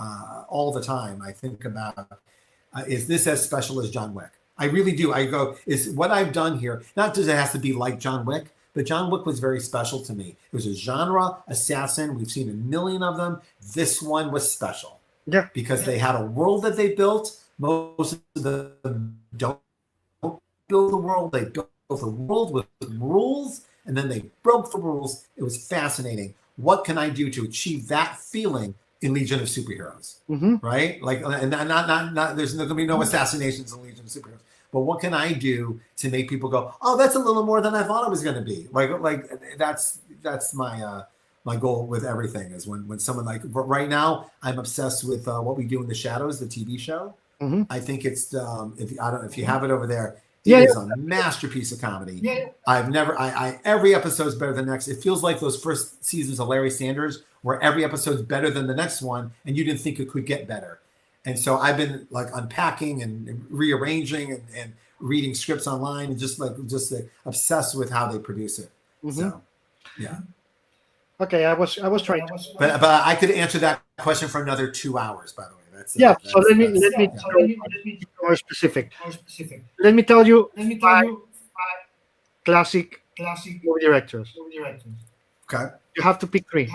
all the time. I think about is this as special as John Wick? I really do. I go, is what I've done here, not just it has to be like John Wick, but John Wick was very special to me. It was a genre assassin. We've seen a million of them. This one was special. Yeah. Because they had a world that they built. Most of them don't build the world. They built the world with rules, and then they broke the rules. It was fascinating. What can I do to achieve that feeling in Legion of Superheroes? Mm-hmm. Right? Like, and not there's going to be no assassinations in Legion of Superheroes. But what can I do to make people go, oh, that's a little more than I thought it was going to be? Like that's my my goal with everything is when someone like right now I'm obsessed with What We Do in the Shadows, the TV show. Mm-hmm. I think it's if you have it over there. It is a masterpiece of comedy. Yeah. Every episode is better than the next. It feels like those first seasons of Larry Sanders, where every episode's better than the next one, and you didn't think it could get better. And so I've been like unpacking and rearranging and reading scripts online and just obsessed with how they produce it. Mm-hmm. So, yeah. Okay, I was trying to, but I could answer that question for another 2 hours. By the way. So let me be more specific. Let me tell you five classic movie directors. Okay. You have to pick three.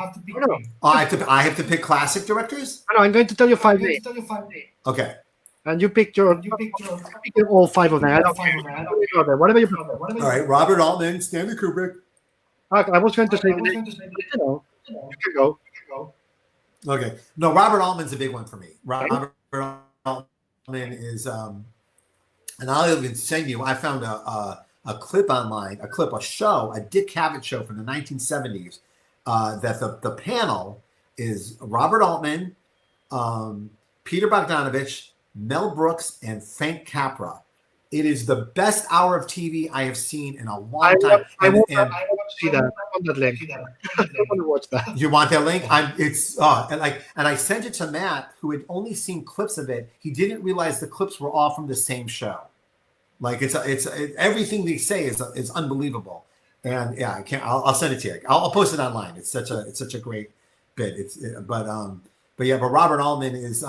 I have to pick classic directors? No, I'm going to tell you 5 names. Okay. And you pick all 5 of them. I don't care. Whatever you prefer. All right. Robert Altman, Stanley Kubrick. I was going to say, you can go. Okay. No, Robert Altman's a big one for me. Robert Altman is, and I'll even send you, I found a clip online, a show, a Dick Cavett show from the 1970s, that the panel is Robert Altman, Peter Bogdanovich, Mel Brooks, and Frank Capra. It is the best hour of TV I have seen in a long I time. want to see that. I want that link. I want to watch that. You want that link? And I sent it to Matt, who had only seen clips of it. He didn't realize the clips were all from the same show. Like it's everything they say is unbelievable. And yeah, I'll send it to you. I'll post it online. It's such a great bit. But Robert Altman is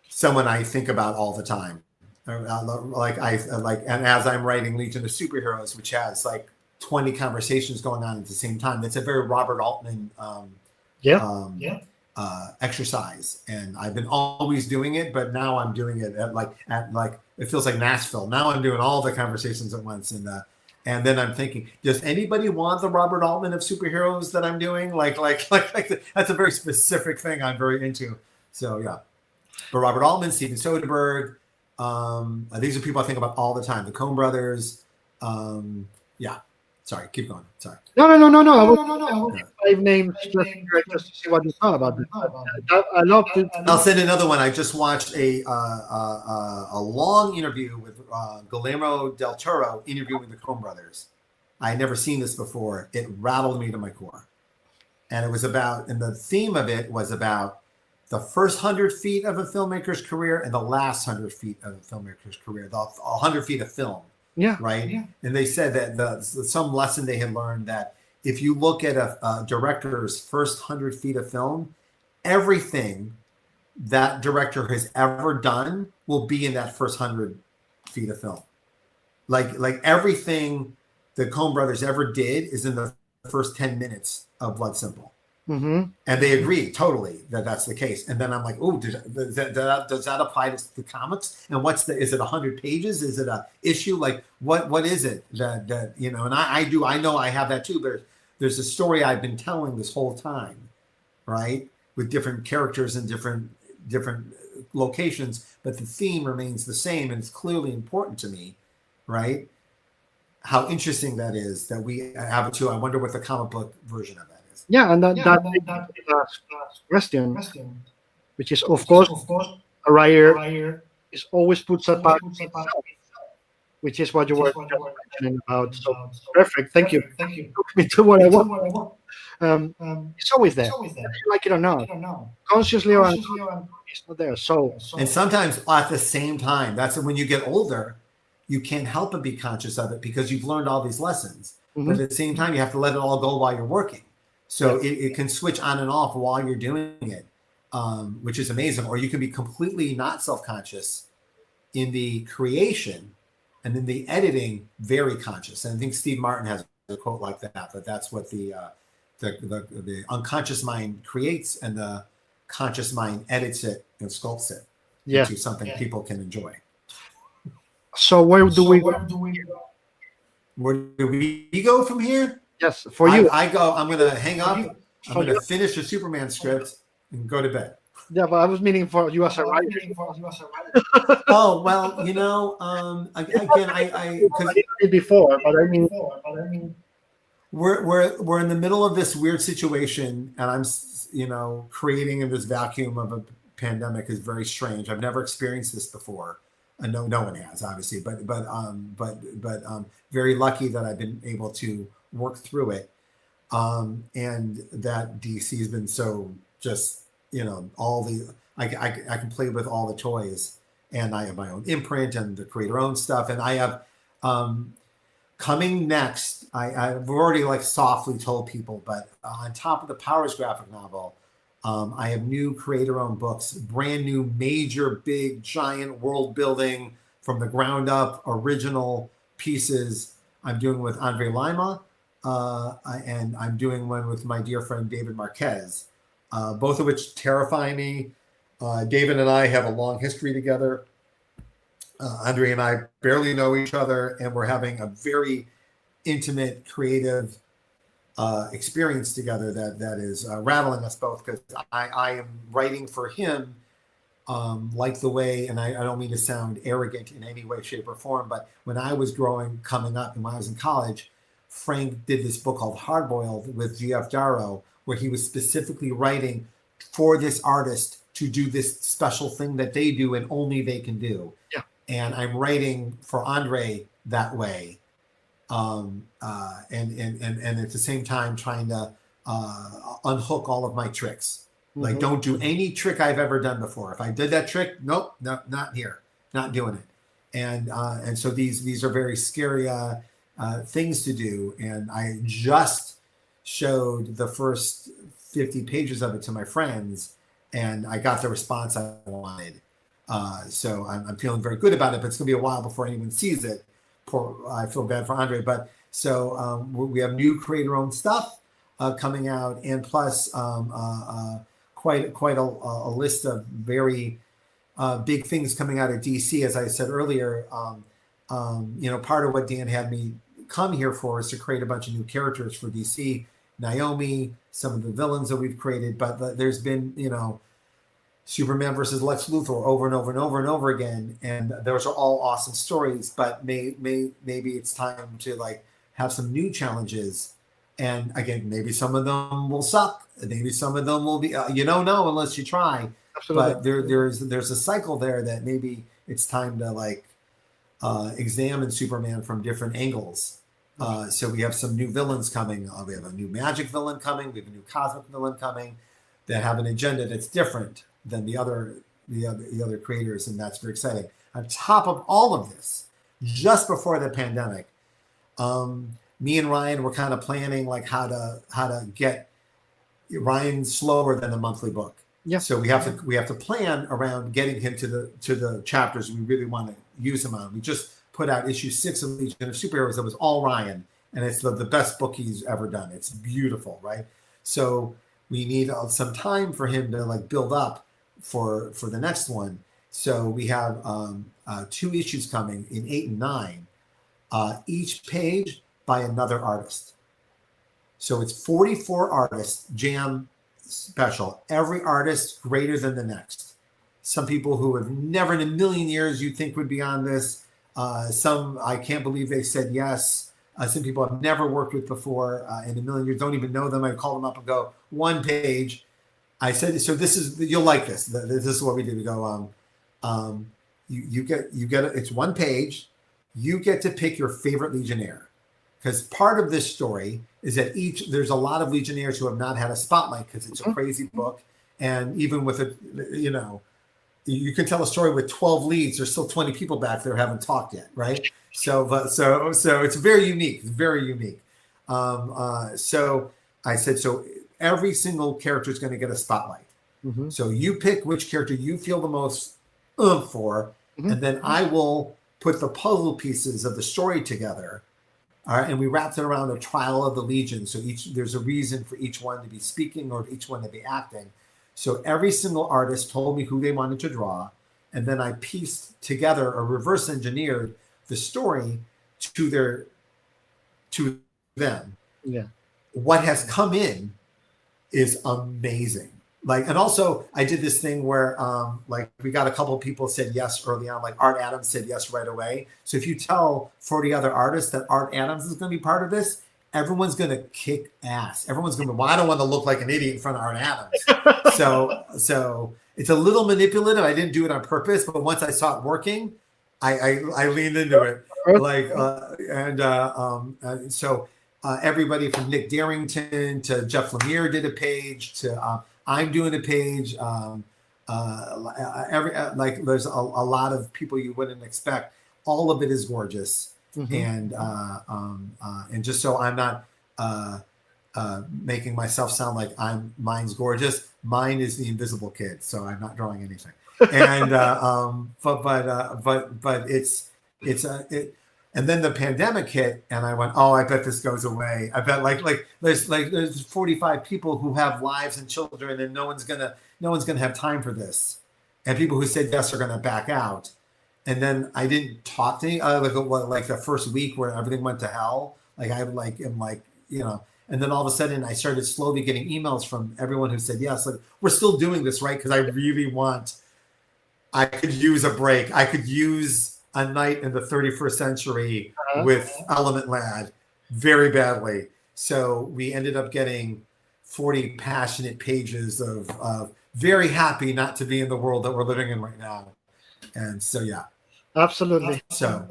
someone I think about all the time. And as I'm writing Legion of Superheroes, which has like 20 conversations going on at the same time. That's a very Robert Altman exercise, and I've been always doing it, but now I'm doing it at it feels like Nashville. Now I'm doing all the conversations at once, and then I'm thinking, does anybody want the Robert Altman of superheroes that I'm doing? Like that's a very specific thing I'm very into. So yeah, but Robert Altman, Steven Soderbergh. These are people I think about all the time. The Coen brothers. Sorry, keep going. Sorry. No. I will 5 names just to see what you thought about this. I love to. I'll send another one. I just watched a long interview with Guillermo del Toro interviewing the Coen brothers. I had never seen this before. It rattled me to my core. And it was and the theme of it was about the first 100 feet of a filmmaker's career and the last 100 feet of a filmmaker's career, the 100 feet of film. Yeah. Right. Yeah. And they said that some lesson they had learned that if you look at a director's first 100 feet of film, everything that director has ever done will be in that first 100 feet of film. Like everything the Coen brothers ever did is in the first 10 minutes of Blood Simple. Mm-hmm. And they agree totally that that's the case. And then I'm like, oh, does that apply to the comics? And is it 100 pages? Is it a issue? Like what is it that and I know I have that too, but there's a story I've been telling this whole time, right? With different characters and different locations, but the theme remains the same. And it's clearly important to me, right? How interesting that is that we have it too. I wonder what the comic book version of that is. Yeah, and that last question, which is of course a writer is always puts apart himself, which is what you were mentioning about. So perfect, thank you. Took me to what I want. It's always there, whether you like it or not, consciously or unconsciously, it's not there. So and sometimes at the same time, that's when you get older, you can't help but be conscious of it because you've learned all these lessons. Mm-hmm. But at the same time, you have to let it all go while you're working. So it can switch on and off while you're doing it, which is amazing. Or you can be completely not self-conscious in the creation, and in the editing, very conscious. And I think Steve Martin has a quote like that that's what the unconscious mind creates, and the conscious mind edits it and sculpts it into something people can enjoy. So where do we go from here? Yes, for you. I'm going to hang up. I'm going to finish the Superman script and go to bed. Yeah, but I was meaning for you as a writer. Oh, well, again, I did before, but I mean, we're in the middle of this weird situation, and I'm, creating in this vacuum of a pandemic is very strange. I've never experienced this before. No one has, obviously, but very lucky that I've been able to work through it, and that DC has been so just I can play with all the toys, and I have my own imprint and the creator-owned stuff, and I have coming next. I've already softly told people, but on top of the Powers graphic novel, I have new creator-owned books, brand new, major, big, giant world building from the ground up, original pieces. I'm doing with Andre Lima, and I'm doing one with my dear friend David Marquez, both of which terrify me. David and I have a long history together. Andre and I barely know each other, and we're having a very intimate, creative experience together that is rattling us both, because I am writing for him like the way, and I don't mean to sound arrogant in any way, shape, or form, but when I was coming up, and when I was in college, Frank did this book called Hardboiled with G.F. Darrow, where he was specifically writing for this artist to do this special thing that they do and only they can do. Yeah. and I'm writing for Andre that way, and at the same time trying to unhook all of my tricks. Like, don't do any trick I've ever done before. If I did that trick, nope, no, not here, not doing it. And so these are very scary things to do. And I just showed the first 50 pages of it to my friends, and I got the response I wanted. So I'm feeling very good about it, but it's gonna be a while before anyone sees it. I feel bad for Andre, but so we have new creator-owned stuff coming out, and plus quite a list of very big things coming out of DC. As I said earlier, part of what Dan had me come here for is to create a bunch of new characters for DC. Naomi, some of the villains that we've created, but there's been, Superman versus Lex Luthor over and over and over and over again, and those are all awesome stories. But maybe it's time to have some new challenges. And again, maybe some of them will suck. Maybe some of them will be. You don't know unless you try. Absolutely. But there's a cycle there that maybe it's time to examine Superman from different angles. So we have some new villains coming. We have a new magic villain coming. We have a new cosmic villain coming that have an agenda that's different than the other creators, and that's very exciting. On top of all of this, just before the pandemic, me and Ryan were kind of planning how to get Ryan slower than a monthly book. Yeah. So we have to plan around getting him to the chapters we really want to use him on. We just put out issue 6 of Legion of Superheroes that was all Ryan, and it's the best book he's ever done. It's beautiful, right? So we need some time for him to build up for the next one. So we have 2 issues coming in 8 and 9, each page by another artist. So it's 44 artists, jam special. Every artist greater than the next. Some people who have never in a million years you'd think would be on this. Some I can't believe they said yes. Some people I've never worked with before in a million years, don't even know them. I call them up and go, 1 page. I said, so this is, you'll like this. This is what we did. We go, you get it's 1 page. You get to pick your favorite Legionnaire. Because part of this story is that there's a lot of Legionnaires who have not had a spotlight because it's a crazy book. And even with you can tell a story with 12 leads. There's still 20 people back there who haven't talked yet, right? So it's very unique. It's very unique. So I said, so every single character is going to get a spotlight. Mm-hmm. So you pick which character you feel the most for, and then I will put the puzzle pieces of the story together. All right, and we wrapped it around a trial of the Legion. So there's a reason for each one to be speaking or each one to be acting. So every single artist told me who they wanted to draw, and then I pieced together or reverse engineered the story to them. Yeah. What has come in is amazing. And also I did this thing where we got a couple of people said yes early on, Art Adams said yes right away. So if you tell 40 other artists that Art Adams is going to be part of this, everyone's going to kick ass. Everyone's going to, I don't want to look like an idiot in front of Art Adams. So it's a little manipulative. I didn't do it on purpose, but once I saw it working, I leaned into it. So everybody from Nick Darrington to Jeff Lemire did a page to I'm doing a page. There's a lot of people you wouldn't expect. All of it is gorgeous, and just so I'm not making myself sound like mine's gorgeous. Mine is the invisible kid, so I'm not drawing anything. And but it's. And then the pandemic hit, and I went, "Oh, I bet this goes away. I bet there's 45 people who have wives and children, and no one's gonna have time for this." And people who said yes are gonna back out. And then I didn't talk to any the first week where everything went to hell. And then all of a sudden I started slowly getting emails from everyone who said yes. We're still doing this, right? Because I really I could use a break. I could use a night in the 31st century with Element Lad very badly. So we ended up getting 40 passionate pages of very happy not to be in the world that we're living in right now. And so, yeah. Absolutely. So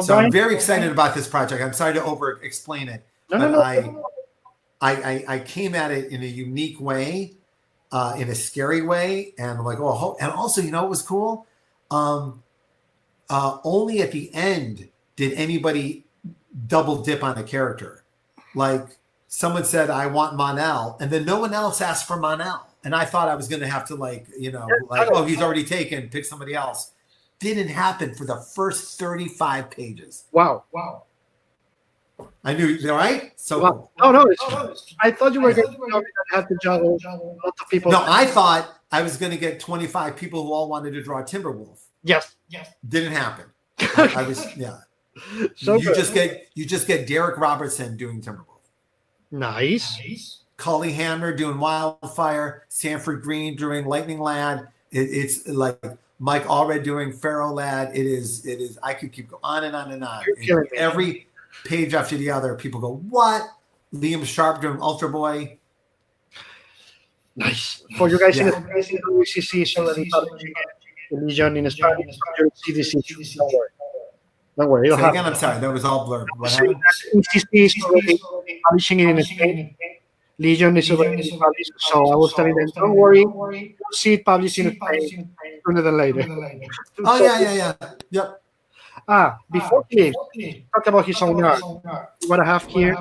Brian, I'm very excited about this project. I'm sorry to over explain it, but I came at it in a unique way, in a scary way, and I'm like, oh, and also, you know what was cool? Only at the end did anybody double dip on a character. Like someone said, I want Monel, and then no one else asked for Monel. And I thought I was going to have to oh, he's already taken, pick somebody else. Didn't happen for the first 35 pages. Wow. I knew, right? So wow. No, I thought you were going to have to juggle lots of people. No, I thought I was going to get 25 people who all wanted to draw Timberwolf. Yes. Didn't happen. I was, yeah. So you just get Derek Robertson doing Timberwolf. Nice. Cully Hamner doing Wildfire, Sanford Green doing Lightning Lad. It's like Mike Allred doing Pharaoh Lad. It is. I could keep going on and on and on. And every page after the other, people go, "What?" Liam Sharp doing Ultra Boy. Nice. For you guys in the UCC, so the Legion in Spanish, CDC. Don't worry. Say again, I'm sorry. That was all blurred. What happened? UCC is already publishing it in Spain. Legion is already published, so I was telling them, don't worry, you'll see it published in Spain sooner than later. Oh, yeah. Yep. Before he talk about his own art, what I have here,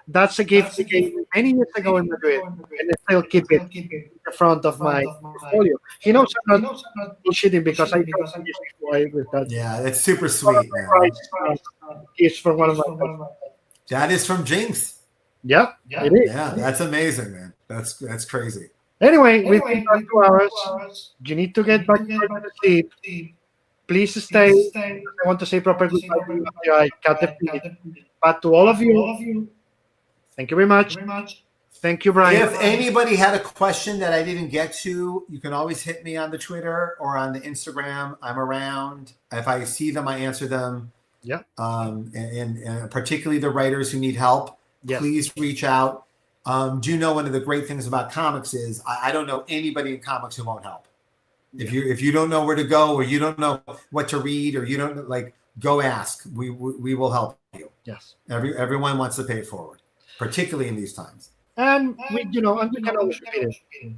that's a gift he gave me many years ago in Madrid, and I still keep it in the front of my portfolio. He knows I'm not bullshitting because I don't use it with that. Yeah, it's super sweet, man. It's from one of my. That is from Jinx. Yeah, it is. Yeah, that's amazing, man. That's crazy. Anyway, we've been back 2 hours. You need to get back to sleep. Please stay. I want to say proper goodbye to you after I cut the feed. But to all of you, thank you very much. Thank you, Brian. If anybody had a question that I didn't get to, you can always hit me on the Twitter or on the Instagram. I'm around. If I see them, I answer them. Yeah. And particularly the writers who need help. Yes. Please reach out. Do you know one of the great things about comics is I don't know anybody in comics who won't help. Yeah. If you don't know where to go or you don't know what to read or you don't go ask. We will help you. Yes. Everyone wants to pay it forward, particularly in these times. And we can always repeat it.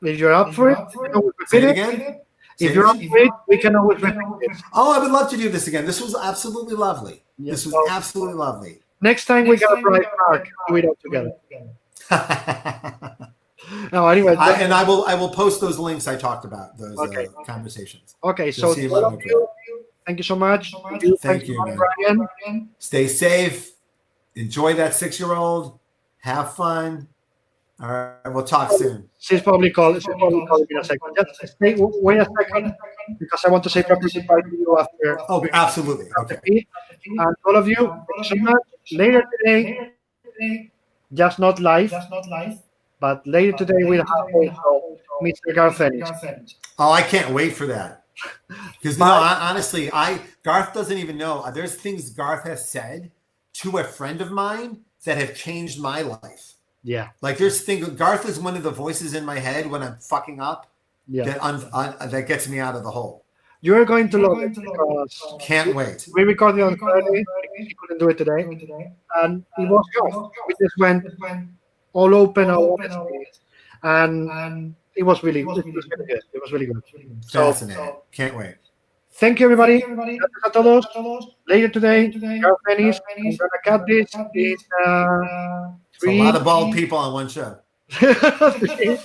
If you're up for it, we can always repeat it again. If you're up for it, we can always repeat it. Oh, I would love to do this again. This was absolutely lovely. Yes. This was absolutely lovely. Next time we got a bright mark, do it all together. No, anyway. And I will post those links I talked about, those conversations. Okay, so thank you so much. Thank you, man. Brian. Stay safe. Enjoy that 6-year-old. Have fun. All right, we'll talk soon. She's probably calling me in a second. Just wait a second, because I want to say proper goodbye to you after. Oh, absolutely. Okay. And all of you, thank you so much. Later today, just not live, but later today we'll have also Mr. Garth Ennis. Oh, I can't wait for that. Because honestly, Garth doesn't even know. There's things Garth has said to a friend of mine that have changed my life. Yeah. Like there's things. Garth is one of the voices in my head when I'm fucking up. Yeah. That gets me out of the hole. You're going to love it because can't wait. We recorded on Friday. We couldn't do it today, and it was good. We just went all open, and it was really good. It was really good. Fascinating. Can't wait. Thank you, everybody. Gracias a todos. Later today, Garth Ennis. I'm gonna cut this. It's a lot of bald people on one show. 3, 2,